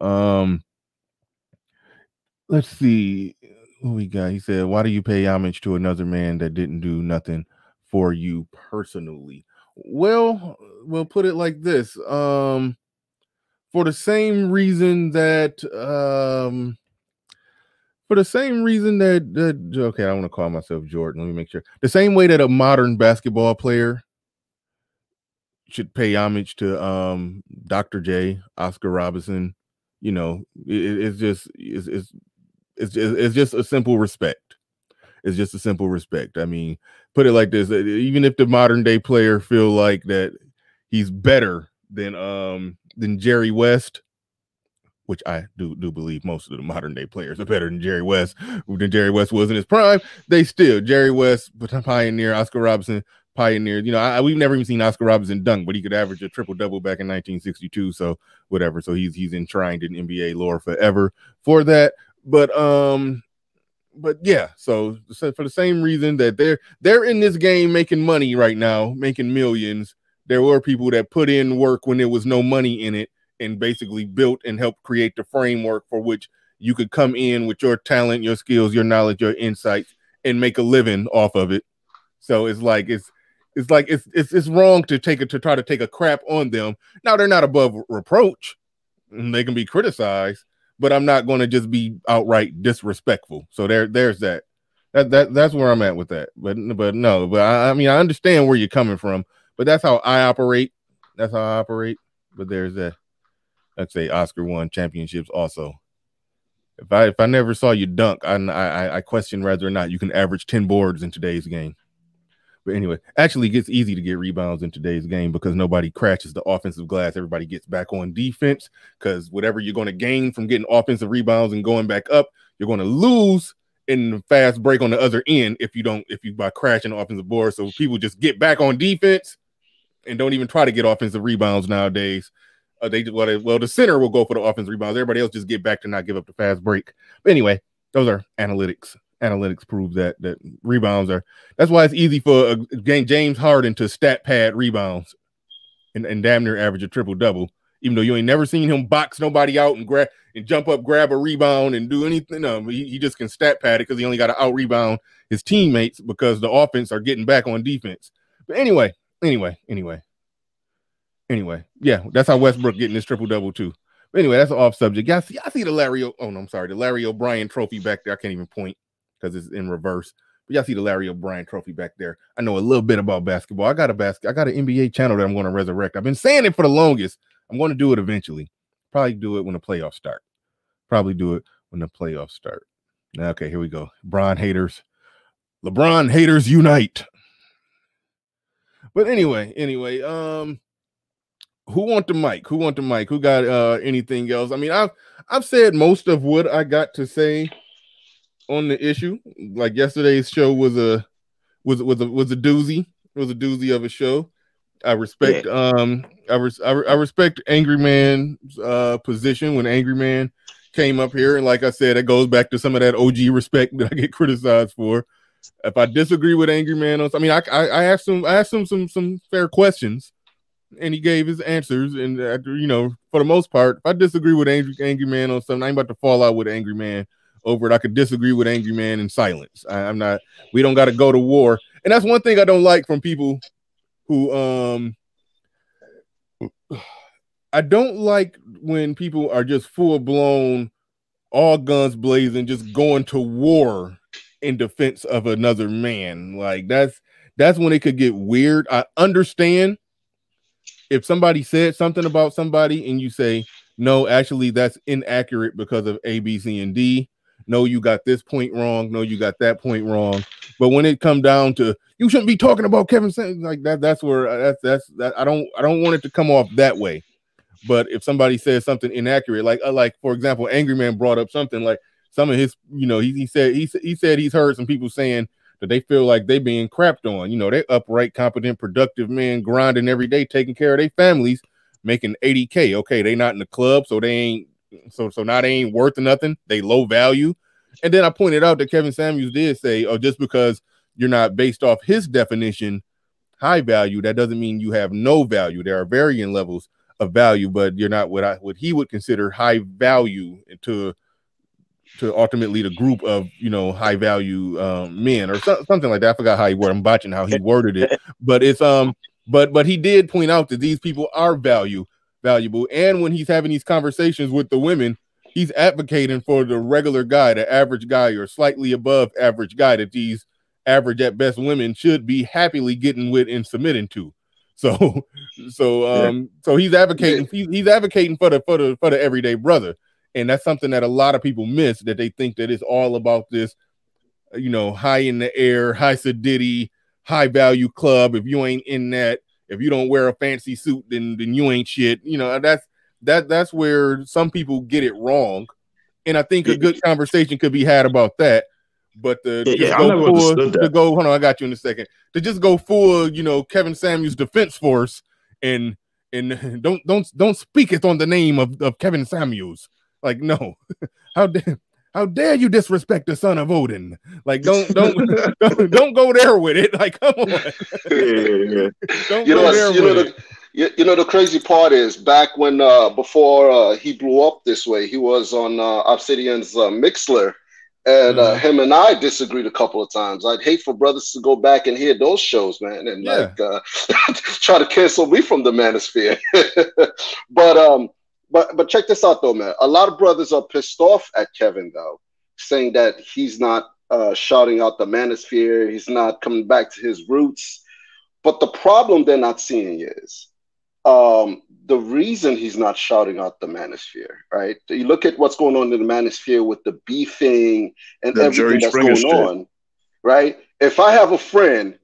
A: Let's see what we got. He said, why do you pay homage to another man that didn't do nothing for you personally? Well, we'll put it like this. For the same reason that okay, I want to call myself Jordan. Let me make sure. The same way that a modern basketball player should pay homage to Dr. J, Oscar Robertson. You know, it's just a simple respect. It's just a simple respect. I mean, put it like this: even if the modern day player feel like that he's better than Jerry West, which I do believe most of the modern day players are better than Jerry West was in his prime, Jerry West, pioneer, Oscar Robertson, pioneer. You know, we've never even seen Oscar Robertson dunk, but he could average a triple-double back in 1962. So whatever. So he's enshrined in NBA lore forever for that. But yeah, so for the same reason that they're in this game making money right now, making millions, there were people that put in work when there was no money in it and basically built and helped create the framework for which you could come in with your talent, your skills, your knowledge, your insights, and make a living off of it. So it's wrong to try to take a crap on them. Now they're not above reproach, and they can be criticized, but I'm not going to just be outright disrespectful. So there's that. That's where I'm at with that. But no, I mean I understand where you're coming from. But that's how I operate. That's how I operate. But there's that. I'd say Oscar won championships also. If I never saw you dunk, I question whether or not you can average 10 boards in today's game. But anyway, actually it gets easy to get rebounds in today's game because nobody crashes the offensive glass. Everybody gets back on defense because whatever you're going to gain from getting offensive rebounds and going back up, you're going to lose in the fast break on the other end if you by crashing the offensive board. So people just get back on defense and don't even try to get offensive rebounds nowadays. The center will go for the offensive rebounds. Everybody else just get back to not give up the fast break. But anyway, those are analytics. Analytics proves that rebounds are. That's why it's easy for James Harden to stat pad rebounds and damn near average a triple double, even though you ain't never seen him box nobody out and jump up, grab a rebound and do anything. No, he just can stat pad it because he only got to out rebound his teammates because the offense are getting back on defense. But anyway, yeah, that's how Westbrook getting this triple double too. But anyway, that's off subject. I see the Larry. Oh no, I'm sorry, the Larry O'Brien trophy back there. I can't even point because it's in reverse. But y'all see the Larry O'Brien trophy back there. I know a little bit about basketball. I got an NBA channel that I'm going to resurrect. I've been saying it for the longest. I'm going to do it eventually. Probably do it when the playoffs start. Okay, here we go. LeBron haters unite. But anyway, who want the mic? Who got anything else? I mean, I've said most of what I got to say on the issue. Like yesterday's show was a doozy. It was a doozy of a show. I respect I respect Angry Man's position when Angry Man came up here, and like I said, it goes back to some of that OG respect that I get criticized for. If I disagree with Angry Man on, I mean, I asked him some fair questions, and he gave his answers. And for the most part, if I disagree with Angry Man on something, I ain't about to fall out with Angry Man over it. I could disagree with Angry Man in silence. I'm not. We don't got to go to war, and that's one thing I don't like from people who I don't like when people are just full blown, all guns blazing, just going to war in defense of another man. Like that's when it could get weird. I understand if somebody said something about somebody and you say, no, actually that's inaccurate because of A, B, C, and D. No, you got this point wrong. No, you got that point wrong. But when it come down to you shouldn't be talking about Kevin Samuels like that, that's where that's I don't want it to come off that way. But if somebody says something inaccurate, like for example, Angry Man brought up something like some of his, he said he's heard some people saying that they feel like they being crapped on. They upright, competent, productive men grinding every day, taking care of their families, making $80K. Okay, they not in the club, so they ain't so now they ain't worth nothing. They low value. And then I pointed out that Kevin Samuels did say, oh, just because you're not based off his definition high value, that doesn't mean you have no value. There are varying levels of value, but you're not what he would consider high value to ultimately the group of high value men or something like that. I forgot how he worded. I'm botching how he worded it, but it's but he did point out that these people are valuable, and when he's having these conversations with the women, he's advocating for the regular guy, the average guy or slightly above average guy that these average at best women should be happily getting with and submitting to. So he's advocating he's advocating for the everyday brother. And that's something that a lot of people miss, that they think that it's all about this, high in the air, high sedity, high value club. If you ain't in that, if you don't wear a fancy suit, then you ain't shit. That's where some people get it wrong. And I think a good conversation could be had about that. But hold on, I got you in a second. To just go full, Kevin Samuels defense force and don't speak it on the name of Kevin Samuels. Like, no, how dare you disrespect the son of Odin? Like, don't go there with it. Like, come on.
O: The crazy part is back when before he blew up this way, he was on Obsidian's Mixler, and him and I disagreed a couple of times. I'd hate for brothers to go back and hear those shows, man, and try to cancel me from the manosphere. But check this out though, man. A lot of brothers are pissed off at Kevin though, saying that he's not shouting out the manosphere. He's not coming back to his roots. But the problem they're not seeing is the reason he's not shouting out the manosphere, right? You look at what's going on in the manosphere with the beefing and
J: The
O: everything
J: Jerry
O: that's
J: Springer
O: going
J: shit.
O: on, right? If I have a friend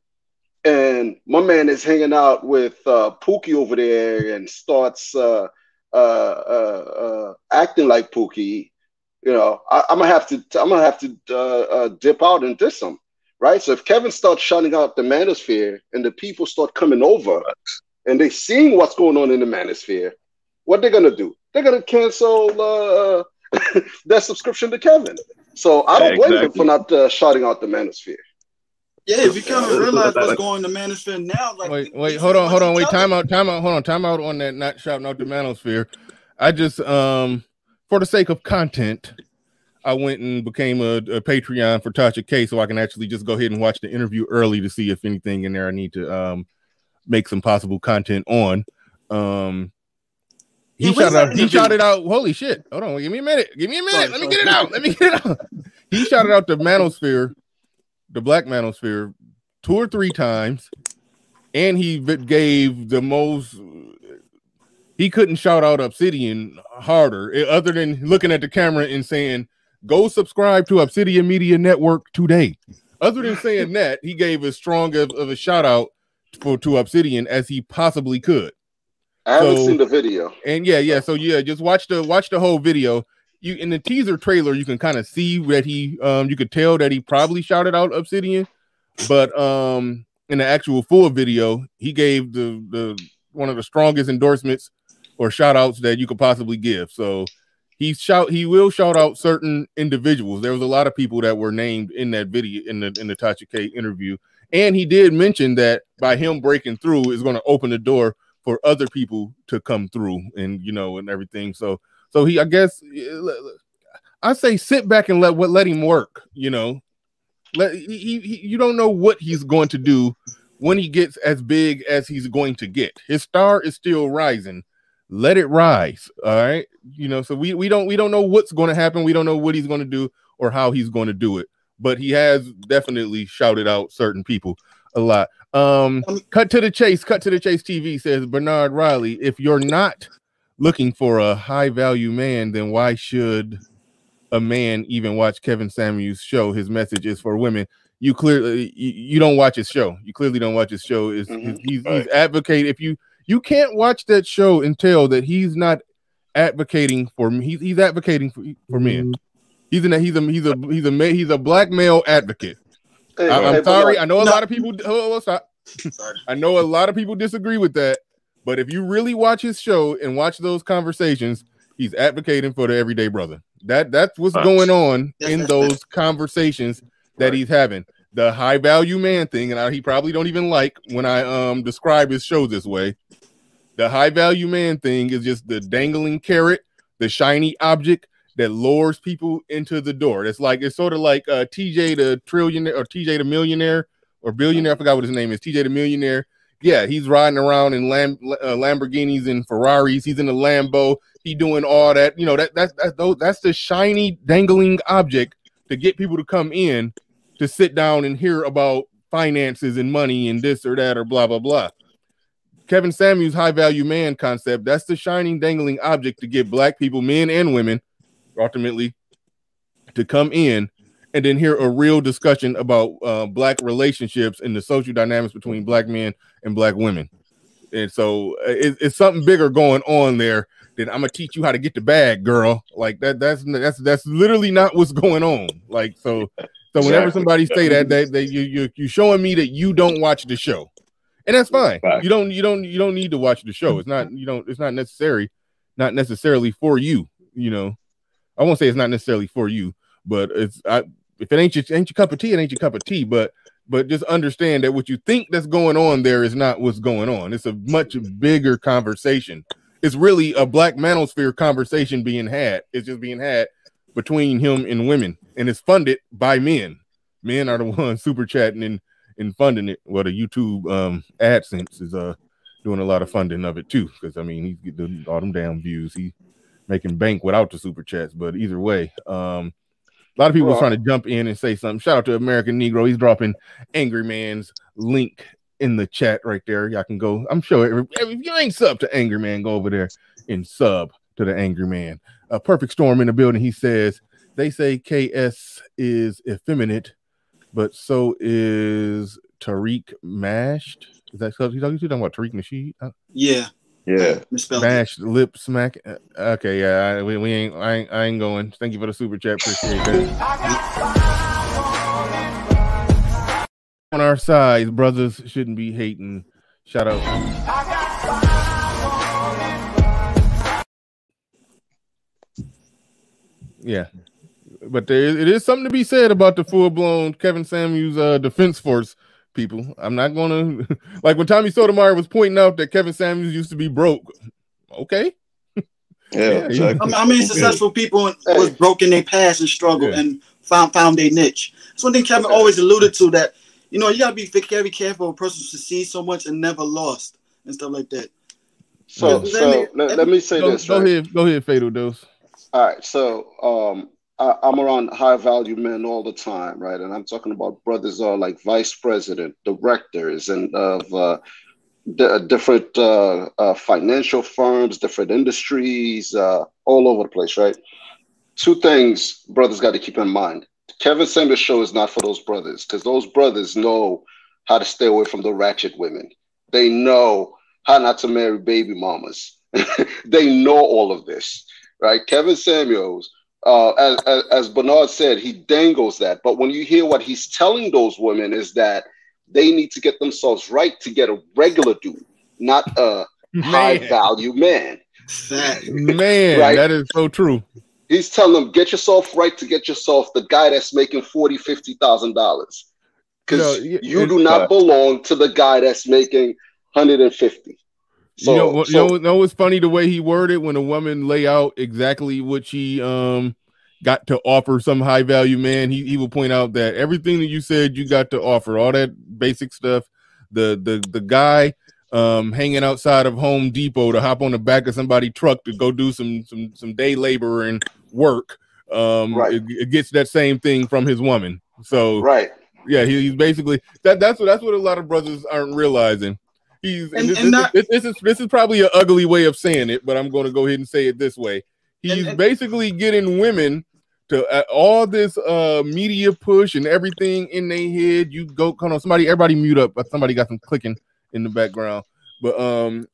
O: and my man is hanging out with Pookie over there and starts acting like Pookie, I'm gonna have to dip out and diss him, right? So if Kevin starts shutting out the manosphere and the people start coming over and they seeing what's going on in the manosphere, what they're gonna do? They're gonna cancel their subscription to Kevin. So I don't blame him for not shouting out the manosphere.
L: Yeah, if you kind of realize what's going on in the manosphere now, like
A: wait, hold on, wait, time out on that, not shouting out the manosphere. I just for the sake of content, I went and became a Patreon for Tasha K, so I can actually just go ahead and watch the interview early to see if anything in there I need to make some possible content on. He shouted out, holy shit. Hold on, give me a minute. Let me get it out. He shouted out the manosphere, the black manosphere, 2 or 3 times, and he gave the most. He couldn't shout out Obsidian harder, other than looking at the camera and saying, "Go subscribe to Obsidian Media Network today." Other than saying that, he gave as strong of a shout out to Obsidian as he possibly could.
O: I haven't seen the video.
A: And so just watch the whole video. You in the teaser trailer, you can kind of see that he you could tell that he probably shouted out Obsidian, but in the actual full video, he gave the one of the strongest endorsements or shout outs that you could possibly give. So he will shout out certain individuals. There was a lot of people that were named in that video in the Tasha K interview, and he did mention that by him breaking through is going to open the door for other people to come through and and everything. So he, I guess, I say sit back and let him work. You don't know what he's going to do when he gets as big as he's going to get. His star is still rising. Let it rise. All right. So we don't know what's going to happen. We don't know what he's going to do or how he's going to do it. But he has definitely shouted out certain people a lot. Cut to the chase TV says Bernard Riley, if you're not looking for a high value man, then why should a man even watch Kevin Samuels' show? His message is for women. You clearly you don't watch his show. You clearly don't watch his show. He's advocating. If you can't watch that show and tell that he's not advocating for me. He's advocating for men. He's a black male advocate. I'm sorry. I know a lot of people. Stop. I know a lot of people disagree with that, but if you really watch his show and watch those conversations, he's advocating for the everyday brother. That's what's going on in those conversations that he's having. The high value man thing, and he probably don't even like when I describe his show this way. The high value man thing is just the dangling carrot, the shiny object that lures people into the door. It's sort of like TJ the trillionaire or TJ the millionaire or billionaire. I forgot what his name is. TJ the millionaire. Yeah, he's riding around in Lamborghinis and Ferraris. He's in a Lambo. He doing all that. That's the shiny dangling object to get people to come in to sit down and hear about finances and money and this or that or blah blah blah. Kevin Samuels' high value man concept. That's the shining dangling object to get black people, men and women, ultimately, to come in and then hear a real discussion about black relationships and the social dynamics between black men and black women. And so it's something bigger going on there than I'm gonna teach you how to get the bag, girl. Like that's literally not what's going on. Like so whenever somebody say that you showing me that you don't watch the show, and that's fine. You don't need to watch the show. It's not necessarily for you. I won't say it's not necessarily for you, but if it ain't your cup of tea, it ain't your cup of tea. But just understand that what you think that's going on there is not what's going on. It's a much bigger conversation. It's really a black manosphere conversation being had. It's just being had between him and women, and it's funded by men. Men are the ones super chatting and funding it. Well, the YouTube AdSense is doing a lot of funding of it too, because he's getting all them damn views. He making bank without the super chats, but either way, A lot of people trying to jump in and say something. Shout out to American Negro. He's dropping Angry Man's link in the chat right there. Y'all can go. I'm sure if you ain't sub to Angry Man, go over there and sub to the Angry Man. A Perfect Storm in the building. He says, they say KS is effeminate, but so is Tariq Mashed. Is that so? You talking about Tariq Nasheed?
L: Yeah.
J: Yeah.
A: Mashed lip smack. Okay, yeah. I ain't going. Thank you for the super chat. Appreciate that. On our side, brothers shouldn't be hating. Shout out. Yeah. But it is something to be said about the full-blown Kevin Samuels defense force people. I'm not going to... Like when Tommy Sotomayor was pointing out that Kevin Samuels used to be broke. Okay.
J: Yeah, exactly.
L: I mean, successful people was broke in their past and struggled and found their niche. That's one thing Kevin always alluded to, that, you know, you got to be very careful of a person who succeeds so much and never lost and stuff like that.
O: So let me say this.
A: Go ahead, Fatal Dose.
O: All right, so I'm around high value men all the time, right? And I'm talking about brothers like vice president, directors, and of different financial firms, different industries, all over the place, right? Two things brothers got to keep in mind. Kevin Samuels' show is not for those brothers, because those brothers know how to stay away from the ratchet women. They know how not to marry baby mamas. They know all of this, right? Kevin Samuels, as Bernard said, he dangles that. But when you hear what he's telling those women is that they need to get themselves right to get a regular dude, not a high value man.
A: Man, right? That is so true.
O: He's telling them, get yourself right to get yourself the guy that's making $40,000, $50,000. Because you do not belong to the guy that's making $150,000. So,
A: you know what's funny, the way he worded when a woman lay out exactly what she got to offer some high value man, he will point out that everything that you said you got to offer, all that basic stuff, the guy hanging outside of Home Depot to hop on the back of somebody's truck to go do some day labor and work, it gets that same thing from his woman. So yeah, he's basically that's what a lot of brothers aren't realizing. This is probably an ugly way of saying it, but I'm going to go ahead and say it this way. He's basically getting women to all this media push and everything in their head. You go, come on, everybody mute up. But somebody got some clicking in the background. But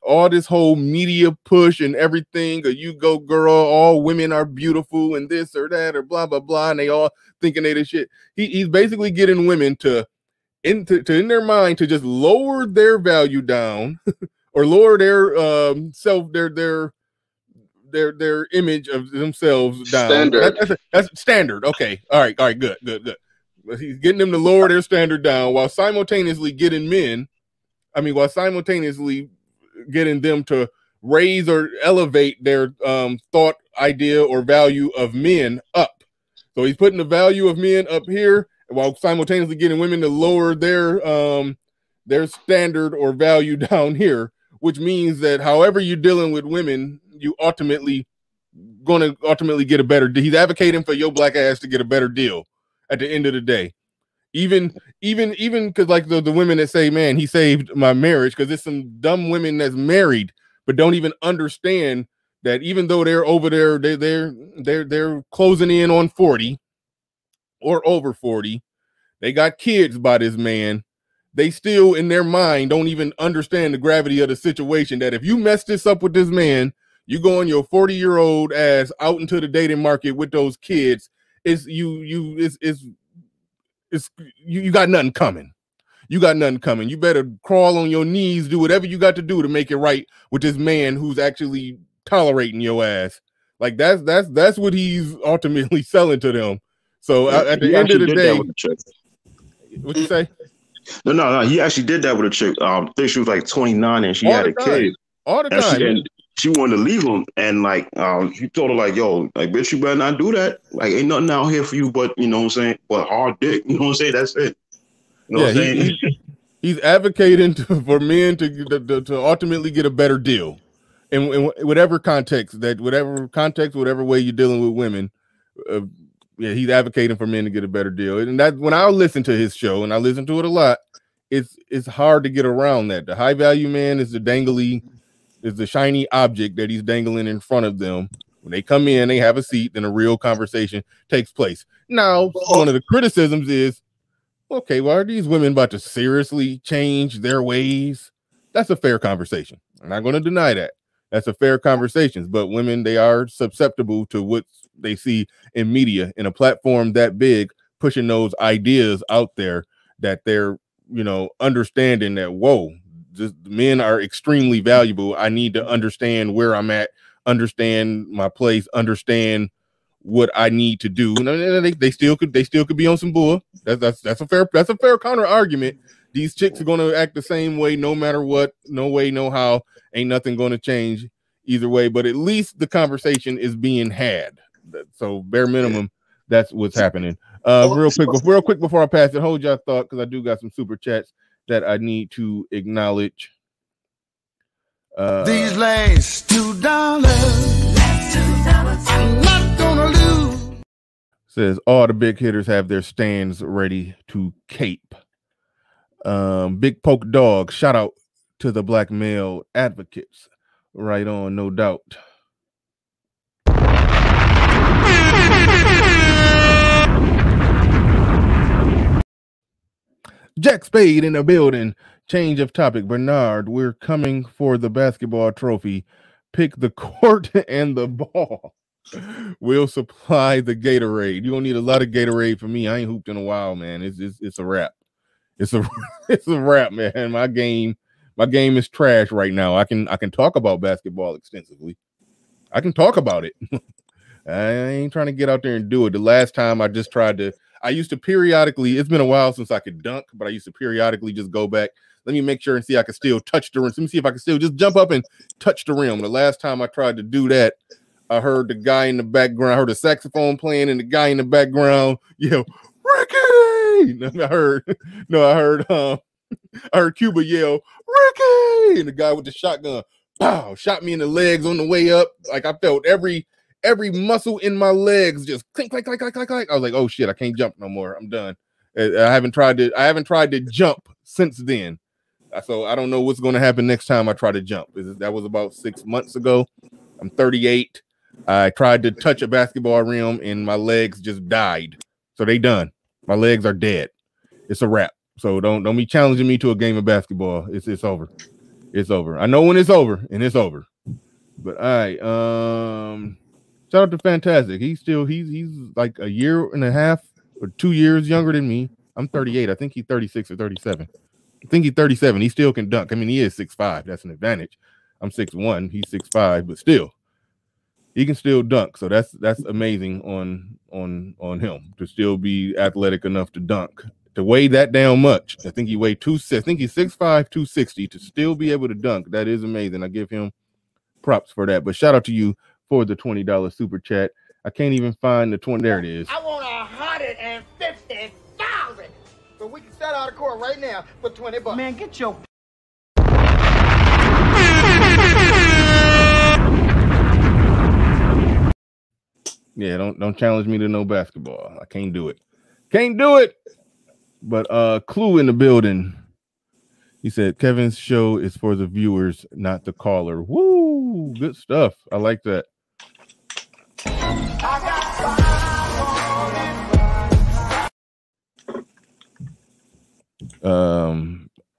A: all this whole media push and everything, you go girl, all women are beautiful and this or that or blah blah blah, and they all thinking they this shit. He's basically getting women to in their mind to just lower their value down or lower their their image of themselves down.
O: Standard.
A: That's standard. Okay. All right, good. But he's getting them to lower their standard down while simultaneously getting them to raise or elevate their thought, idea, or value of men up. So he's putting the value of men up here while simultaneously getting women to lower their standard or value down here, which means that however you're dealing with women, you ultimately get a better deal. He's advocating for your black ass to get a better deal at the end of the day. Even because like the women that say, man, he saved my marriage, because there's some dumb women that's married but don't even understand that even though they're over there, they're closing in on 40 or over 40, they got kids by this man. They still in their mind don't even understand the gravity of the situation, that if you mess this up with this man, you go on your 40-year-old ass out into the dating market with those kids. You got nothing coming. You got nothing coming. You better crawl on your knees, do whatever you got to do to make it right with this man who's actually tolerating your ass. Like that's what he's ultimately selling to them. So at the end of the day, what you say?
J: No. He actually did that with a chick. I think she was like 29 and she had a kid.
A: All the time.
J: She wanted to leave him, and like he told her like, "Yo, like bitch, you better not do that. Like, ain't nothing out here for you, but you know what I'm saying, but hard dick. You know what I'm saying? That's it. You know what I'm saying?"
A: He's advocating for men to ultimately get a better deal, in whatever context, whatever way you're dealing with women. Yeah, he's advocating for men to get a better deal. And that when I listen to his show, and I listen to it a lot, it's hard to get around that. The high value man is the shiny object that he's dangling in front of them. When they come in, they have a seat, then a real conversation takes place. Now, one of the criticisms is, okay, well, are these women about to seriously change their ways? That's a fair conversation. I'm not going to deny that. That's a fair conversation. But women, they are susceptible to what they see in media, in a platform that big, pushing those ideas out there that they're, understanding that, whoa, men are extremely valuable. I need to understand where I'm at, understand my place, understand what I need to do. They still could be on some bull. That's a fair counter argument. These chicks are going to act the same way no matter what. No way, no how. Ain't nothing going to change either way. But at least the conversation is being had. So bare minimum, that's what's happening. Real quick before I pass it, hold your thought because I do got some super chats that I need to acknowledge.
M: These last $2, I'm not gonna lose.
A: Says all the big hitters have their stands ready to cape. Big Poke Dog, shout out to the black male advocates. Right on, no doubt. Jack Spade in the building. Change of topic. Bernard, we're coming for the basketball trophy. Pick the court and the ball. We'll supply the Gatorade. You're gonna need a lot of Gatorade for me. I ain't hooped in a while, man. It's a wrap. It's a wrap, man. My game is trash right now. I can talk about basketball extensively. I can talk about it. I ain't trying to get out there and do it. The last time I used to periodically, it's been a while since I could dunk, but I used to periodically just go back. Let me make sure and see I can still touch the rim. Let me see if I can still just jump up and touch the rim. The last time I tried to do that, I heard the guy in the background, I heard a saxophone playing, and the guy in the background yell, Ricky! I heard Cuba yell, Ricky! And the guy with the shotgun, pow, shot me in the legs on the way up. Like I felt every muscle in my legs just clink, clink, clink, clink, clink, clink. I was like, oh shit, I can't jump no more. I'm done. I haven't tried to jump since then. So I don't know what's going to happen next time I try to jump. That was about 6 months ago. I'm 38. I tried to touch a basketball rim and my legs just died. So they done. My legs are dead. It's a wrap. So don't be challenging me to a game of basketball. It's over. It's over. I know when it's over, and it's over. But all right. Shout out to Fantastic. He's like a year and a half or 2 years younger than me. I'm 38. I think he's 36 or 37. I think he's 37. He still can dunk. I mean, he is 6'5". That's an advantage. I'm 6'1". He's 6'5", but still, he can still dunk. So that's amazing on him to still be athletic enough to dunk. To weigh that down much. I think he weighed 260. I think he's 6'5", 260 to still be able to dunk. That is amazing. I give him props for that. But shout out to you for the $20 super chat. I can't even find the 20. There it is.
D: I want 150,000. So we can settle out of court right now for $20.
K: Man, get your
A: Yeah, don't challenge me to no basketball. I can't do it. Can't do it. But Clue in the building. He said Kevin's show is for the viewers, not the caller. Woo! Good stuff. I like that.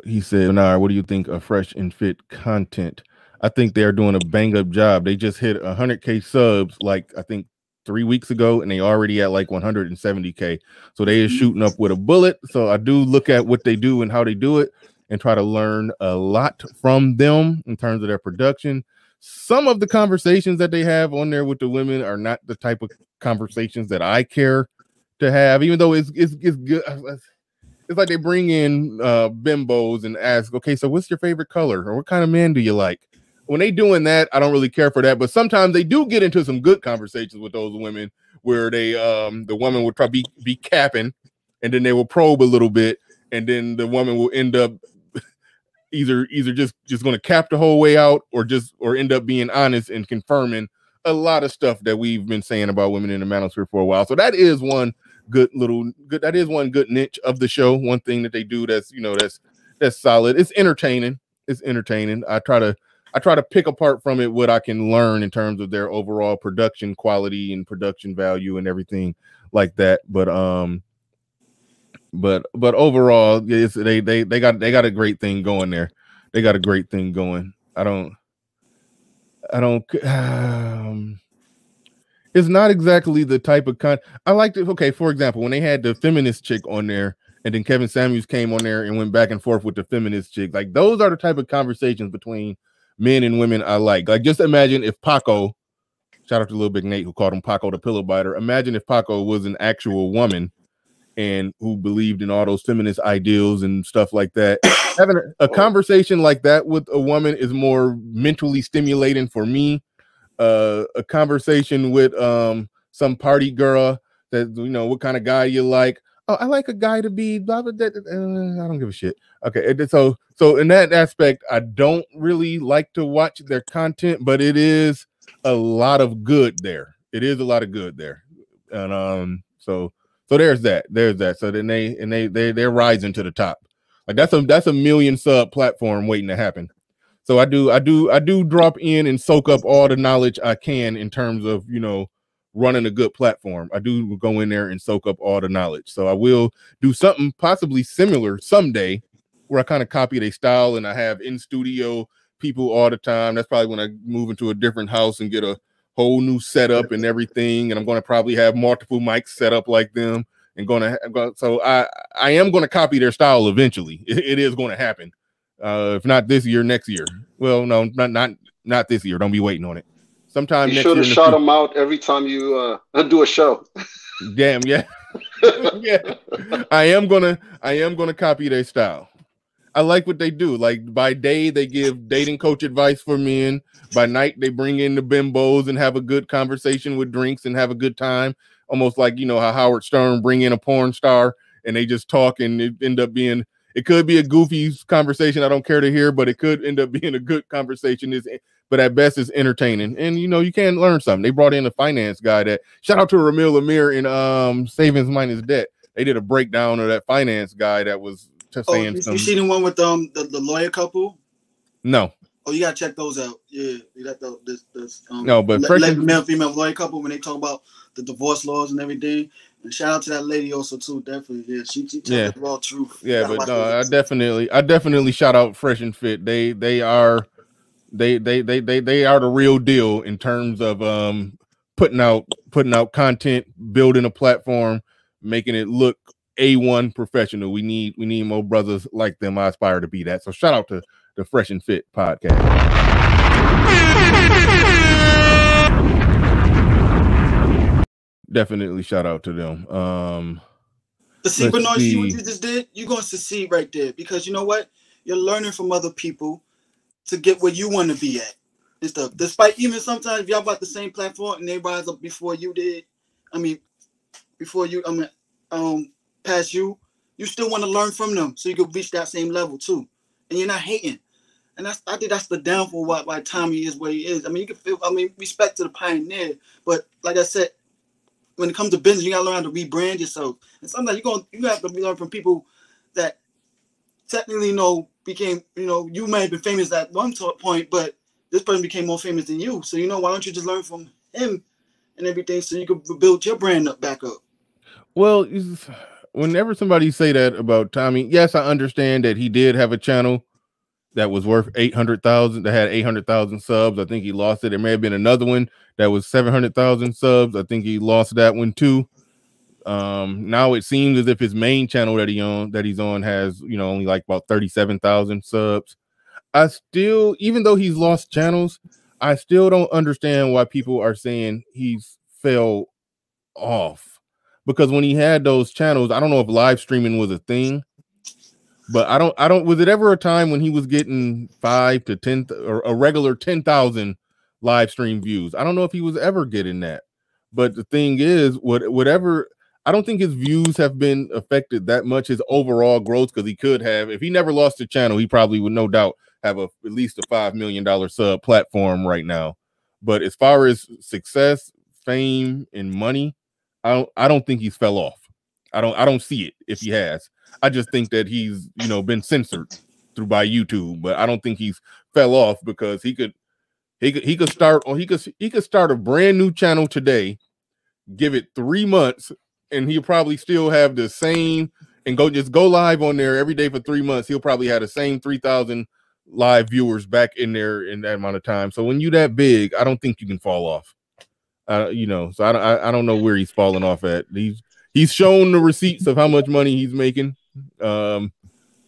A: He said, Bernard, what do you think of Fresh and Fit content? I think they're doing a bang up job. They just hit 100K subs, like I think 3 weeks ago, and they already at like 170K. So they is shooting up with a bullet. So I do look at what they do and how they do it and try to learn a lot from them in terms of their production. Some of the conversations that they have on there with the women are not the type of conversations that I care to have, even though it's good. It's like they bring in bimbos and ask, okay, so what's your favorite color? Or what kind of man do you like? When they doing that, I don't really care for that. But sometimes they do get into some good conversations with those women where they the woman will try to be capping, and then they will probe a little bit, and then the woman will end up either just going to cap the whole way out or end up being honest and confirming a lot of stuff that we've been saying about women in the manosphere for a while. So that is one good niche of the show. One thing that they do that's that's solid. It's entertaining. I try to pick apart from it what I can learn in terms of their overall production quality and production value and everything like that. But overall, it's, they got a great thing going there. They got a great thing going. It's not exactly the type of I liked it. Okay, for example, when they had the feminist chick on there, and then Kevin Samuels came on there and went back and forth with the feminist chick. Like, those are the type of conversations between men and women I like. Like, just imagine if Paco, shout out to Little Big Nate who called him Paco the pillow biter. Imagine if Paco was an actual woman and who believed in all those feminist ideals and stuff like that. Having a conversation like that with a woman is more mentally stimulating for me. A conversation with some party girl that, what kind of guy you like. Oh, I like a guy to be blah blah blah. I don't give a shit. Okay, so in that aspect, I don't really like to watch their content, but it is a lot of good there. And so there's that. So then they're rising to the top. Like, that's a million sub platform waiting to happen. So I do drop in and soak up all the knowledge I can in terms of, running a good platform. I do go in there and soak up all the knowledge. So I will do something possibly similar someday where I kind of copy their style and I have in studio people all the time. That's probably when I move into a different house and get a whole new setup and everything. And I'm going to probably have multiple mics set up like them so I am going to copy their style eventually. It is going to happen. If not this year, next year. Well, no, not this year. Don't be waiting on it. Sometime
O: you
A: next
O: should
A: year.
O: have shot them out every time you do a show.
A: Damn, yeah. Yeah. I am gonna copy their style. I like what they do. Like, by day they give dating coach advice for men. By night they bring in the bimbos and have a good conversation with drinks and have a good time. Almost like, how Howard Stern bring in a porn star and they just talk, and it end up being, it could be a goofy conversation I don't care to hear, but it could end up being a good conversation. But at best it's entertaining, and you can learn something. They brought in a finance guy that, shout out to Ramil Amir in Savings Minus Debt. They did a breakdown of that finance guy that was saying
L: you see the one with the lawyer couple?
A: No.
L: Oh, you gotta check those out. Yeah, you got this
A: no, but
L: male female lawyer couple when they talk about the divorce laws and everything. And shout out to that lady also too. Definitely, yeah, she tells the raw truth.
A: Yeah, but no, I definitely shout out Fresh and Fit. They are the real deal in terms of putting out content, building a platform, making it look A1 professional. We need more brothers like them. I aspire to be that. So shout out to the Fresh and Fit podcast. Definitely shout out to them.
L: But see what you just did? You're going to succeed right there, because you know what? You're learning from other people to get where you want to be at and stuff. Despite even sometimes if y'all about the same platform and they rise up before you did, past you still want to learn from them so you can reach that same level too. And you're not hating. And I think that's the downfall why Tommy is where he is. You can feel, respect to the pioneer, but like I said, when it comes to business, you gotta learn how to rebrand yourself. And sometimes you have to learn from people that technically became, you may have been famous at one point, but this person became more famous than you. So why don't you just learn from him and everything so you can build your brand back up?
A: Well, whenever somebody say that about Tommy, yes, I understand that he did have a channel that was worth 800,000, that had 800,000 subs. I think he lost it. There may have been another one that was 700,000 subs. I think he lost that one too. Now it seems as if his main channel that he's on has, only like about 37,000 subs. I still, even though he's lost channels, I still don't understand why people are saying he's fell off. Because when he had those channels, I don't know if live streaming was a thing, but I don't, was it ever a time when he was getting 5 to 10 or a regular 10,000 live stream views? I don't know if he was ever getting that. But the thing is, whatever, I don't think his views have been affected that much, his overall growth, because he could have, if he never lost the channel, he probably would no doubt have at least a $5 million sub platform right now. But as far as success, fame, and money, I don't think he's fell off. I don't see it if he has. I just think that he's, you know, been censored by YouTube, but I don't think he's fell off because he could start a brand new channel today, give it 3 months, and he'll probably still have the same, and go live on there every day for 3 months. He'll probably have the same 3,000 live viewers back in there in that amount of time. So when you that big, I don't think you can fall off. You know, so I don't know where he's falling off at. He's shown the receipts of how much money he's making on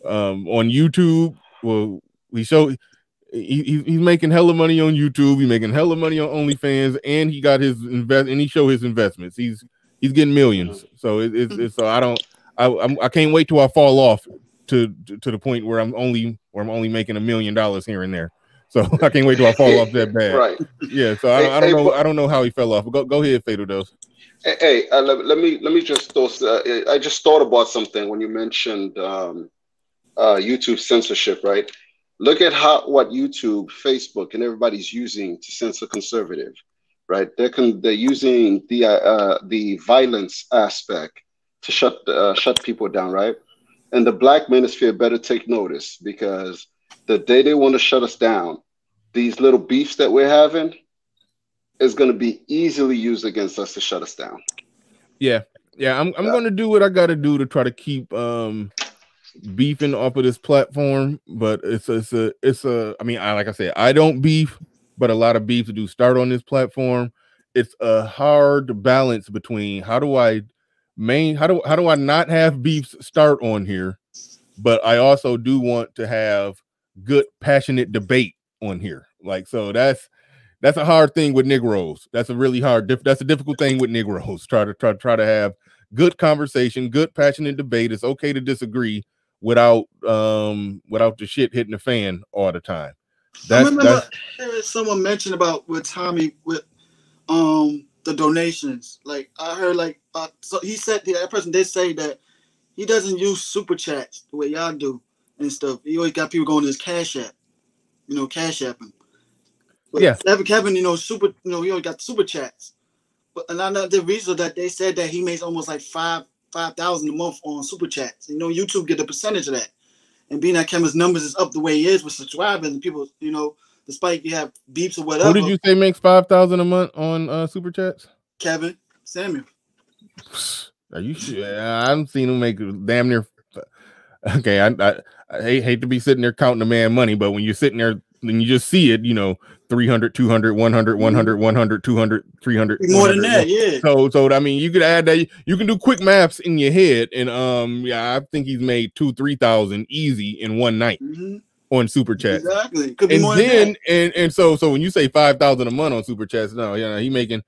A: YouTube. Well, he's making hella money on YouTube. He's making hella money on OnlyFans, and he got his he showed his investments. He's getting millions. So I can't wait till I fall off to the point where I'm only making $1 million here and there. So I can't wait till I fall off that bad.
O: Right.
A: Yeah. So I don't know how he fell off. Go ahead, Fatal Dose.
O: Hey, let me just throw. I just thought about something when you mentioned YouTube censorship. Right. Look at what YouTube, Facebook, and everybody's using to censor conservative. Right. They're using the violence aspect to shut people down. Right. And the Black manosphere better take notice, because the day they want to shut us down, these little beefs that we're having is going to be easily used against us to shut us down.
A: Yeah. I'm going to do what I got to do to try to keep beefing off of this platform. But it's a. I mean, like I said, I don't beef, but a lot of beefs do start on this platform. It's a hard balance between how do I not have beefs start on here, but I also do want to have good, passionate debate on here. Like, so that's a hard thing with Negroes. That's a really hard. That's a difficult thing with Negroes. Try to have good conversation, good, passionate debate. It's okay to disagree without the shit hitting the fan all the time.
L: I remember someone mentioned about with Tommy with the donations. Like I heard, so he said that person did say that he doesn't use super chats the way y'all do and stuff. He always got people going to his Cash App, Cash App him. But
A: yeah,
L: Kevin, he always got super chats. But and I know the reason that they said that he makes almost like $5,000 a month on super chats. YouTube get a percentage of that. And being that Kevin's numbers is up the way he is with subscribers and people, despite you have beeps or whatever.
A: Who did you say makes $5,000 a month on super chats?
L: Kevin Samuel.
A: Are you sure? I've seen him make damn near. Okay, I hate to be sitting there counting the man money, but when you're sitting there and you just see it, 300, 200, 100, 100, 100, 200, 300.
L: More than that, yeah.
A: So I mean, you could add that. You can do quick maths in your head, and I think he's made 2,000-3,000 easy in one night on super chats.
L: Exactly. Could be
A: and
L: more
A: then
L: than that.
A: and so when you say $5,000 a month on super chats, no, he making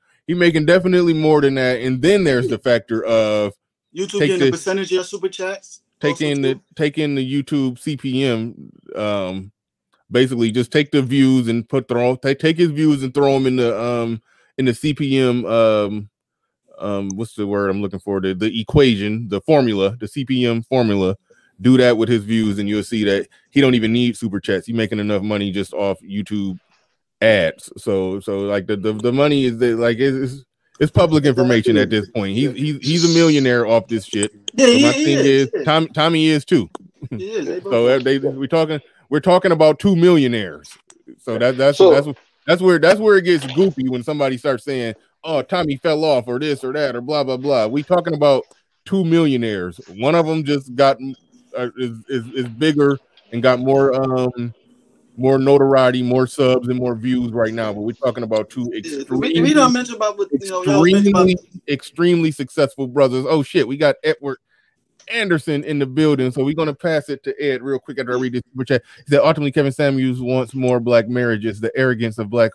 A: definitely more than that. And then there's the factor of
L: YouTube getting a percentage of your super chats.
A: Take in the YouTube CPM. Basically, just take the views and take his views and throw them in the CPM. What's the word I'm looking for? The equation, the formula, the CPM formula. Do that with his views, and you'll see that he don't even need super chats. He's making enough money just off YouTube ads. So like the money is it's public information at this point. He's a millionaire off this shit.
L: Yeah,
A: so my thing is Tommy is too. So we're talking about two millionaires. So that's where it gets goofy when somebody starts saying, "Oh, Tommy fell off," or this or that or blah blah blah. We talking about two millionaires. One of them just got is bigger and got more notoriety, more subs, and more views right now. But we're talking about two extremely successful brothers. Oh shit, we got Edward Anderson in the building, so we're gonna pass it to Ed real quick after I read this super chat. He said, ultimately, Kevin Samuels wants more black marriages. The arrogance of black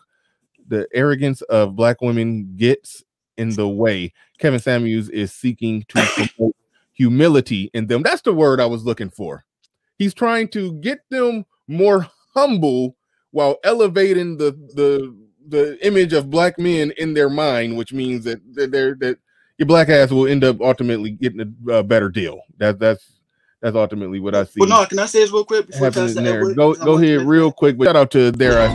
A: women gets in the way. Kevin Samuels is seeking to promote humility in them. That's the word I was looking for. He's trying to get them more humble while elevating the image of black men in their mind, which means that your black ass will end up ultimately getting a better deal. That's ultimately what I see.
L: But no, can I say this real quick before I pass
A: go ahead real quick. But shout out to Dara.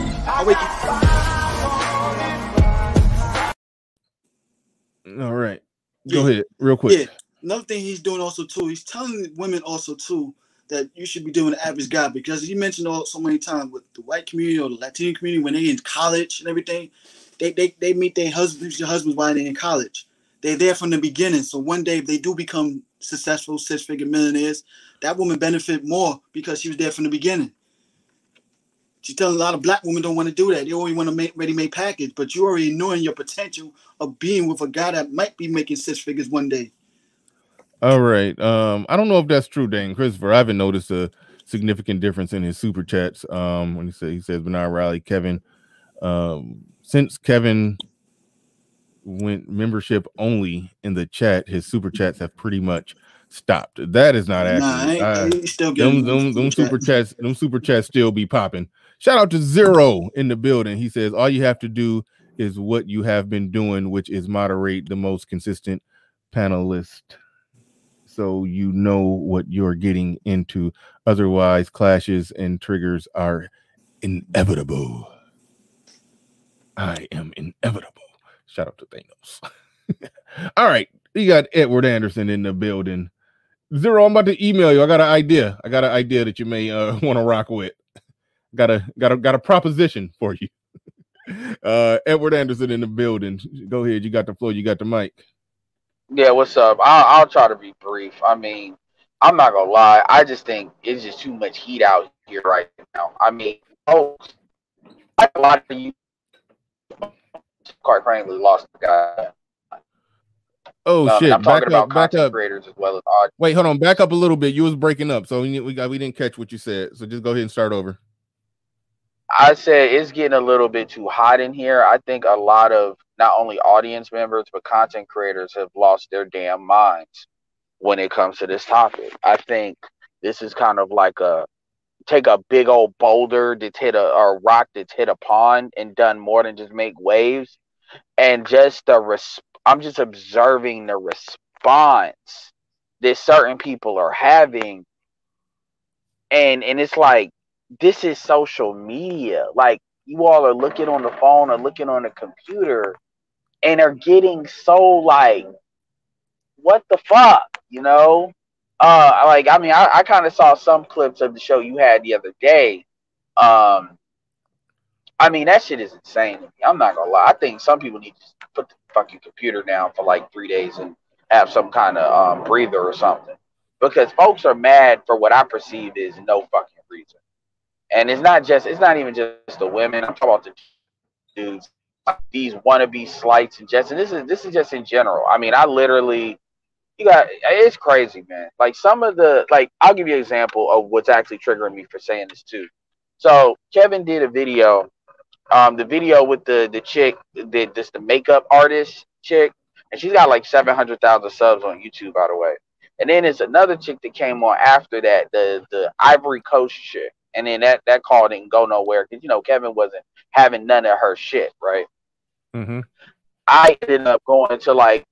A: All right. Go ahead, real quick.
L: Yeah. Another thing he's doing also too, he's telling women also too that you should be doing the average guy, because he mentioned so many times with the white community or the Latino community when they in college and everything, they meet their husbands while they're in college. They're there from the beginning. So one day if they do become successful six-figure millionaires, that woman benefit more because she was there from the beginning. She's telling a lot of black women don't want to do that. They only want to make ready-made package, but you already knowing your potential of being with a guy that might be making six figures one day.
A: All right. I don't know if that's true, Dane Christopher. I haven't noticed a significant difference in his super chats. When he says Bernard Riley, Kevin. Since Kevin went membership only in the chat, his super chats have pretty much stopped. That is not accurate.
L: I still getting
A: them super chats. Them super chats still be popping. Shout out to Zero in the building. He says all you have to do is what you have been doing, which is moderate the most consistent panelist, so you know what you're getting into. Otherwise, clashes and triggers are inevitable. I am inevitable. Shout out to Thanos. All right, we got Edward Anderson in the building. Zero, I'm about to email you. I got an idea. That you may want to rock with. Got a proposition for you. Edward Anderson in the building. Go ahead. You got the floor. You got the mic.
P: Yeah, what's up? I'll try to be brief. I mean, I'm not gonna lie. I just think it's just too much heat out here right now. I mean, folks, a lot of you, quite frankly, lost the guy.
A: Oh shit!
P: I'm talking about content
A: up.
P: creators as well as audience.
A: Wait, hold on. Back up a little bit. You was breaking up, so we didn't catch what you said. So just go ahead and start over.
P: I said it's getting a little bit too hot in here. I think a lot of not only audience members but content creators have lost their damn minds when it comes to this topic. I think this is kind of like take a big old boulder that's hit a rock that's hit a pond and done more than just make waves, and just I'm just observing the response that certain people are having, and it's like, this is social media. Like, you all are looking on the phone or looking on the computer and are getting so like, what the fuck, you know? Like, I mean, I kind of saw some clips of the show you had the other day. I mean, that shit is insane to me. I'm not gonna lie. I think some people need to put the fucking computer down for like 3 days and have some kind of breather or something, because folks are mad for what I perceive is no fucking reason. And it's not even just the women. I'm talking about the dudes, these wannabe slights and just. And this is just in general. I mean, it's crazy, man. Like, some of the, like, I'll give you an example of what's actually triggering me for saying this too. So Kevin did a video, the video with the chick, the makeup artist chick, and she's got like 700,000 subs on YouTube, by the way. And then there's another chick that came on after that, the Ivory Coast chick. And then that call didn't go nowhere because, Kevin wasn't having none of her shit, right?
A: Mm-hmm.
P: I ended up going to like,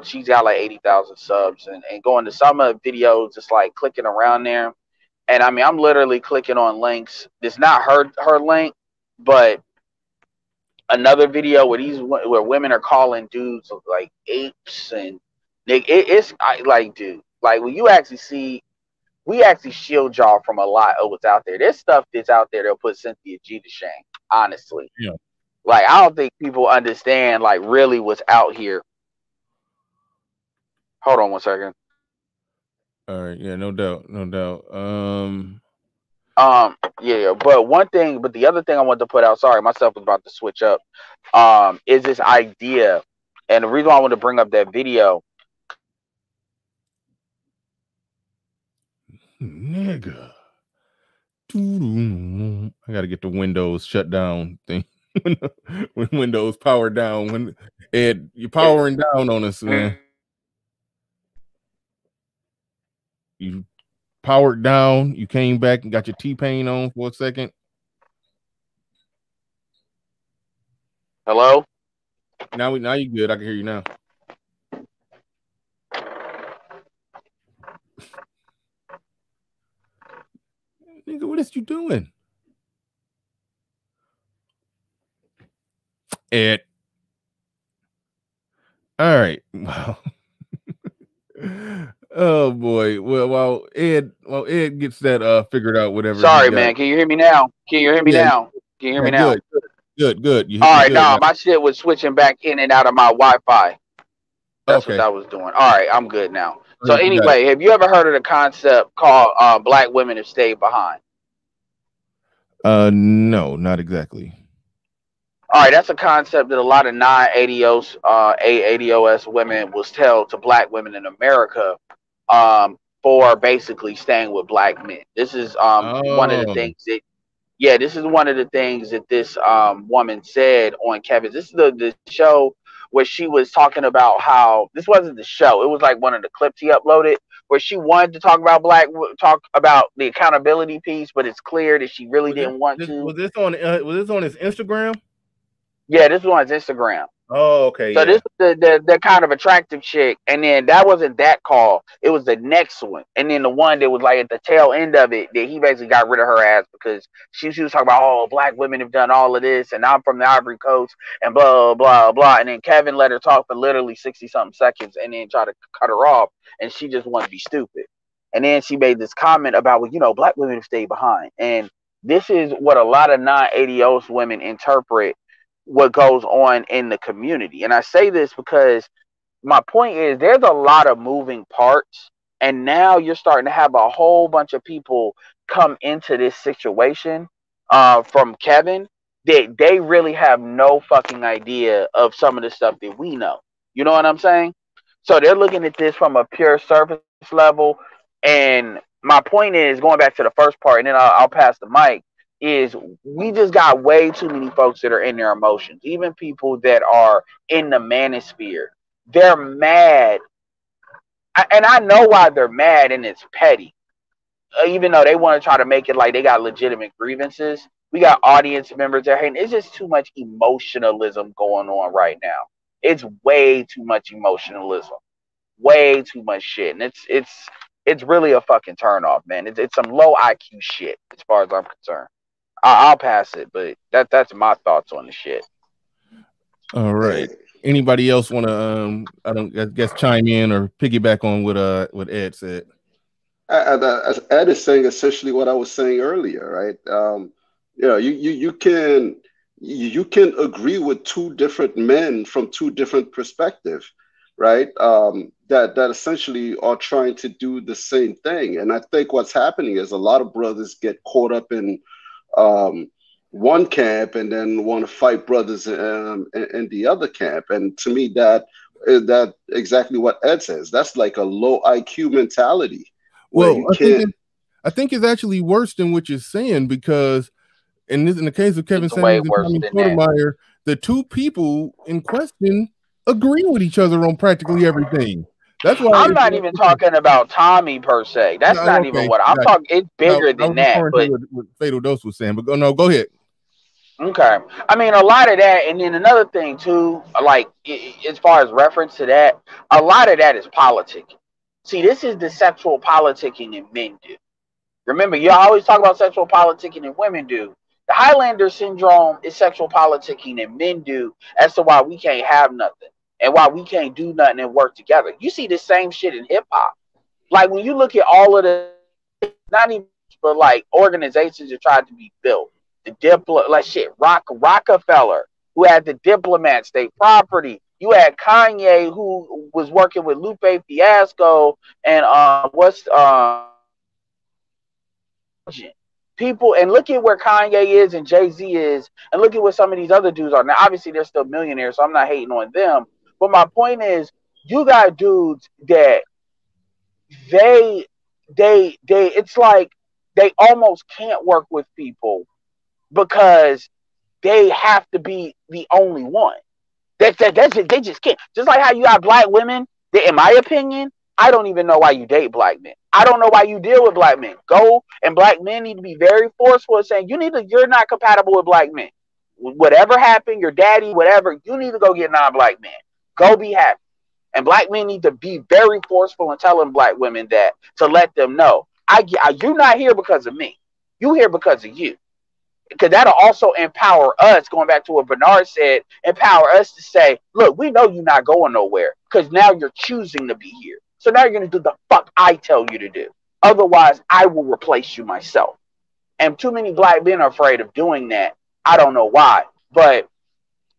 P: she's got like 80,000 subs, and going to some of the videos, just like clicking around there. And I mean, I'm literally clicking on links. It's not her link, but another video where women are calling dudes like apes, and it's like, dude, like, when you actually see. We actually shield y'all from a lot of what's out there. There's stuff that's out there that'll put Cynthia G to shame, honestly.
A: Yeah.
P: Like, I don't think people understand, like, really what's out here. Hold on one second.
A: All right. Yeah, no doubt.
P: Yeah, but the other thing I wanted to put out, sorry, myself was about to switch up, is this idea. And the reason why I want to bring up that video.
A: Nigga. I gotta get the Windows shut down thing. When Windows power down, when Ed, you're powering down on us, man. You powered down, you came back and got your T-Pain on for a second.
P: Hello?
A: Now you good. I can hear you now. Nigga, what is you doing? Ed. All right. Well, oh boy. Well, while Ed gets that figured out, whatever he
P: Sorry,
A: got.
P: man. Can you hear me now? Can you hear me
A: Yeah,
P: now? Can you hear me now?
A: good.
P: All
A: You're
P: right,
A: good
P: nah,
A: now.
P: my shit was switching back in and out of my Wi-Fi. That's what
A: Okay.
P: that was doing. All right, I'm good now. So
A: You got it.
P: anyway, have you ever heard of the concept called "Black women have stayed behind"?
A: No, not exactly.
P: All right, that's a concept that a lot of non-ADOS, ADOS women will tell to black women in America, for basically staying with black men. This is one of the
A: Oh,
P: things that, yeah, this is one of the things that this woman said on Kevin's. This is the show where she was talking about how this wasn't the show. It was like one of the clips he uploaded where she wanted to talk about talk about the accountability piece, but it's clear that she really didn't want to.
A: was this on his Instagram?
P: Yeah, this was on his Instagram.
A: Oh, okay,
P: So
A: yeah.
P: this is the kind of attractive chick, and then that wasn't that call. It was the next one, and then the one that was like at the tail end of it that he basically got rid of her ass because she was talking about, oh, black women have done all of this, and I'm from the Ivory Coast, and blah blah blah. And then Kevin let her talk for literally 60-something seconds, and then try to cut her off, and she just wanted to be stupid. And then she made this comment about, well, black women have stayed behind, and this is what a lot of non-ADOS women interpret what goes on in the community. And I say this because my point is there's a lot of moving parts, and now you're starting to have a whole bunch of people come into this situation from Kevin that they really have no fucking idea of some of the stuff that we know. You know what I'm saying? So they're looking at this from a pure surface level. And my point is, going back to the first part, and then I'll pass the mic, is we just got way too many folks that are in their emotions. Even people that are in the manosphere, they're mad. And I know why they're mad, and it's petty. Even though they want to try to make it like they got legitimate grievances, we got audience members that are hating. It's just too much emotionalism going on right now. It's way too much emotionalism. Way too much shit. And it's really a fucking turnoff, man. It's some low IQ shit as far as I'm concerned. I'll pass it, but that's my thoughts on the shit.
A: All right. Anybody else want to I guess chime in or piggyback on what Ed said?
O: Ed is saying essentially what I was saying earlier, right? You can agree with two different men from two different perspectives, right? That essentially are trying to do the same thing. And I think what's happening is a lot of brothers get caught up in one camp and then want to fight brothers in the other camp. And to me, that exactly what Ed says. That's like a low IQ mentality.
A: Well, I think it's actually worse than what you're saying, because in the case of Kevin Samuels and Tommy Sotomayor, the two people in question agree with each other on practically everything. That's why
P: I'm not even talking about Tommy per se. That's not even what I'm talking. It's bigger than that. But
A: what Fatal Dose was saying. But go ahead.
P: Okay. I mean, a lot of that, and then another thing too, like as far as reference to that, a lot of that is politicking. See, this is the sexual politicking that men do. Remember, you always talk about sexual politicking that women do. The Highlander syndrome is sexual politicking that men do as to why we can't have nothing and why we can't do nothing and work together. You see the same shit in hip hop. Like when you look at all of the, not even, but like organizations that tried to be built. The Rockefeller, who had the Diplomat State Property. You had Kanye, who was working with Lupe Fiasco, and people. And look at where Kanye is and Jay-Z is, and look at what some of these other dudes are. Now, obviously, they're still millionaires, so I'm not hating on them. But my point is, you got dudes that it's like they almost can't work with people because they have to be the only one. They just can't. Just like how you got black women that, in my opinion, I don't even know why you date black men. I don't know why you deal with black men. And black men need to be very forceful in saying, you're not compatible with black men. Whatever happened, your daddy, whatever, you need to go get non-black men. Go be happy. And black men need to be very forceful in telling black women that, to let them know, you're not here because of me. You're here because of you. because that'll also empower us, going back to what Bernard said, empower us to say, look, we know you're not going nowhere because now you're choosing to be here. So now you're going to do the fuck I tell you to do. Otherwise, I will replace you myself. And too many black men are afraid of doing that. I don't know why, but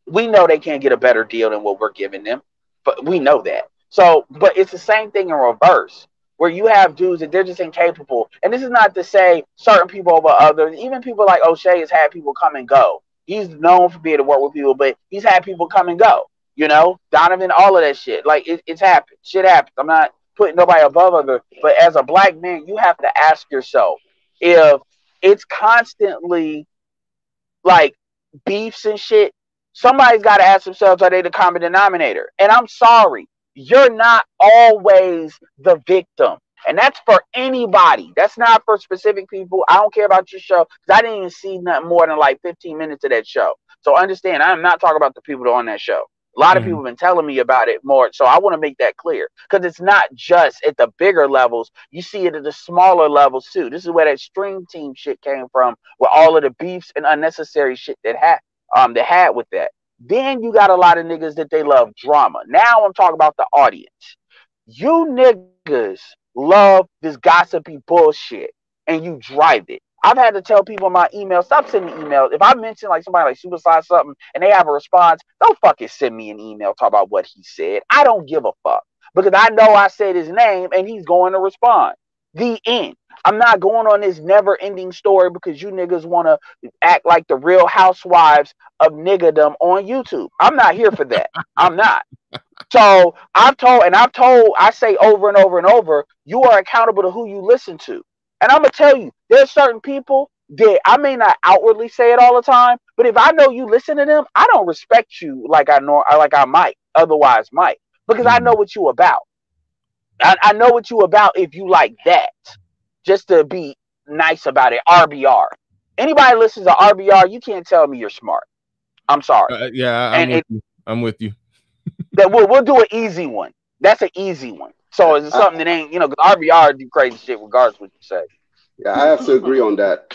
P: we know they can't get a better deal than what we're giving them. But we know that. So, but it's the same thing in reverse, where you have dudes that they're just incapable. And this is not to say certain people over others. Even people like O'Shea has had people come and go. He's known for being able to work with people, but he's had people come and go. You know, Donovan, all of that shit. Like, it's happened. Shit happens. I'm not putting nobody above other. But as a black man, you have to ask yourself if it's constantly like beefs and shit. Somebody's got to ask themselves, are they the common denominator? And I'm sorry, you're not always the victim. And that's for anybody. That's not for specific people. I don't care about your show because I didn't even see nothing more than like 15 minutes of that show. So understand, I'm not talking about the people that are on that show. A lot of people have been telling me about it more. So I want to make that clear because it's not just at the bigger levels. You see it at the smaller levels too. This is where that stream team shit came from, with all of the beefs and unnecessary shit that had with that. Then you got a lot of niggas that they love drama. Now I'm talking about the audience. You niggas love this gossipy bullshit and you drive it. I've had to tell people in my email, stop sending emails. If I mention like somebody like Suicide something and they have a response, don't fucking send me an email talk about what he said. I don't give a fuck because I know I said his name and he's going to respond. The end. I'm not going on this never ending story because you niggas want to act like the Real Housewives of niggerdom on YouTube. I'm not here for that. I'm not. So I say over and over and over, you are accountable to who you listen to. And I'm going to tell you, there's certain people that I may not outwardly say it all the time, but if I know you listen to them, I don't respect you like I might otherwise might, because I know what you about. I know what you about if you like that, just to be nice about it. RBR. Anybody listens to RBR, you can't tell me you're smart. I'm sorry.
A: I'm with you.
P: That we'll do an easy one. That's an easy one. So it's something that ain't, because RBR do crazy shit regardless of what you say.
O: Yeah, I have to agree on that.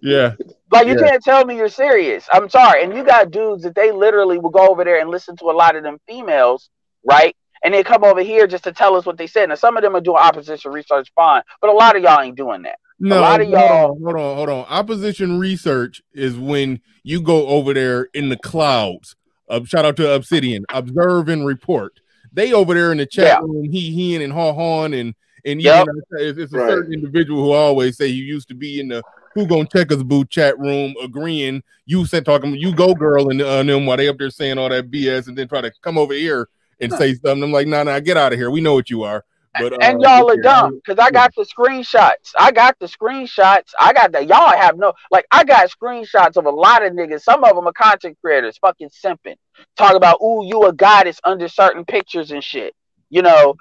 A: Yeah.
P: Like, you can't tell me you're serious. I'm sorry. And you got dudes that they literally will go over there and listen to a lot of them females, right? And they come over here just to tell us what they said. Now, some of them are doing opposition research, fine. But a lot of y'all ain't doing that.
A: No,
P: a lot of y'all.
A: Hold on. Opposition research is when you go over there in the clouds. Shout out to Obsidian. Observe and report. They over there in the chat room, he and haw-hawing and it's a certain individual who always say you used to be in the Who Gon' Check Us Boo chat room agreeing. You said talking, you go girl, and them while they up there saying all that BS and then try to come over here and say something. I'm like, nah, get out of here. We know what you are. But
P: and y'all are dumb because I got the screenshots. I got that. Y'all have no, like, I got screenshots of a lot of niggas. Some of them are content creators fucking simping. Talk about, ooh, you a goddess under certain pictures and shit. And I'll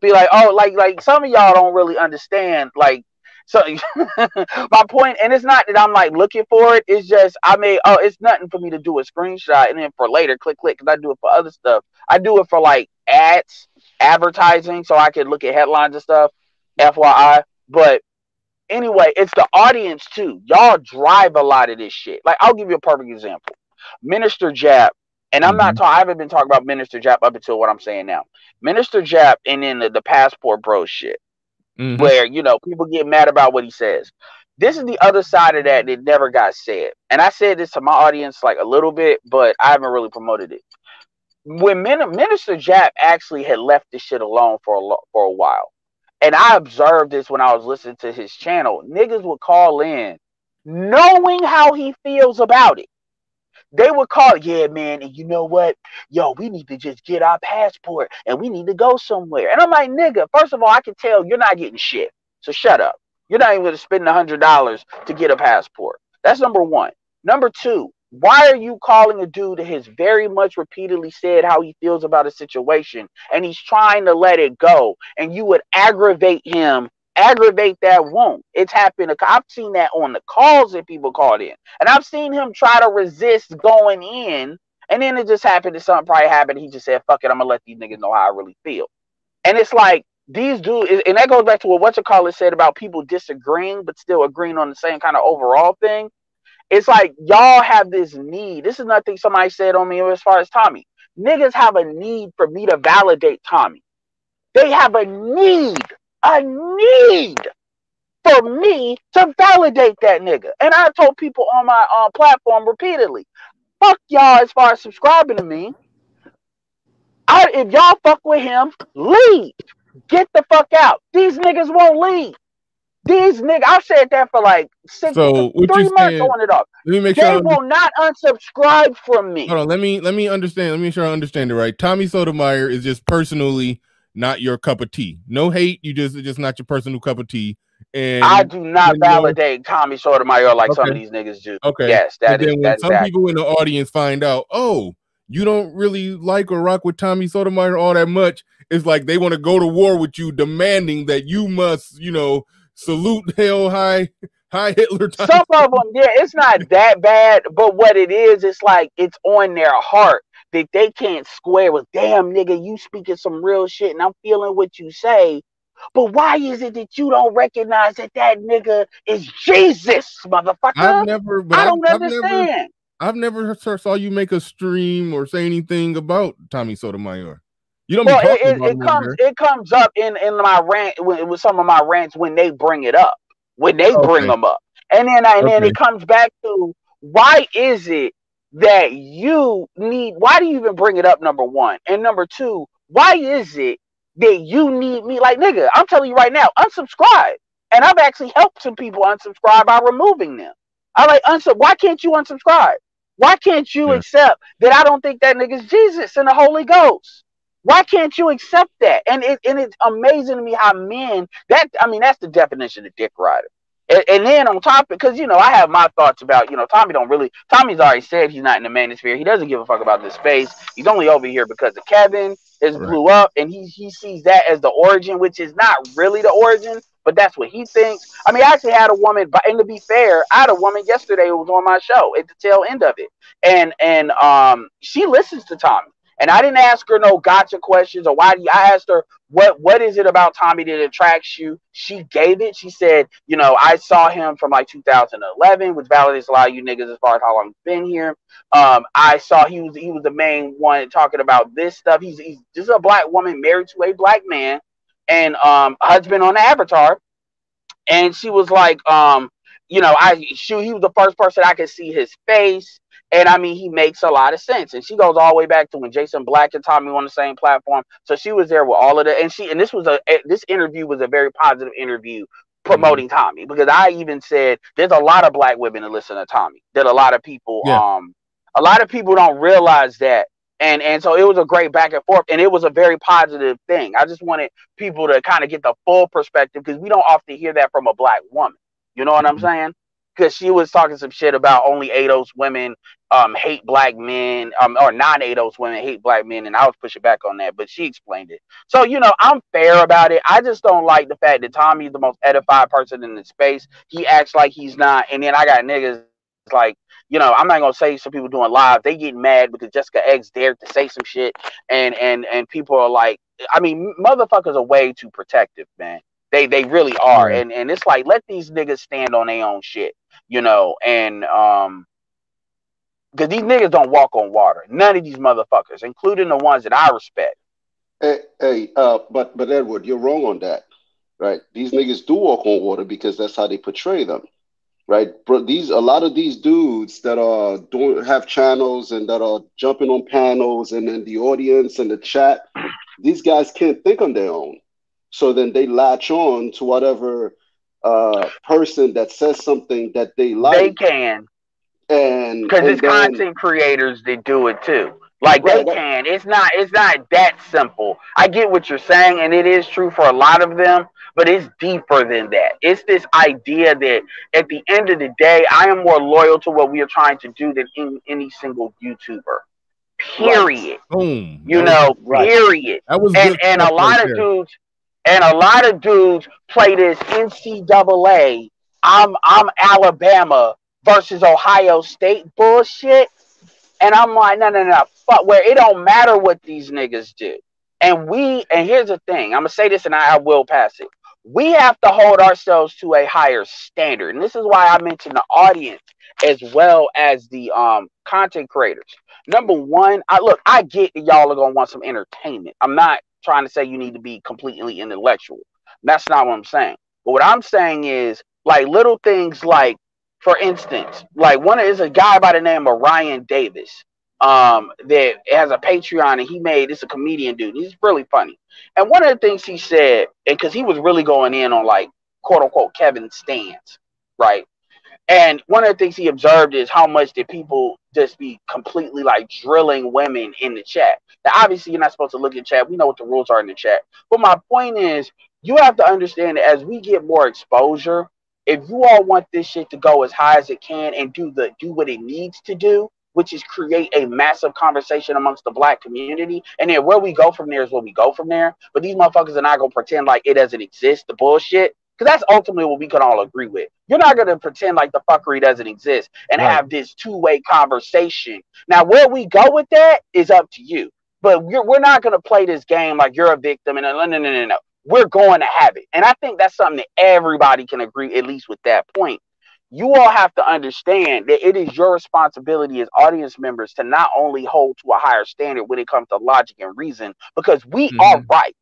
P: be like, oh, like some of y'all don't really understand. Like, so my point, and it's not that I'm like looking for it. It's just, it's nothing for me to do a screenshot and then for later click, because I do it for other stuff. I do it for like ads, advertising, so I can look at headlines and stuff, FYI. But anyway, it's the audience too. Y'all drive a lot of this shit. Like, I'll give you a perfect example. Minister Jap, and I haven't been talking about Minister Jap up until what I'm saying now. Minister Jap and then the passport bro shit, where, people get mad about what he says. This is the other side of that never got said. And I said this to my audience like a little bit, but I haven't really promoted it. When Minister Jap actually had left this shit alone for a while, and I observed this when I was listening to his channel, niggas would call in knowing how he feels about it. They would call, yeah, man, and you know what? Yo, we need to just get our passport and we need to go somewhere. And I'm like, nigga, first of all, I can tell you're not getting shit. So shut up. You're not even going to spend $100 to get a passport. That's number one. Number two, why are you calling a dude that has very much repeatedly said how he feels about a situation and he's trying to let it go, and you would aggravate that wound? It's happened. I've seen that on the calls that people called in, and I've seen him try to resist going in, and then it just happened that something probably happened. He just said, fuck it, I'm gonna let these niggas know how I really feel. And it's like, these dudes, and that goes back to what whatchamacallit said about people disagreeing but still agreeing on the same kind of overall thing. It's like y'all have this need. This is nothing somebody said on me as far as Tommy. Niggas have a need for me to validate Tommy. They have a need for me to validate that nigga. And I told people on my platform repeatedly, fuck y'all as far as subscribing to me. If y'all fuck with him, leave. Get the fuck out. These niggas won't leave. These niggas, I've said that for like 3 months on and off.
A: Let me make
P: they
A: sure
P: will not unsubscribe from me.
A: Hold on, let me understand. Let me make sure I understand it right. Tommy Sotomayor is just personally not your cup of tea. No hate, it's just not your personal cup of tea. And
P: I do not validate Tommy Sotomayor like some of these niggas do.
A: Okay.
P: Yes,
A: that is. When some people in the audience find out, oh, you don't really like or rock with Tommy Sotomayor all that much, it's like they want to go to war with you, demanding that you must, salute hell high Hitler.
P: Some of them, yeah, it's not that bad, but what it is, it's like it's on their heart that they can't square with. Damn, nigga, you speaking some real shit, and I'm feeling what you say. But why is it that you don't recognize that nigga is Jesus, motherfucker? I don't understand.
A: I've never saw you make a stream or say anything about Tommy Sotomayor. You don't.
P: Well, it comes up in my rant with some of my rants when they bring it up, when they bring them up, and then it comes back to why is it that you need? Why do you even bring it up? Number one, and number two, why is it that you need me? Like, nigga, I'm telling you right now, unsubscribe. And I've actually helped some people unsubscribe by removing them. Why can't you unsubscribe? Why can't you accept that I don't think that nigga's Jesus and the Holy Ghost? Why can't you accept that? And it's amazing to me how men, that's the definition of dick rider. And then on top, because, I have my thoughts about, Tommy's already said he's not in the manosphere. He doesn't give a fuck about this space. He's only over here because of Kevin. His blew up, and he sees that as the origin, which is not really the origin, but that's what he thinks. I actually had a woman, and to be fair, I had a woman yesterday who was on my show at the tail end of it. And she listens to Tommy. And I didn't ask her no gotcha questions or I asked her, what is it about Tommy that attracts you? She gave it. She said, I saw him from like 2011, which validates a lot of you niggas as far as how long he's been here. I saw he was the main one talking about this stuff. He's just a black woman married to a black man and husband on the Avatar. And she was like, he was the first person I could see his face. And he makes a lot of sense. And she goes all the way back to when Jason Black and Tommy were on the same platform. So she was there with all of that. And this interview was a very positive interview promoting Tommy, because I even said there's a lot of black women that listen to Tommy. That a lot of people don't realize that. And so it was a great back and forth, and it was a very positive thing. I just wanted people to kind of get the full perspective, because we don't often hear that from a black woman. You know what I'm saying? Because she was talking some shit about only ADOS women hate black men, or non-ADOS women hate black men, and I was pushing back on that, but she explained it. So, I'm fair about it. I just don't like the fact that Tommy is the most edified person in the space. He acts like he's not, and then I got niggas like, I'm not gonna say some people doing live, they get mad because Jessica X dared to say some shit, and people are like, motherfuckers are way too protective, man. They really are, and it's like, let these niggas stand on their own shit, and because these niggas don't walk on water. None of these motherfuckers, including the ones that I respect.
O: But Edward, you're wrong on that, right? These niggas do walk on water because that's how they portray them, right? Bro, a lot of these dudes that have channels and that are jumping on panels and in the audience and the chat, these guys can't think on their own. So then they latch on to whatever person that says something that they like.
P: They can. And because it's content creators that do it too. Like they can. It's not that simple. I get what you're saying, and it is true for a lot of them, but it's deeper than that. It's this idea that at the end of the day, I am more loyal to what we are trying to do than any single YouTuber. Period.
A: Boom.
P: Period.
A: That was
P: and a lot of dudes. And a lot of dudes play this NCAA, I'm Alabama versus Ohio State bullshit. And I'm like, no. Fuck, where it don't matter what these niggas do. And here's the thing, I'm gonna say this and I will pass it. We have to hold ourselves to a higher standard. And this is why I mentioned the audience as well as the content creators. Number one, I get that y'all are gonna want some entertainment. I'm not trying to say you need to be completely intellectual. That's not what I'm saying. But what I'm saying is like little things like, for instance, like is a guy by the name of Ryan Davis that has a Patreon, and it's a comedian dude. He's really funny. And one of the things he said, and because he was really going in on like quote unquote Kevin stands, right? And one of the things he observed is how much did people just be completely like drilling women in the chat. Now, obviously, you're not supposed to look at chat. We know what the rules are in the chat. But my point is, you have to understand that as we get more exposure, if you all want this shit to go as high as it can and do what it needs to do, which is create a massive conversation amongst the black community, and then where we go from there is where we go from there. But these motherfuckers are not gonna pretend like it doesn't exist, the bullshit. Because that's ultimately what we can all agree with. You're not going to pretend like the fuckery doesn't exist and have this two-way conversation. Now, where we go with that is up to you. But we're not going to play this game like you're a victim. And no. We're going to have it. And I think that's something that everybody can agree, at least with that point. You all have to understand that it is your responsibility as audience members to not only hold to a higher standard when it comes to logic and reason, because we are right.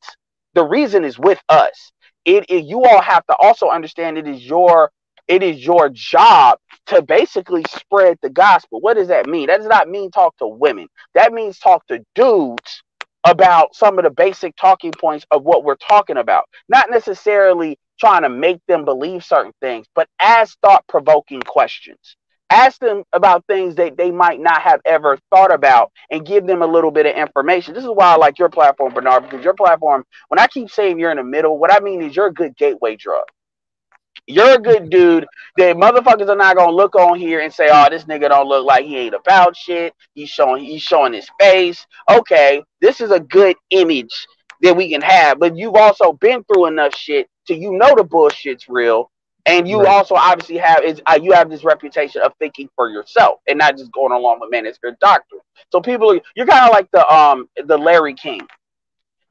P: The reason is with us. You all have to also understand it is your job to basically spread the gospel. What does that mean? That does not mean talk to women. That means talk to dudes about some of the basic talking points of what we're talking about. Not necessarily trying to make them believe certain things, but as thought-provoking questions. Ask them about things that they might not have ever thought about and give them a little bit of information. This is why I like your platform, Bernard, because your platform, when I keep saying you're in the middle, what I mean is you're a good gateway drug. You're a good dude that motherfuckers are not going to look on here and say, oh, this nigga don't look like he ain't about shit. He's showing his face. Okay, this is a good image that we can have, but you've also been through enough shit to the bullshit's real. And you also obviously have this reputation of thinking for yourself and not just going along with it's your doctrine. So you're kind of like the Larry King.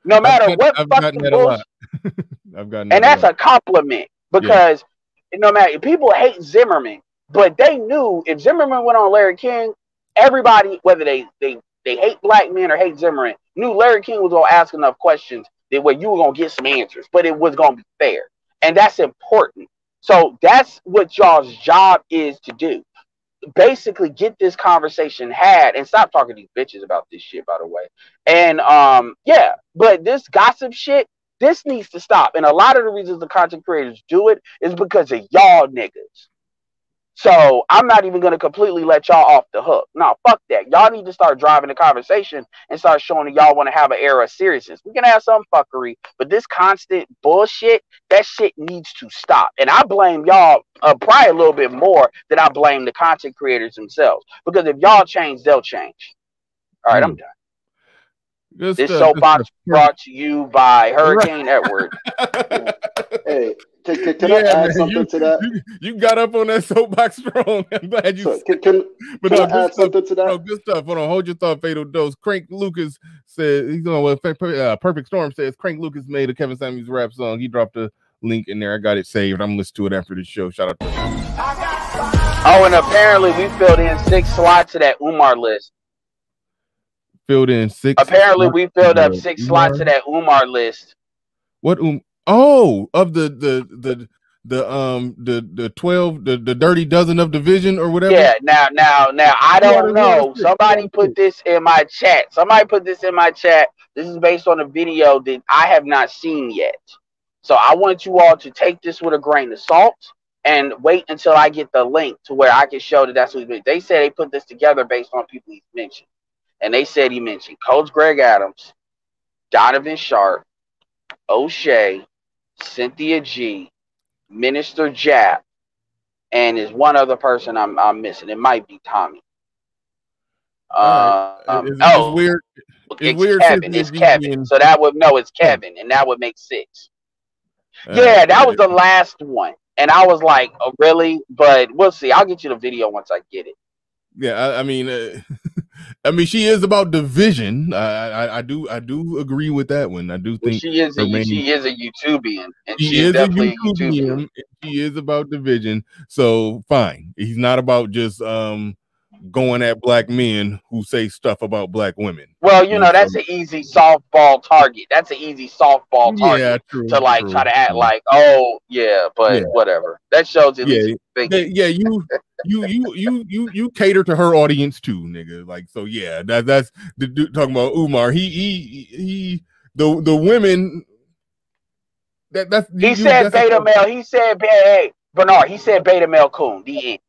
P: No matter what fucking bullshit, and that's a compliment because no matter people hate Zimmerman, but they knew if Zimmerman went on Larry King, everybody, whether they hate black men or hate Zimmerman, knew Larry King was gonna ask enough questions that where you were gonna get some answers, but it was gonna be fair, and that's important. So that's what y'all's job is to do. Basically get this conversation had and stop talking to these bitches about this shit, by the way. And but this gossip shit, this needs to stop. And a lot of the reasons the content creators do it is because of y'all niggas. So I'm not even going to completely let y'all off the hook. No, fuck that. Y'all need to start driving the conversation and start showing that y'all want to have an era of seriousness. We can have some fuckery, but this constant bullshit, that shit needs to stop. And I blame y'all probably a little bit more than I blame the content creators themselves. Because if y'all change, they'll change. All right, I'm done. This soapbox brought to you by Hurricane Edward.
O: Hey, can I add something to that?
A: You got up on that soapbox strong. I'm glad you said.
O: Can I add something to that?
A: No, good stuff. Hold on, hold your thought. Fatal dose. Crank Lucas said he's going. Perfect Storm says Crank Lucas made a Kevin Samuels rap song. He dropped a link in there. I got it saved. I'm listening to it after the show. Shout out to him.
P: Oh, and apparently we filled in 6 slots to that Umar list.
A: Filled in 6.
P: Apparently we filled up 6 slots to that Umar list.
A: What Oh, of the 12, the dirty dozen of division or whatever.
P: Yeah, now I don't know. Somebody put this in my chat. This is based on a video that I have not seen yet. So I want you all to take this with a grain of salt and wait until I get the link to where I can show that that's what he meant. They said they put this together based on people he's mentioned. And they said he mentioned Coach Greg Adams, Donovan Sharp, O'Shea, Cynthia G, Minister Jap, and there's one other person I'm missing. It might be Tommy.
A: It's weird.
P: It's weird. Kevin. It's Kevin. So that would it's Kevin, and that would make 6. Yeah, that was the last one, and I was like, oh, really? But we'll see. I'll get you the video once I get it.
A: Yeah, I mean, I mean, she is about division. I do agree with that one. I do think
P: she is a YouTubian, and
A: she
P: she's
A: is a
P: definitely a YouTubian.
A: YouTubian. She is about division. So fine. He's not about just going at black men who say stuff about black women.
P: Well, you know, that's an easy softball target. That's an easy softball target to like try to act like, oh yeah, but whatever. That shows at least thinking.
A: Yeah, you cater to her audience too, nigga. Like, so yeah, that's the dude talking about Umar. The women that's
P: he said beta male. He said, hey, Bernard. He said beta male coon. The end.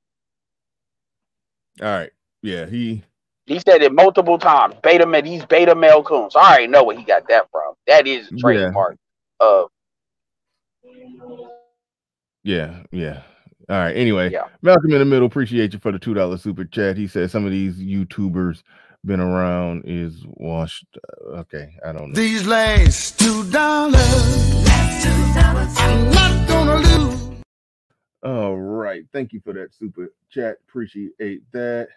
A: All right. Yeah, he
P: said it multiple times. These beta male coons. I already know where he got that from. That is a trademark of.
A: Yeah. All right. Anyway, Malcolm in the Middle, appreciate you for the $2 super chat. He said some of these YouTubers been around is washed. Okay, I don't know.
M: These last $2, I'm not gonna lose.
A: All right. Thank you for that super chat. Appreciate that.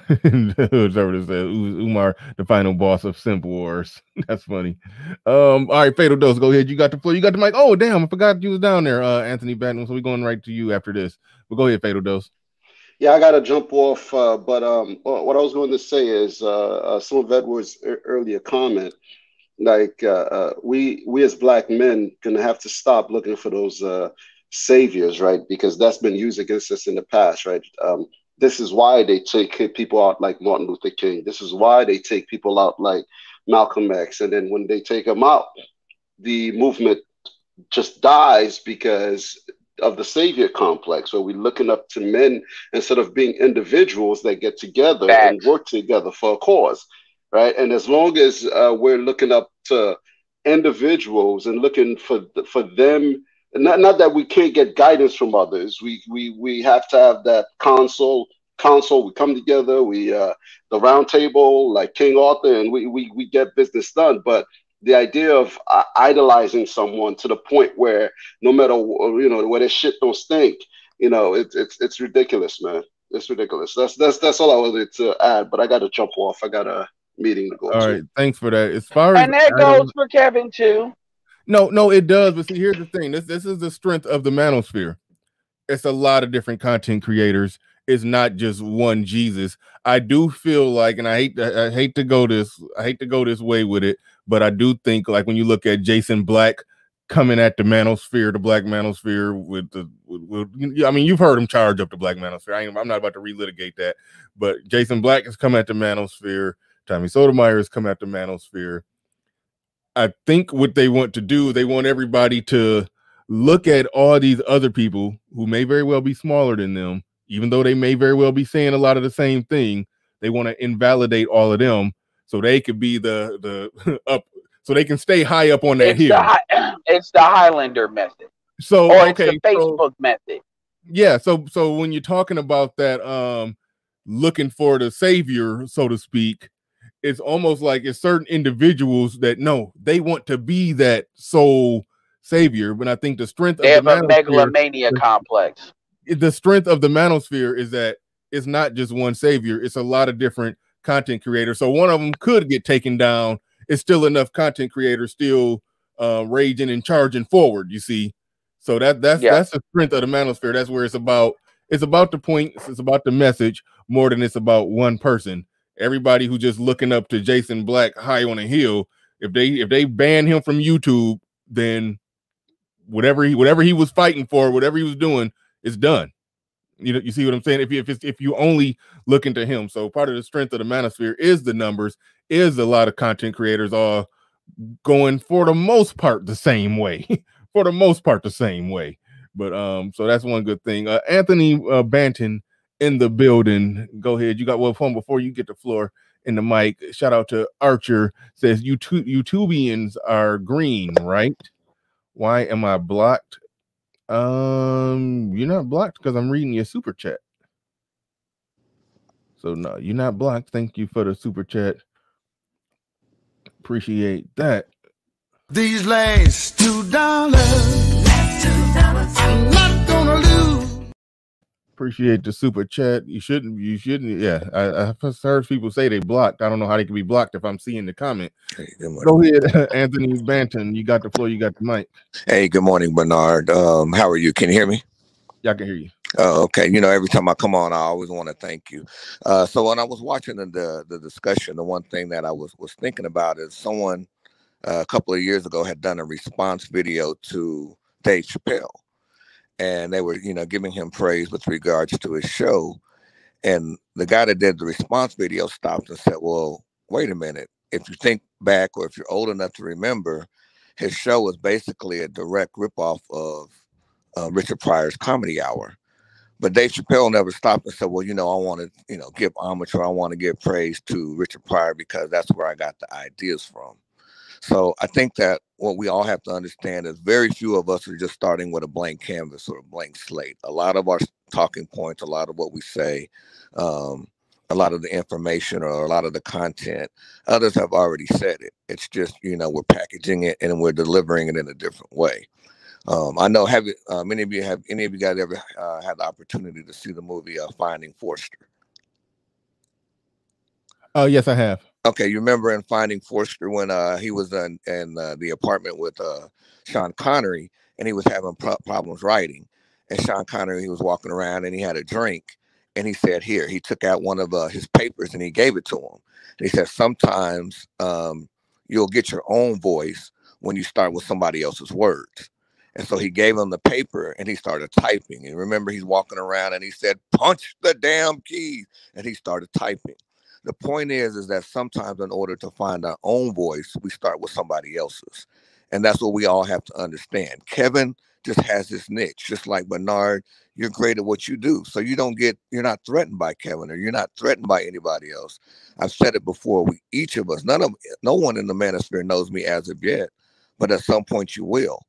A: Whoever said Umar, the final boss of Simp Wars. That's funny. All right, Fatal Dose, go ahead. You got the floor. You got the mic. Oh, damn, I forgot you was down there, Anthony Batten. So we're going right to you after this. But go ahead, Fatal Dose.
O: Yeah, I got to jump off. But what I was going to say is some of Edward's earlier comment. Like we as black men gonna have to stop looking for those saviors, right? Because that's been used against us in the past, right? This is why they take people out like Martin Luther King. This is why they take people out like Malcolm X. And then when they take them out, the movement just dies because of the savior complex, where we're looking up to men instead of being individuals that get together and work together for a cause, right? And as long as we're looking up to individuals and looking for them, not that we can't get guidance from others. We have to have that council. We come together. The round table, like King Arthur, and we get business done. But the idea of idolizing someone to the point where no matter where their shit don't stink, it's ridiculous, man. It's ridiculous. That's all I wanted to add. But I got to jump off. I got a meeting to go to.
A: All right, thanks for that. As far as
P: that goes for Kevin too.
A: No, it does. But see, here's the thing. This is the strength of the manosphere. It's a lot of different content creators. It's not just one Jesus. I do feel like, and I hate to go this way with it, but I do think like when you look at Jason Black coming at the manosphere, the black manosphere I mean, you've heard him charge up the black manosphere. I'm not about to relitigate that, but Jason Black has come at the manosphere. Tommy Sotomayor has come at the manosphere. I think what they want to do, they want everybody to look at all these other people who may very well be smaller than them, even though they may very well be saying a lot of the same thing. They want to invalidate all of them so they could be the up, so they can stay high up on that hill.
P: It's the Highlander method.
A: So
P: it's the Facebook method.
A: Yeah. So when you're talking about that, looking for the savior, so to speak, it's almost like it's certain individuals that they want to be that soul savior. But I think the strength
P: they have a megalomania complex.
A: The strength of the manosphere is that it's not just one savior, it's a lot of different content creators. So one of them could get taken down. It's still enough content creators still raging and charging forward, you see. So that's the strength of the manosphere. That's where it's about the points, it's about the message more than it's about one person. Everybody who just looking up to Jason Black high on a hill, if they ban him from YouTube, then whatever he was fighting for, whatever he was doing, it's done. You see what I'm saying? If you only look into him. So part of the strength of the manosphere is the numbers, is a lot of content creators are going for the most part the same way. For the most part the same way. But so that's one good thing. Anthony Banton in the building. Go ahead. You got phone before you get the floor in the mic. Shout out to Archer. Says YouTubians are green, right? Why am I blocked? You're not blocked because I'm reading your super chat. So no, you're not blocked. Thank you for the super chat. Appreciate that.
M: These last $2, I'm not gonna lose.
A: Appreciate the super chat. You shouldn't. Yeah, I first heard people say they blocked. I don't know how they can be blocked if I'm seeing the comment.
Q: Hey, good
A: Go
Q: morning.
A: ahead, Anthony Banton. You got the floor. You got the mic.
Q: Hey, good morning, Bernard. How are you? Can you hear me?
A: Yeah, I can hear you.
Q: Okay. You know, every time I come on, I always want to thank you. So when I was watching the discussion, the one thing that I was thinking about is someone a couple of years ago had done a response video to Dave Chappelle, and they were, you know, giving him praise with regards to his show. And the guy that did the response video stopped and said, well, wait a minute. If you think back, or if you're old enough to remember, his show was basically a direct ripoff of Richard Pryor's Comedy Hour. But Dave Chappelle never stopped and said, well, you know, I want to, you know, give homage, or I want to give praise to Richard Pryor because that's where I got the ideas from. So I think that what we all have to understand is very few of us are just starting with a blank canvas or a blank slate. A lot of our talking points, a lot of what we say, a lot of the information or a lot of the content, others have already said it. It's just, you know, we're packaging it and we're delivering it in a different way. I know, have any of you guys ever had the opportunity to see the movie Finding Forrester?
A: Oh, yes, I have.
Q: Okay, you remember in Finding Forrester when he was in the apartment with Sean Connery, and he was having problems writing, and Sean Connery, he was walking around and he had a drink, and he said, here, he took out one of his papers and he gave it to him. And he said, sometimes you'll get your own voice when you start with somebody else's words. And so he gave him the paper and he started typing. And remember, he's walking around and he said, punch the damn keys. And he started typing. The point is that sometimes in order to find our own voice, we start with somebody else's. And that's what we all have to understand. Kevin just has this niche, just like Bernard, you're great at what you do. So you're not threatened by Kevin, or you're not threatened by anybody else. I've said it before, each of us, no one in the manosphere knows me as of yet, but at some point you will.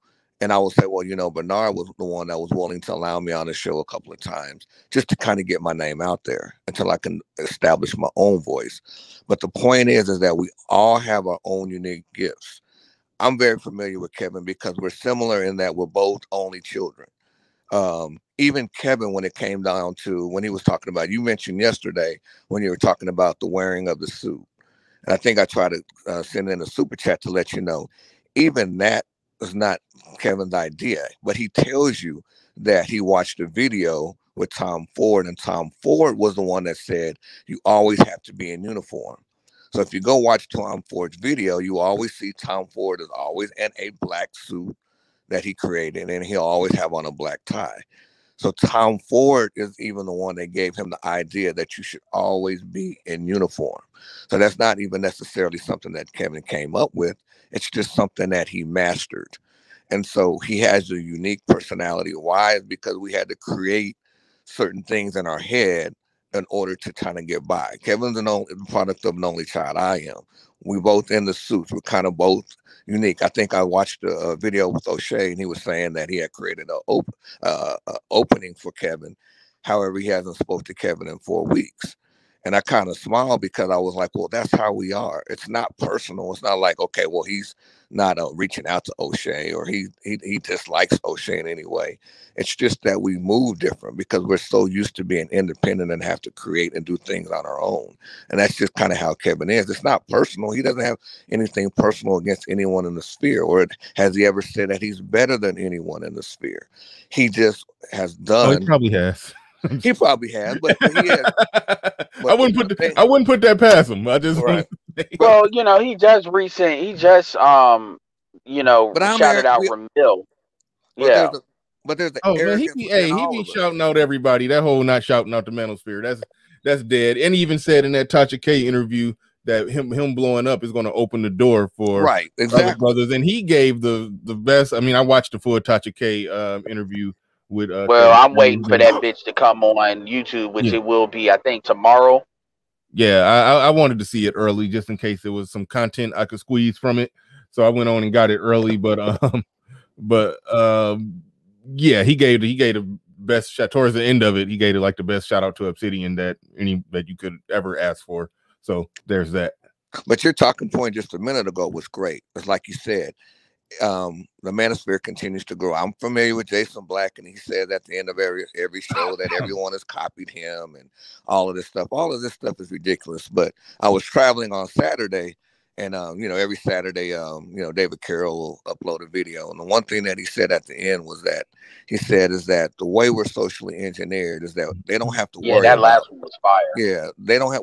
Q: And I will say, well, you know, Bernard was the one that was willing to allow me on the show a couple of times just to kind of get my name out there until I can establish my own voice. But the point is that we all have our own unique gifts. I'm very familiar with Kevin because we're similar in that we're both only children. Even Kevin, when it came down to when he was talking about, you mentioned yesterday when you were talking about the wearing of the suit. And I think I tried to send in a super chat to let you know, even that was not Kevin's idea, but he tells you that he watched a video with Tom Ford, and Tom Ford was the one that said you always have to be in uniform. So if you go watch Tom Ford's video, you always see Tom Ford is always in a black suit that he created, and he'll always have on a black tie. So Tom Ford is even the one that gave him the idea that you should always be in uniform. So that's not even necessarily something that Kevin came up with. It's just something that he mastered. And so he has a unique personality. Why? Is because we had to create certain things in our head in order to kind of get by. Kevin's the product of an only child. I am. We both in the suits. We're kind of both unique. I think I watched a video with O'Shea, and he was saying that he had created an opening for Kevin. However, he hasn't spoke to Kevin in 4 weeks. And I kind of smiled because I was like, well, that's how we are. It's not personal. It's not like, okay, well, he's not reaching out to O'Shea, or he dislikes O'Shea in any way. It's just that we move different because we're so used to being independent and have to create and do things on our own. And that's just kind of how Kevin is. It's not personal. He doesn't have anything personal against anyone in the sphere, or has he ever said that he's better than anyone in the sphere? He just has done.
A: Oh, he probably has.
Q: He probably has, but he has.
A: I wouldn't put that past him. I just
Q: right.
P: Well, you know, he just you know, shouted out Ramil. Yeah.
Q: But there's the
A: man, he be shouting out everybody. That whole not shouting out the manosphere, that's dead. And he even said in that Tasha K interview that him blowing up is going to open the door for other brothers. And he gave the best. I mean, I watched the full Tasha K interview.
P: Well, I'm waiting for that bitch to come on YouTube, which it will be, I think, tomorrow.
A: Yeah, I wanted to see it early just in case there was some content I could squeeze from it. So I went on and got it early, yeah, he gave the best shot towards the end of it. He gave it like the best shout out to Obsidian that you could ever ask for. So there's that.
Q: But your talking point just a minute ago was great. It's like you said, the manosphere continues to grow. I'm familiar with Jason Black, and he said at the end of every show that everyone has copied him and all of this stuff. All of this stuff is ridiculous. But I was traveling on Saturday, and every Saturday, David Carroll will upload a video. And the one thing that he said at the end was that he said is that the way we're socially engineered is that they don't have to worry
P: that
Q: about.
P: last one was fire.
Q: Yeah,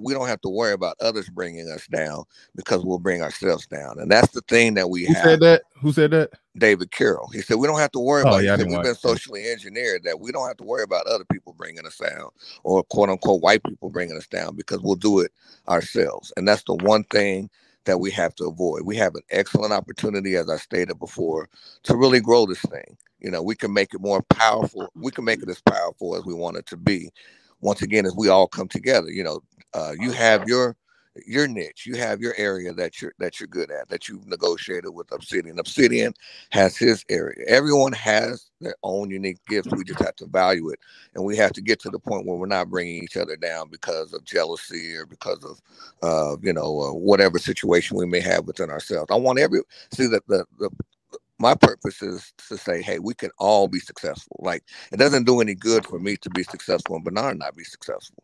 Q: we don't have to worry about others bringing us down because we'll bring ourselves down. And that's the thing that we have.
A: Who said that?
Q: David Carroll. He said we don't have to worry
A: Oh,
Q: about.
A: yeah,
Q: He said we've been socially engineered that we don't have to worry about other people bringing us down or quote unquote white people bringing us down because we'll do it ourselves. And that's the one thing that we have to avoid. We have an excellent opportunity, as I stated before, to really grow this thing. We can make it more powerful. We can make it as powerful as we want it to be. Once again, as we all come together, you have your niche, you have your area that you're good at, that you've negotiated with Obsidian. Obsidian has his area. Everyone has their own unique gifts. We just have to value it, and we have to get to the point where we're not bringing each other down because of jealousy or because of whatever situation we may have within ourselves. I want my purpose is to say, hey, we can all be successful. Like, it doesn't do any good for me to be successful and Bernard not be successful.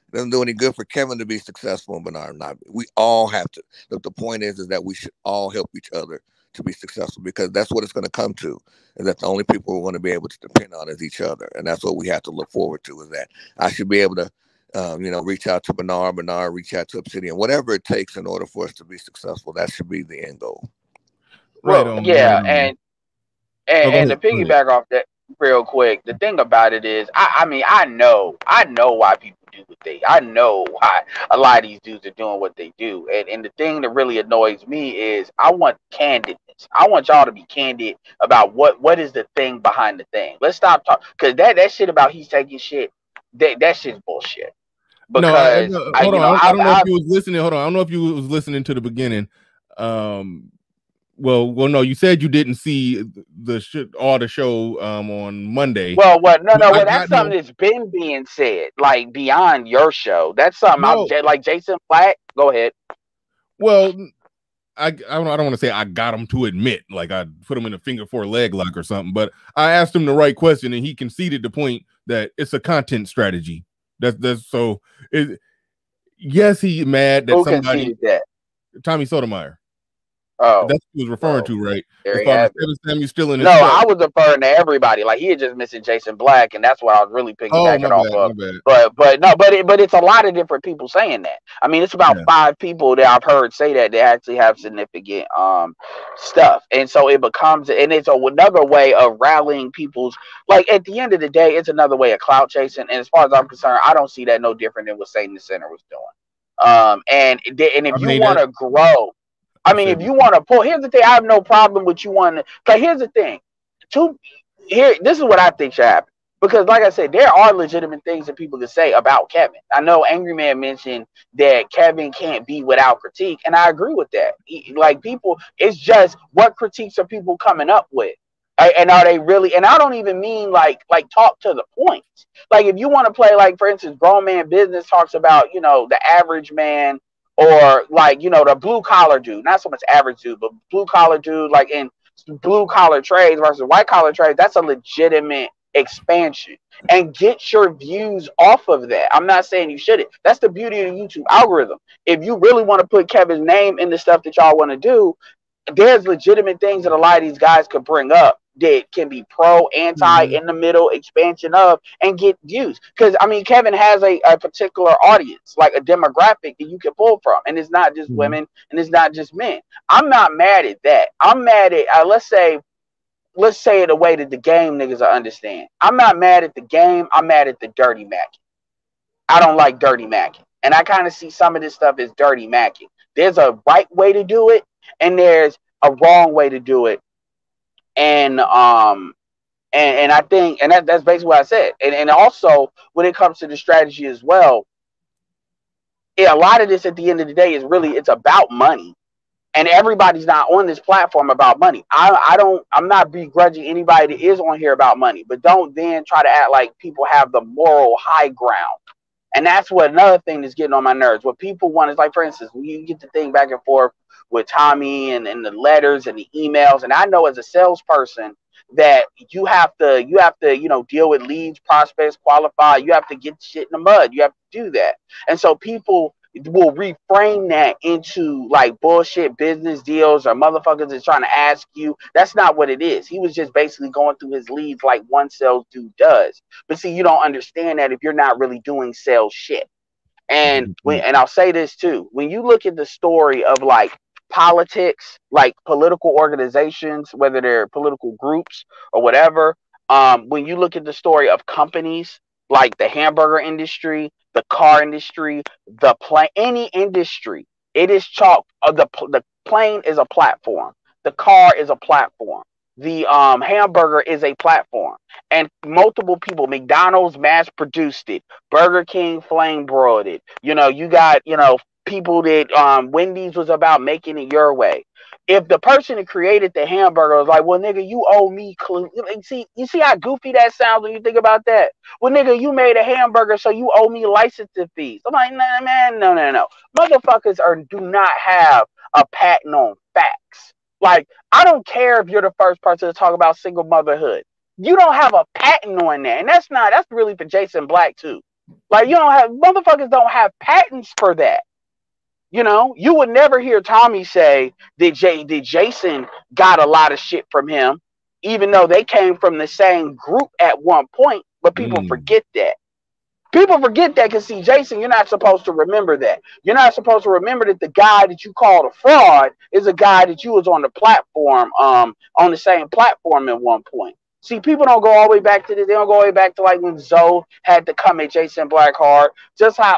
Q: It doesn't do any good for Kevin to be successful and Bernard not be. We all have to. The point is that we should all help each other to be successful, because that's what it's going to come to, is that the only people we're going to be able to depend on is each other. And that's what we have to look forward to, is that I should be able to reach out to Bernard reach out to Obsidian, whatever it takes in order for us to be successful. That should be the end goal.
P: Right on. Yeah, right on. And to piggyback off that real quick, the thing about it is, I know why people do what I know why a lot of these dudes are doing what they do. And the thing that really annoys me is I want candidness. I want y'all to be candid about what is the thing behind the thing. Let's stop talking, because that shit about he's taking shit, that shit's bullshit. Because
A: hold on, I don't know if you was listening. Hold on, I don't know if you was listening to the beginning. Well, no. You said you didn't see all the show on Monday.
P: Well, no. That's something that's been being said, like beyond your show. That's something like Jason Black. Go ahead.
A: Well, I don't want to say I got him to admit, like I put him in a finger four leg lock or something, but I asked him the right question and he conceded the point that it's a content strategy. That's so. Yes, he mad that somebody.
P: That?
A: Tommy Sotomayor.
P: Oh,
A: that's what he was referring to, right?
P: You still in his show. I was referring to everybody. Like, he had just mentioned Jason Black, and that's what I was really piggybacking off of. But it's a lot of different people saying that. I mean, it's about 5 people that I've heard say that they actually have significant stuff, and so it becomes, and it's another way of rallying people's. Like, at the end of the day, it's another way of clout chasing. And as far as I'm concerned, I don't see that no different than what Satan the Sinner was doing. And if you want to grow. I mean, if you want to pull, here's the thing. I have no problem with you wanting to. Like, here's the thing. This is what I think should happen. Because, like I said, there are legitimate things that people can say about Kevin. I know Angry Man mentioned that Kevin can't be without critique, and I agree with that. It's just, what critiques are people coming up with? And are they really? And I don't even mean like talk to the point. Like, if you want to play, like, for instance, Grown Man Business talks about, the average man. Or, like, the blue collar dude, not so much average dude, but blue collar dude, like in blue collar trades versus white collar trades. That's a legitimate expansion, and get your views off of that. I'm not saying you shouldn't. That's the beauty of the YouTube algorithm. If you really want to put Kevin's name in the stuff that y'all want to do, there's legitimate things that a lot of these guys could bring up that can be pro, anti, in the middle, expansion of, and get views. Because, I mean, Kevin has a particular audience, like a demographic that you can pull from. And it's not just women, and it's not just men. I'm not mad at that. I'm mad at, let's say it a way that the game niggas will understand. I'm not mad at the game. I'm mad at the dirty macking. I don't like dirty macking. And I kind of see some of this stuff as dirty macking. There's a right way to do it, and there's a wrong way to do it. And I think, and that's basically what I said. And also, when it comes to the strategy as well, a lot of this at the end of the day is really, it's about money. And everybody's not on this platform about money. I'm not begrudging anybody that is on here about money, but don't then try to act like people have the moral high ground And that's what another thing that's getting on my nerves. What people want is like, for instance, when you get the thing back and forth with Tommy and the letters and the emails, and I know as a salesperson that you have to, you know, deal with leads, prospects, qualify. You have to get shit in the mud. You have to do that. And so people will reframe that into like bullshit business deals or motherfuckers is trying to ask you. That's not what it is. He was just basically going through his leads like one sales dude does. But see, you don't understand that if you're not really doing sales shit. And and I'll say this too, when you look at the story of like politics, like political organizations, whether they're political groups or whatever, when you look at the story of companies like the hamburger industry, the car industry, the plane, any industry, it is chalk. The plane is a platform. The car is a platform. The hamburger is a platform, and multiple people. McDonald's mass produced it. Burger King flame broiled it. You know, you got people that Wendy's was about making it your way. If the person that created the hamburger was like, well, nigga, you owe me. You see how goofy that sounds when you think about that? Well, nigga, you made a hamburger, so you owe me licensing fees. I'm like, nah, man, no. Motherfuckers do not have a patent on facts. Like, I don't care if you're the first person to talk about single motherhood. You don't have a patent on that. And that's really for Jason Black too. Like, motherfuckers don't have patents for that. You know, you would never hear Tommy say that Jason got a lot of shit from him, even though they came from the same group at one point, but people forget that. People forget that because, see, Jason, you're not supposed to remember that. You're not supposed to remember that the guy that you called a fraud is a guy that you was on the platform, on the same platform at one point. See, people don't go all the way back to this. They don't go all the way back to like when Zoe had to come at Jason Black hard. Just how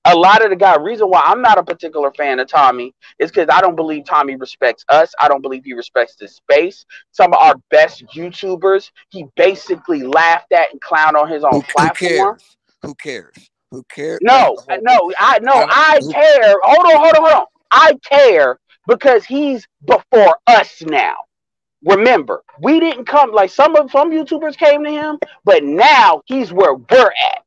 P: a lot of the guy, reason why I'm not a particular fan of Tommy is because I don't believe Tommy respects us. I don't believe he respects the space. Some of our best YouTubers, he basically laughed at and clowned on his own platform.
Q: Who cares?
P: No, I care. Hold on. I care because he's before us now. Remember, we didn't come, like some YouTubers came to him, but now he's where we're at.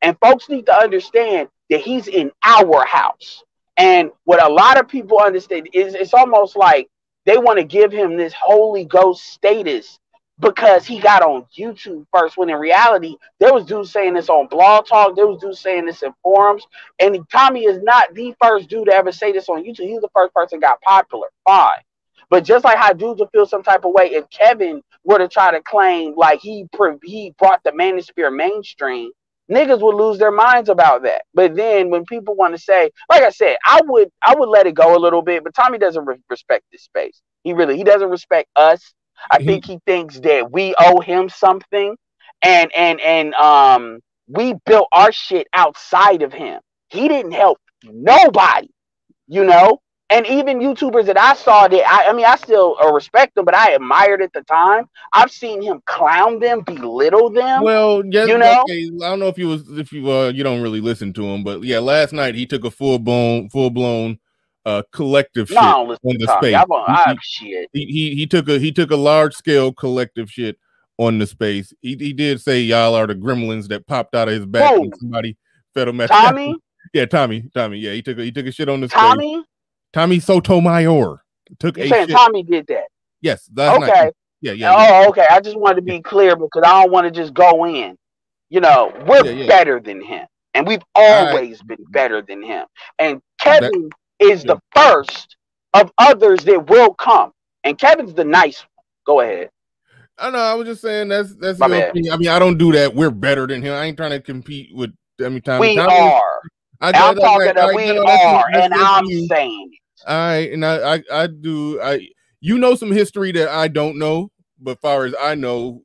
P: And folks need to understand that he's in our house. And what a lot of people understand is it's almost like they want to give him this Holy Ghost status because he got on YouTube first, when in reality, there was dudes saying this on Blog Talk, there was dudes saying this in forums, and Tommy is not the first dude to ever say this on YouTube. He's the first person that got popular. Fine. But just like how dudes would feel some type of way if Kevin were to try to claim like he brought the Manosphere mainstream, niggas would lose their minds about that. But then when people want to say, like I said, I would let it go a little bit, but Tommy doesn't respect this space. He doesn't respect us. I think he thinks that we owe him something, and we built our shit outside of him. He didn't help nobody, you know? And even YouTubers that I saw that I still respect them, but I admired at the time. I've seen him clown them, belittle them.
A: Well, yes,
P: you know.
A: Okay. I don't know if you don't really listen to him, but yeah, last night he took a full blown collective shit on the space. He took a large scale collective shit on the space. He did say y'all are the gremlins that popped out of his back when somebody fed him at
P: Tommy.
A: Yeah, Tommy. Yeah, he took a shit on the space. Tommy Sotomayor took
P: you saying shit. Tommy did that?
A: Yes. Last night. Yeah.
P: Oh, okay. I just wanted to be clear because I don't want to just go in. You know, we're better than him, and we've always been better than him. And Kevin is the first of others that will come. And Kevin's the nice one. Go ahead.
A: I know. I was just saying that's your opinion. I mean, I don't do that. We're better than him. I ain't trying to compete with. Tommy.
P: We are. I'm talking that we are, and I'm saying it.
A: All right, and I do. You know some history that I don't know, but as far as I know,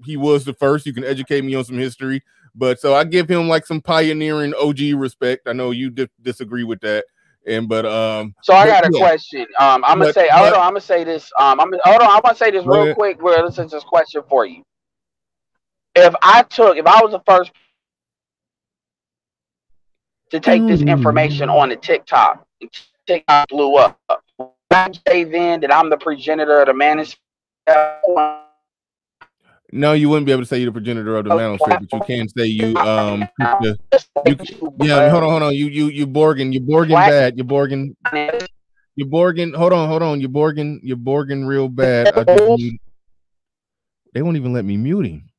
A: he was the first. You can educate me on some history, but so I give him like some pioneering OG respect. I know you disagree with that,
P: So I got a question. I'm gonna say this. I'm gonna say this real quick. This is this question for you. If I was the first to take this information on the TikTok blew up, I say then that I'm the progenitor of the Manosphere.
A: No, you wouldn't be able to say you're the progenitor of the manosphere, but you can say you yeah. Hold on. You Borgin bad. You're Borgin. Hold on. You're Borgin real bad. They won't even let me mute him.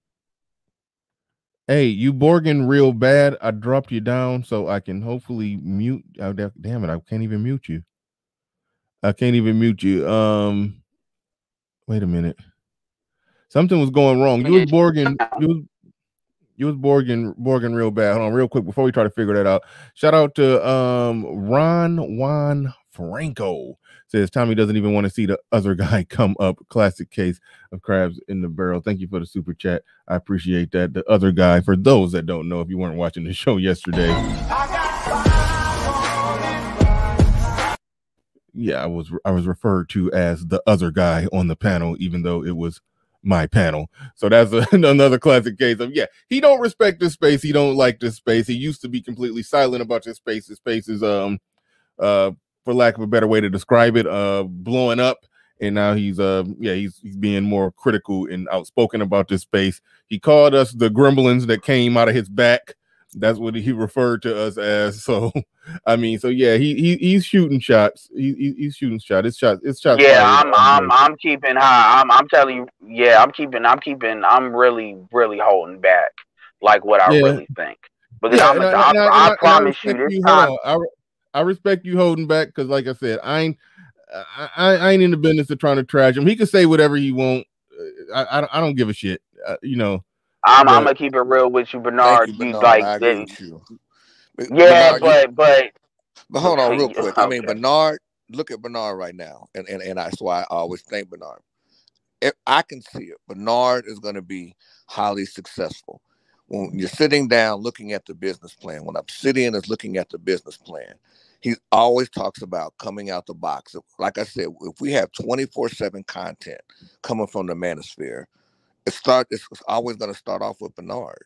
A: Hey, you Borgin real bad. I dropped you down so I can hopefully mute. Oh, damn it! I can't even mute you. Wait a minute. Something was going wrong. You was Borgin. You was Borgin real bad. Hold on, real quick before we try to figure that out. Shout out to Ron Juan Franco. Says Tommy doesn't even want to see the other guy come up. Classic case of crabs in the barrel. Thank you for the super chat. I appreciate that. The other guy, for those that don't know, if you weren't watching the show yesterday. Yeah, I was referred to as the other guy on the panel, even though it was my panel. So that's another classic case of, yeah, he don't respect this space. He don't like this space. He used to be completely silent about this space. This space is for lack of a better way to describe it, blowing up. And now he's being more critical and outspoken about this space. He called us the gremlins that came out of his back. That's what he referred to us as. So I mean, so yeah, he's shooting shots. He's shooting shots. It's shots.
P: Yeah, I'm keeping high. I'm telling you, yeah, I'm really holding back like what I really think. Because I promise you this time.
A: I respect you holding back because, like I said, I ain't in the business of trying to trash him. He can say whatever he want. I don't give a shit.
P: I'm gonna keep it real with you, Bernard.
Q: You, Bernard, I agree with you.
P: Yeah,
Q: Bernard,
P: but
Q: hold on real quick. Okay. I mean, Bernard, look at Bernard right now, and that's why I always thank Bernard. I can see it. Bernard is going to be highly successful. When you're sitting down looking at the business plan, when Obsidian is looking at the business plan, he always talks about coming out the box. Like I said, if we have 24/7 content coming from the manosphere, it's always going to start off with Bernard.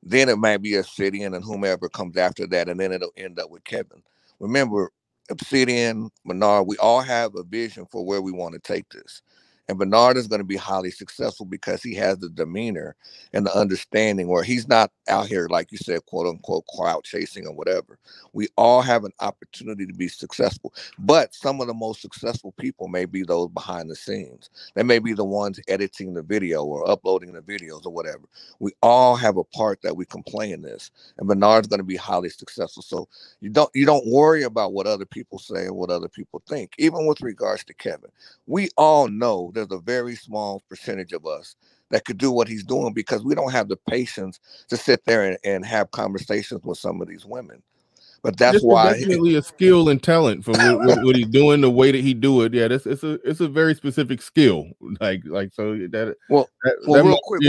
Q: Then it might be Obsidian and whomever comes after that, and then it'll end up with Kevin. Remember, Obsidian, Bernard, we all have a vision for where we want to take this. And Bernard is going to be highly successful because he has the demeanor and the understanding where he's not out here, like you said, quote unquote, crowd chasing or whatever. We all have an opportunity to be successful. But some of the most successful people may be those behind the scenes. They may be the ones editing the video or uploading the videos or whatever. We all have a part that we can play in this. And Bernard's going to be highly successful. So you don't worry about what other people say or what other people think. Even with regards to Kevin, we all know there's a very small percentage of us that could do what he's doing because we don't have the patience to sit there and have conversations with some of these women. But that's why
A: definitely a skill and talent for what he's doing, the way that he do it. Yeah, it's a very specific skill. Like so that.
Q: Well, real quick,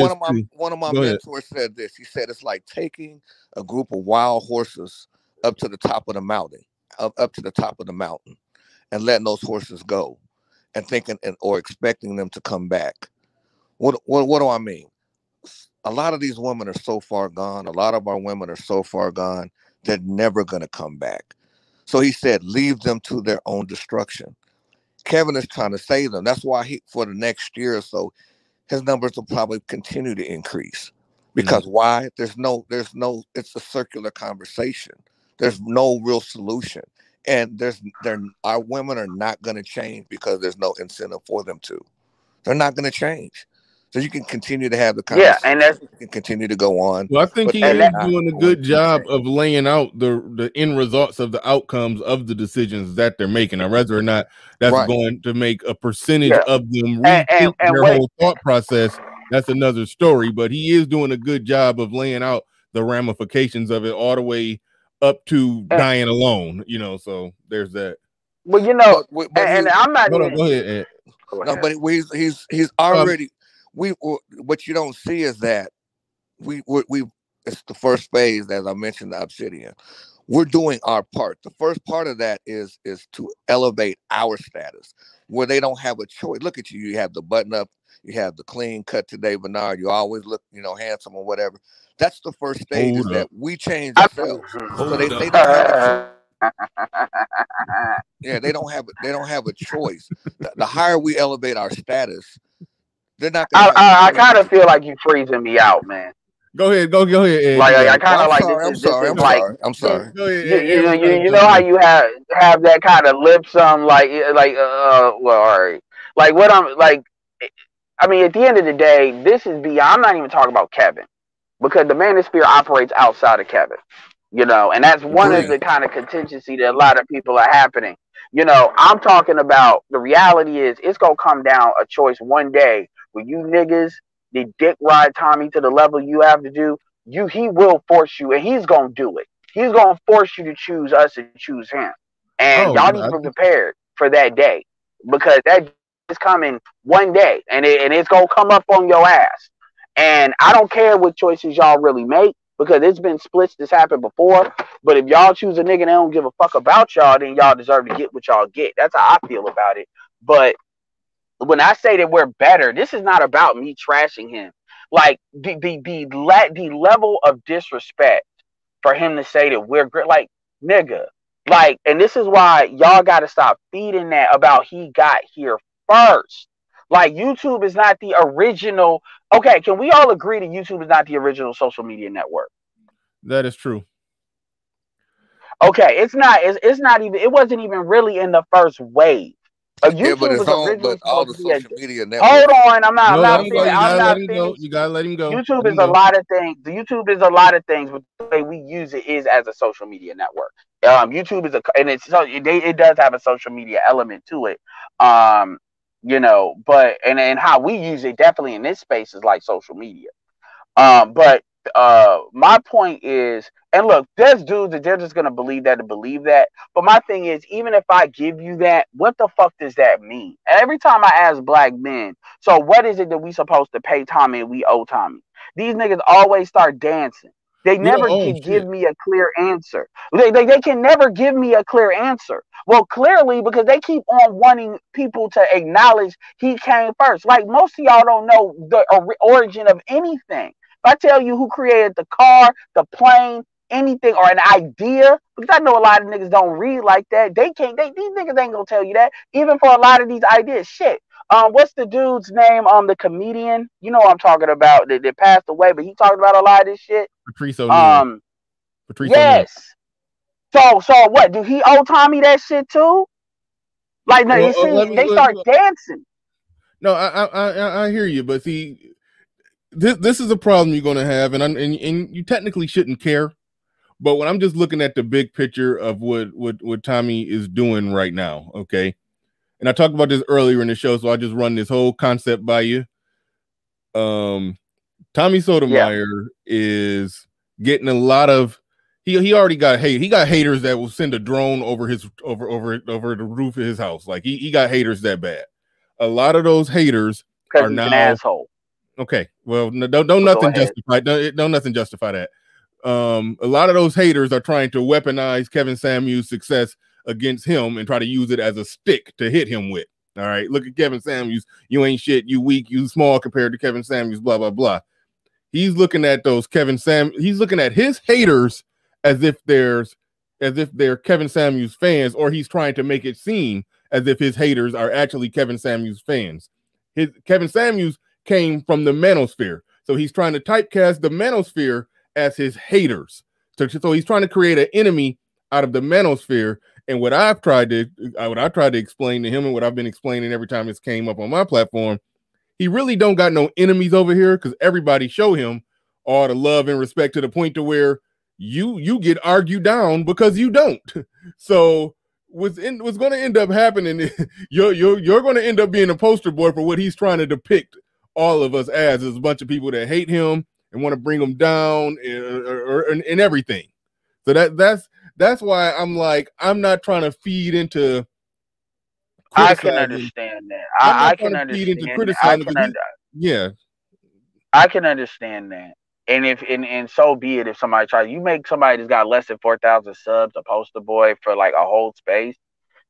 Q: one of my mentors said this. He said it's like taking a group of wild horses up to the top of the mountain, up to the top of the mountain, and letting those horses go. And thinking or expecting them to come back. What do I mean? A lot of these women are so far gone. A lot of our women are so far gone, they're never going to come back. So he said, leave them to their own destruction. Kevin is trying to save them. That's why for the next year or so, his numbers will probably continue to increase. Because why? There's no, it's a circular conversation. There's no real solution. And our women are not going to change because there's no incentive for them to. They're not going to change. So you can continue to have the conversation. Yeah, and you can continue to go on.
A: Well, I think he is doing a good job of laying out the end results of the outcomes of the decisions that they're making. Now, whether or not that's going to make a percentage of them rethink their whole thought process, that's another story. But he is doing a good job of laying out the ramifications of it all the way up to dying alone, so there's that.
P: Well, and I'm not even.
A: Go ahead, Ed.
Q: No, but he's already. What you don't see is that we it's the first phase, as I mentioned, the Obsidian. We're doing our part. The first part of that is to elevate our status, where they don't have a choice. Look at you. You have the button up. You have the clean cut today, Bernard. You always look, handsome or whatever. That's the first stage is that we change ourselves. So they don't have a yeah, they don't have a choice. The higher we elevate our status, They're not gonna
P: I kind of feel like you're freezing me out, man.
A: Go ahead, Ed.
P: Like I kind
Q: Well,
P: of like
Q: I'm
P: this
Q: sorry.
P: is like
Q: I'm sorry.
A: Go ahead, Ed.
P: you know how you have that kind of lip well, all right, like what I'm like. I mean, at the end of the day, this is beyond. I'm not even talking about Kevin because the manosphere operates outside of Kevin, you know, and that's one of the kind of contingency that a lot of people are happening. You know, I'm talking about the reality is it's gonna come down a choice one day where you niggas the dick ride Tommy to the level you have to do. He will force you, and he's gonna do it. He's gonna force you to choose us and choose him, and y'all need to be prepared for that day because that is coming one day, and it's gonna come up on your ass. And I don't care what choices y'all really make because it's been splits that's happened before. But if y'all choose a nigga that don't give a fuck about y'all, then y'all deserve to get what y'all get. That's how I feel about it. But when I say that we're better, this is not about me trashing him. Like the level of disrespect for him to say that we're great, like nigga, like, and this is why y'all got to stop feeding that about he got here first. Like YouTube is not the original. Okay, can we all agree that YouTube is not the original social media network?
A: That is true.
P: Okay, it's not. It's not even. It wasn't even really in the first wave. YouTube
Q: but
P: was originally
Q: all the
P: supposed to
Q: social
P: be
Q: media networks.
P: Hold on, I'm not
A: You
P: finished.
A: gotta let him go.
P: YouTube is a lot of things. YouTube is a lot of things, but the way we use it is as a social media network. YouTube is it does have a social media element to it. You know, but and how we use it definitely in this space is like social media. But my point is, and look, there's dudes that they're just gonna believe that to believe that. But my thing is, even if I give you that, what the fuck does that mean? And every time I ask black men, so what is it that we supposed to pay Tommy and we owe Tommy? These niggas always start dancing. They never can give me a clear answer. They can never give me a clear answer. Well, clearly, because they keep on wanting people to acknowledge he came first. Like most of y'all don't know the origin of anything. If I tell you who created the car, the plane, anything, or an idea, because I know a lot of niggas don't read like that. These niggas ain't gonna tell you that. Even for a lot of these ideas, shit. What's the dude's name? The comedian, you know what I'm talking about, that passed away, but he talked about a lot of this shit.
A: Patrice O'Neal.
P: Yes. So what? Do he owe Tommy that shit too? Like, no, you see, they start dancing.
A: No, I hear you, but see, this is a problem you're gonna have, and you technically shouldn't care. But when I'm just looking at the big picture of what Tommy is doing right now, okay. And I talked about this earlier in the show, so I'll just run this whole concept by you. Tommy Sotomayor is getting a lot of he already got hate. He got haters that will send a drone over the roof of his house. Like he got haters that bad. A lot of those haters are now
P: an asshole.
A: Okay, well, don't nothing justify that. A lot of those haters are trying to weaponize Kevin Samuels' success against him and try to use it as a stick to hit him with. All right, look at Kevin Samuels. You ain't shit. You weak. You small compared to Kevin Samuels. Blah blah blah. He's looking at those He's looking at his haters as if they're Kevin Samuels fans, or he's trying to make it seem as if his haters are actually Kevin Samuels fans. Kevin Samuels came from the manosphere, so he's trying to typecast the manosphere as his haters. So he's trying to create an enemy out of the manosphere. And what I've tried to explain to him, and what I've been explaining every time this came up on my platform, he really don't got no enemies over here, because everybody show him all the love and respect to the point to where you get argued down because you don't. So what's going to end up happening, you're going to end up being a poster boy for what he's trying to depict all of us as a bunch of people that hate him and want to bring him down and everything. So that's why I'm like, I'm not trying to feed into.
P: I can understand that. I can understand.
A: Yeah,
P: I can understand that. And so be it. If somebody tries, you make somebody that's got less than 4,000 subs a poster boy for like a whole space,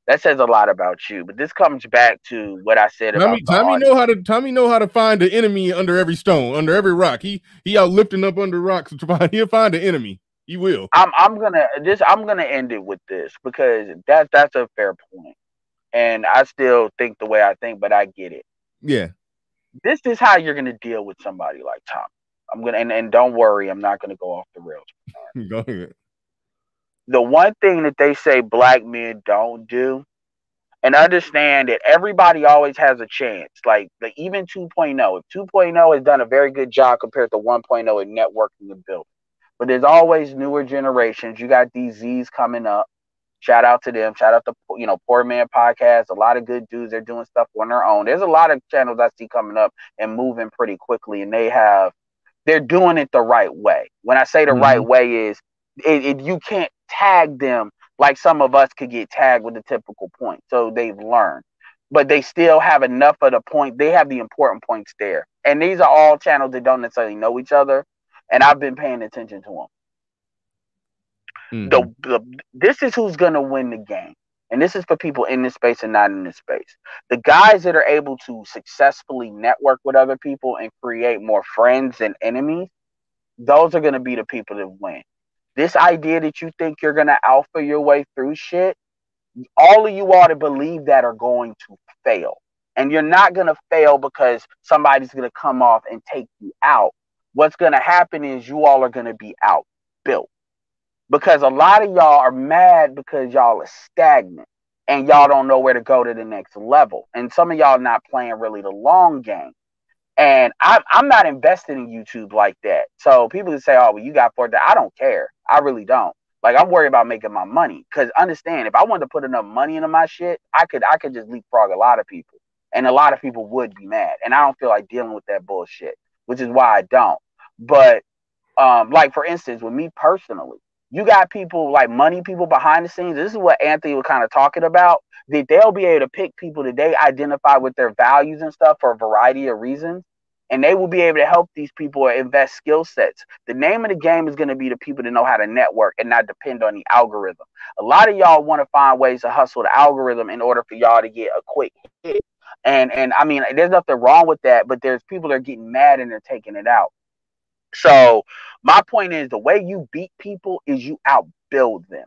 P: that says a lot about you. But this comes back to what I said about
A: Tommy know how to find the enemy under every stone, under every rock. He out lifting up under rocks. He'll find the enemy. He will.
P: I'm gonna end it with this, because that's a fair point, and I still think the way I think, but I get it.
A: Yeah.
P: This is how you're gonna deal with somebody like Tom. I'm gonna and don't worry, I'm not gonna go off the rails.
A: Go ahead.
P: The one thing that they say black men don't do, and understand that everybody always has a chance. Like even 2.0, if 2.0 has done a very good job compared to 1.0 in networking and building. But there's always newer generations. You got these Z's coming up. Shout out to them. Shout out to Poor Man Podcast. A lot of good dudes. They're doing stuff on their own. There's a lot of channels I see coming up and moving pretty quickly, and they're doing it the right way. When I say the right way is you can't tag them like some of us could get tagged with the typical point. So they've learned, but they still have enough of the point. They have the important points there, and these are all channels that don't necessarily know each other. And I've been paying attention to them. This is who's going to win the game. And this is for people in this space and not in this space. The guys that are able to successfully network with other people and create more friends than enemies, those are going to be the people that win. This idea that you think you're going to alpha your way through shit, all of you ought to believe that are going to fail. And you're not going to fail because somebody's going to come off and take you out. What's going to happen is you all are going to be outbuilt. Because a lot of y'all are mad because y'all are stagnant and y'all don't know where to go to the next level. And some of y'all not playing really the long game. And I'm not invested in YouTube like that. So people say, oh, well, you got $4. I don't care. I really don't. Like, I'm worried about making my money. Because understand, if I wanted to put enough money into my shit, I could just leapfrog a lot of people. And a lot of people would be mad. And I don't feel like dealing with that bullshit, which is why I don't. But like, for instance, with me personally, you got people like money people behind the scenes. This is what Anthony was kind of talking about. That they'll be able to pick people that they identify with their values and stuff for a variety of reasons. And they will be able to help these people invest skill sets. The name of the game is going to be the people that know how to network and not depend on the algorithm. A lot of y'all want to find ways to hustle the algorithm in order for y'all to get a quick hit. And I mean, there's nothing wrong with that, but there's people that are getting mad and they're taking it out. So my point is, the way you beat people is you outbuild them.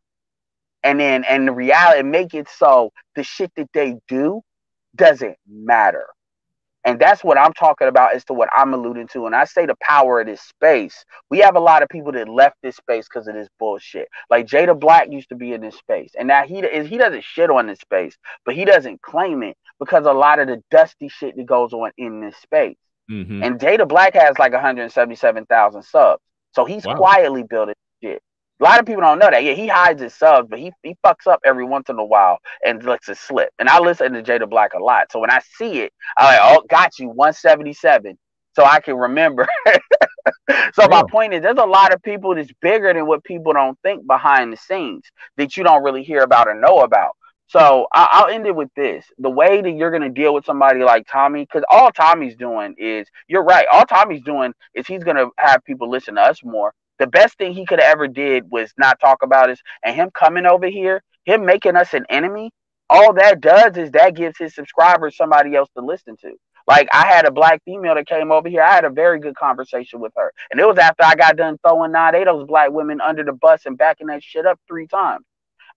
P: And the reality, make it so the shit that they do doesn't matter. And that's what I'm talking about as to what I'm alluding to. And I say the power of this space. We have a lot of people that left this space because of this bullshit. Like Jada Black used to be in this space. And now he doesn't shit on this space, but he doesn't claim it because a lot of the dusty shit that goes on in this space. And Jada Black has like 177,000 subs. So he's quietly building shit. A lot of people don't know that. Yeah, he hides his subs, but he fucks up every once in a while and lets it slip. And I listen to Jada Black a lot. So when I see it, I'm like, oh, got you, 177. So I can remember. So my point is, there's a lot of people that's bigger than what people don't think behind the scenes that you don't really hear about or know about. So I'll end it with this. The way that you're going to deal with somebody like Tommy, because all Tommy's doing is, you're right, all Tommy's doing is he's going to have people listen to us more. The best thing he could have ever did was not talk about us, and him coming over here, him making us an enemy, all that does is that gives his subscribers somebody else to listen to. Like, I had a black female that came over here. I had a very good conversation with her. And it was after I got done throwing 9 of those black women under the bus and backing that shit up 3 times.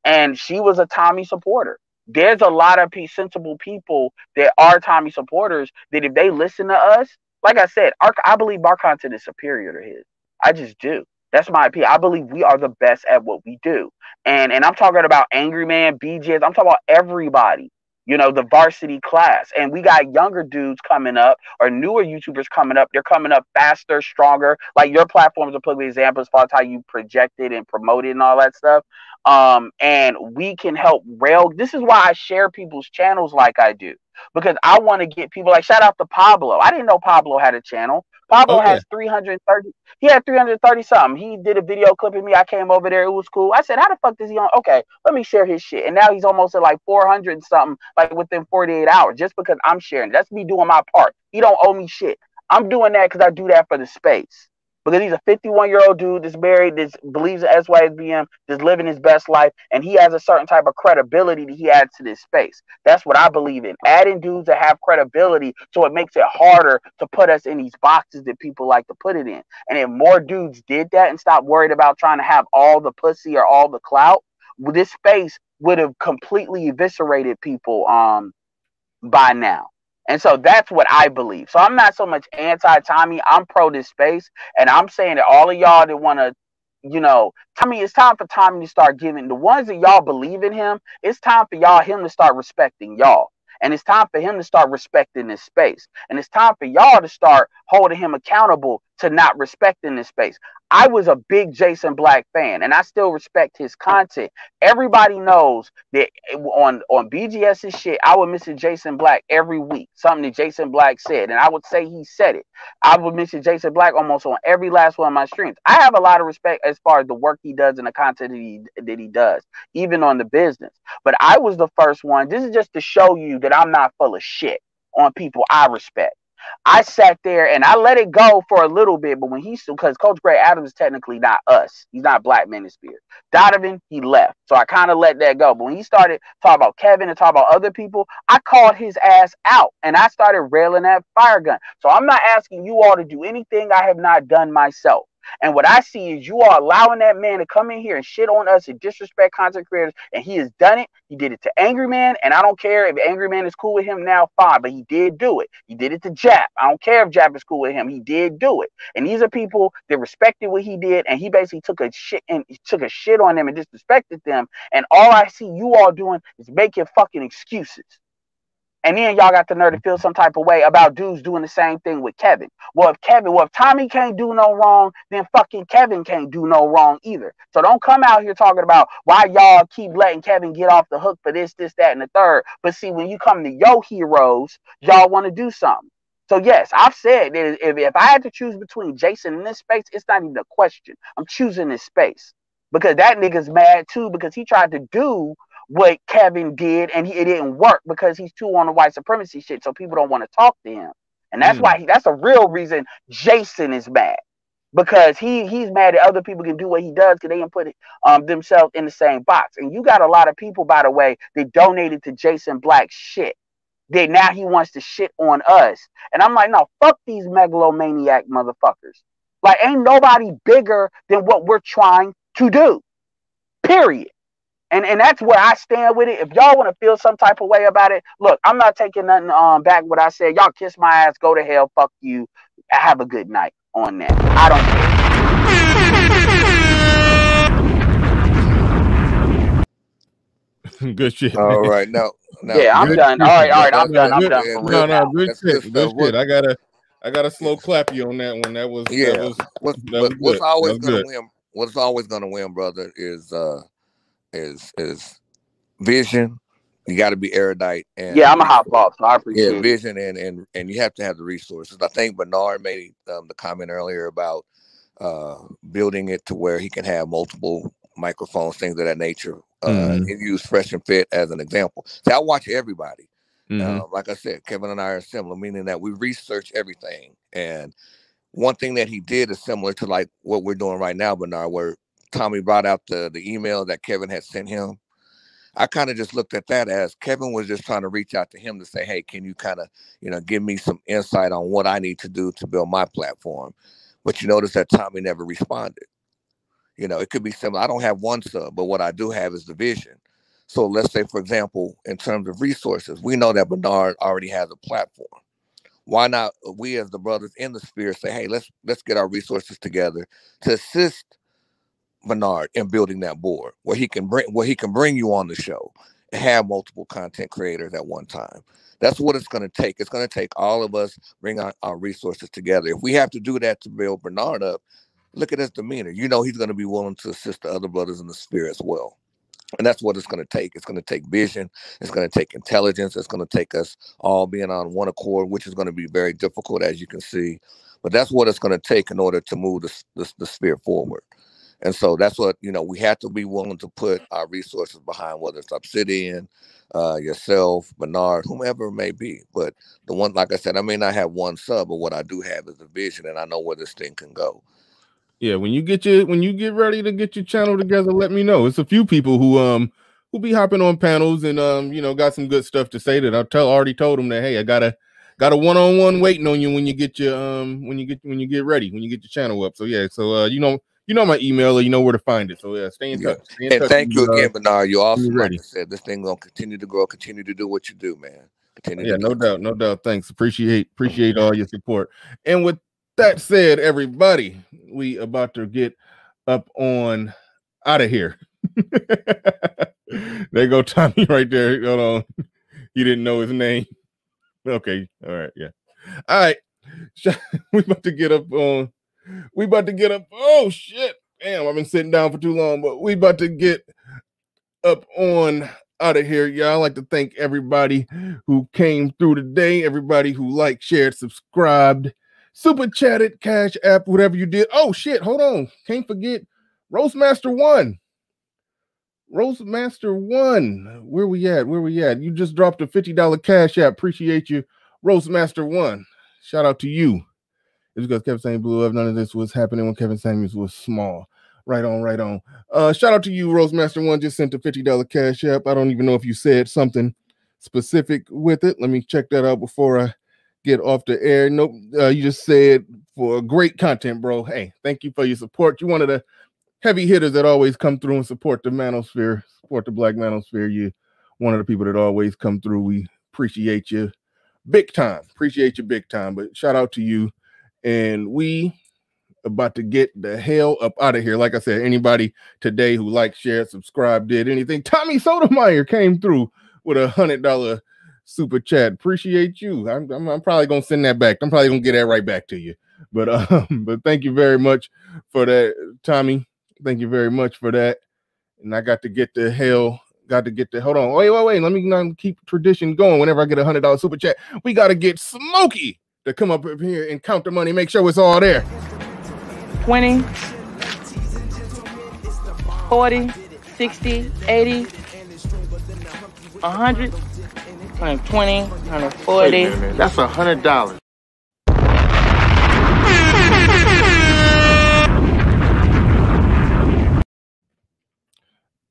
P: And she was a Tommy supporter. There's a lot of sensible people that are Tommy supporters that if they listen to us, like I said, I believe our content is superior to his. I just do. That's my opinion. I believe we are the best at what we do. And I'm talking about Angry Man, BJs. I'm talking about everybody. You know, the varsity class. And we got younger dudes coming up or newer YouTubers coming up. They're coming up faster, stronger. Like your platform is a perfect example as far as how you project it and promote it and all that stuff. And we can help rail. This is why I share people's channels like I do. Because I want to get people, like, shout out to Pablo. I didn't know Pablo had a channel. Pablo has 330. He had 330 something. He did a video clipping me. I came over there. It was cool. I said, how the fuck does he on? Okay, let me share his shit. And now he's almost at like 400 and something, like within 48 hours, just because I'm sharing. That's me doing my part. He don't owe me shit. I'm doing that because I do that for the space. Because he's a 51-year-old dude that's married, that believes in SYSBM, that's living his best life, and he has a certain type of credibility that he adds to this space. That's what I believe in. Adding dudes that have credibility so it makes it harder to put us in these boxes that people like to put it in. And if more dudes did that and stopped worried about trying to have all the pussy or all the clout, this space would have completely eviscerated people by now. And so that's what I believe. So I'm not so much anti-Tommy. I'm pro this space. And I'm saying that all of y'all that want to, Tommy, it's time for Tommy to start giving the ones that y'all believe in him. It's time for him to start respecting y'all. And it's time for him to start respecting this space. And it's time for y'all to start holding him accountable to not respecting this space. I was a big Jason Black fan, and I still respect his content. Everybody knows that on BGS's shit, I would mention Jason Black every week, something that Jason Black said, and I would say he said it. I would mention Jason Black almost on every last one of my streams. I have a lot of respect as far as the work he does and the content that he does, even on the business. But I was the first one. This is just to show you that I'm not full of shit on people I respect. I sat there and I let it go for a little bit, but when because Coach Gray Adams is technically not us. He's not Black Manosphere. Donovan, he left. So I kind of let that go. But when he started talking about Kevin and talking about other people, I called his ass out and I started railing that fire gun. So I'm not asking you all to do anything I have not done myself. And what I see is you are allowing that man to come in here and shit on us and disrespect content creators. And he has done it. He did it to Angry Man. And I don't care if Angry Man is cool with him now, fine. But he did do it. He did it to Jap. I don't care if Jap is cool with him. He did do it. And these are people that respected what he did. And he basically took a shit on them and disrespected them. And all I see you all doing is making fucking excuses. And then y'all got the nerve to feel some type of way about dudes doing the same thing with Kevin. Well, if Tommy can't do no wrong, then fucking Kevin can't do no wrong either. So don't come out here talking about why y'all keep letting Kevin get off the hook for this, that, and the third. But see, when you come to your heroes, y'all want to do something. So yes, I've said that if I had to choose between Jason and this space, it's not even a question. I'm choosing this space because that nigga's mad too because he tried to do what Kevin did and it didn't work because he's too on the white supremacy shit, so people don't want to talk to him. And that's why that's a real reason Jason is mad, because he's mad that other people can do what he does because they can put themselves in the same box. And you got a lot of people, by the way, that donated to Jason Black's shit that now he wants to shit on us. And I'm like, no, fuck these megalomaniac motherfuckers. Like, ain't nobody bigger than what we're trying to do, period. And that's where I stand with it. If y'all want to feel some type of way about it, look, I'm not taking nothing back what I said. Y'all kiss my ass, go to hell, fuck you. Have a good night on that. I
A: don't care. Good shit.
Q: All right, now
P: yeah, I'm done. All right, I'm done. I'm done for real.
A: No, good shit. Good shit. I gotta slow clap you on that one. That was
Q: what's always gonna win. What's always gonna win, brother, is vision. You got to be erudite, and
P: yeah, I'm a hot boss, so I appreciate it.
Q: Vision and you have to have the resources. I think Bernard made the comment earlier about building it to where he can have multiple microphones, things of that nature. And use Fresh and Fit as an example. So I watch everybody. Like I said, Kevin and I are similar, meaning that we research everything. And one thing that he did is similar to like what we're doing right now, Bernard, where Tommy brought out the email that Kevin had sent him. I kind of just looked at that as Kevin was just trying to reach out to him to say, hey, can you kind of, give me some insight on what I need to do to build my platform? But you notice that Tommy never responded. It could be similar. I don't have one sub, but what I do have is the vision. So let's say, for example, in terms of resources, we know that Bernard already has a platform. Why not we as the brothers in the sphere say, hey, let's get our resources together to assist Bernard in building that board where he can bring you on the show and have multiple content creators at one time. That's what it's going to take. It's going to take all of us bring our resources together. If we have to do that to build Bernard up, look at his demeanor. He's going to be willing to assist the other brothers in the sphere as well. And that's what it's going to take. It's going to take vision. It's going to take intelligence. It's going to take us all being on one accord, which is going to be very difficult, as you can see. But that's what it's going to take in order to move the sphere forward. And so that's what, we have to be willing to put our resources behind, whether it's Obsidian, yourself, Bernard, whomever it may be. But the one, like I said, I may not have one sub, but what I do have is a vision, and I know where this thing can go.
A: Yeah, when you get ready to get your channel together, let me know. It's a few people who be hopping on panels and got some good stuff to say that already told them that, hey, I got a one-on-one waiting on you when you get your when you get ready, when you get your channel up. So yeah, so you know my email, or you know where to find it. So yeah, stay in touch.
Q: And thank you again, Bernard. You're awesome. Like I said, this thing gonna continue to grow, continue to do what you do, man. Continue
A: Yeah,
Q: to
A: no doubt, no doubt. Thanks. Appreciate all your support. And with that said, everybody, we about to get up on out of here. There go Tommy right there. Hold on. He didn't know his name. Okay. All right. Yeah. All right. We about to get up on. We about to get up. Oh shit. Damn, I've been sitting down for too long, but we about to get up on out of here. Y'all, I'd like to thank everybody who came through today, everybody who liked, shared, subscribed, super chatted, Cash App, whatever you did. Oh shit, hold on. Can't forget Roastmaster 1. Roastmaster 1. Where we at? You just dropped a $50 Cash App. Appreciate you, Roastmaster 1. Shout out to you. It's because Kevin Samuels blew up. None of this was happening when Kevin Samuels was small. Right on. Shout out to you, Roastmaster 1. Just sent a $50 Cash App. I don't even know if you said something specific with it. Let me check that out before I get off the air. Nope. You just said for great content, bro. Hey, thank you for your support. You're one of the heavy hitters that always come through and support the manosphere, support the Black manosphere. You one of the people that always come through. We appreciate you big time. But shout out to you. And we about to get the hell up out of here. Like I said, anybody today who liked, shared, subscribed, did anything. Tommy Sotomayor came through with a $100 super chat. Appreciate you. I'm probably gonna send that back. I'm probably gonna get that right back to you. But thank you very much for that, Tommy. Thank you very much for that. And I got to get the hell. Hold on. Wait. Let me not keep tradition going. Whenever I get a $100 super chat, we got to get Smokey to come up here and count the money. Make sure it's all there.
K: 20, 40, 60, 80, 100, 120, 140.
R: Wait a minute, that's $100.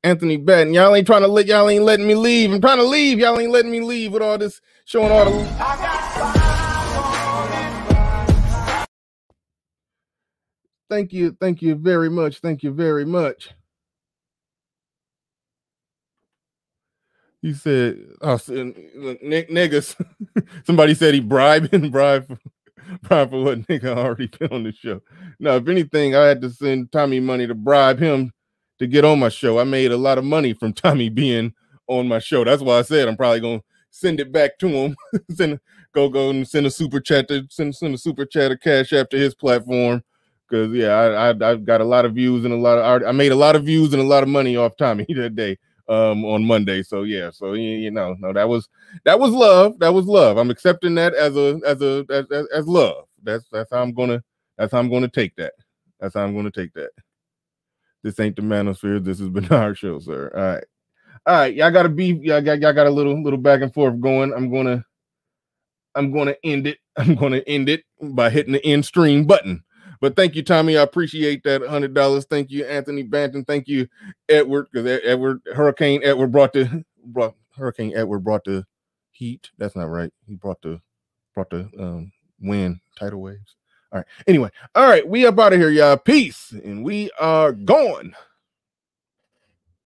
A: Anthony Batten, y'all ain't letting me leave. I'm trying to leave. Y'all ain't letting me leave with all this showing all the. Thank you very much. He said, niggas. Somebody said he bribed for what nigga already been on the show. No, if anything, I had to send Tommy money to bribe him to get on my show. I made a lot of money from Tommy being on my show. That's why I said I'm probably gonna send it back to him. go and send a super chat to a Cash App to his platform. Because I've got a lot of views and I made a lot of views and a lot of money off Tommy that day on Monday. So that was love. That was love. I'm accepting that as love. That's how I'm gonna take that. That's how I'm gonna take that. This ain't the manosphere. This has been our show, sir. All right. Y'all got a beef. Y'all got a little back and forth going. I'm gonna end it. I'm gonna end it by hitting the end stream button. But thank you, Tommy. I appreciate that $100. Thank you, Anthony Banton. Thank you, Edward, because Hurricane Edward brought the heat. That's not right. He brought the wind, tidal waves. All right. Anyway, all right. We up out of here, y'all. Peace, and we are going.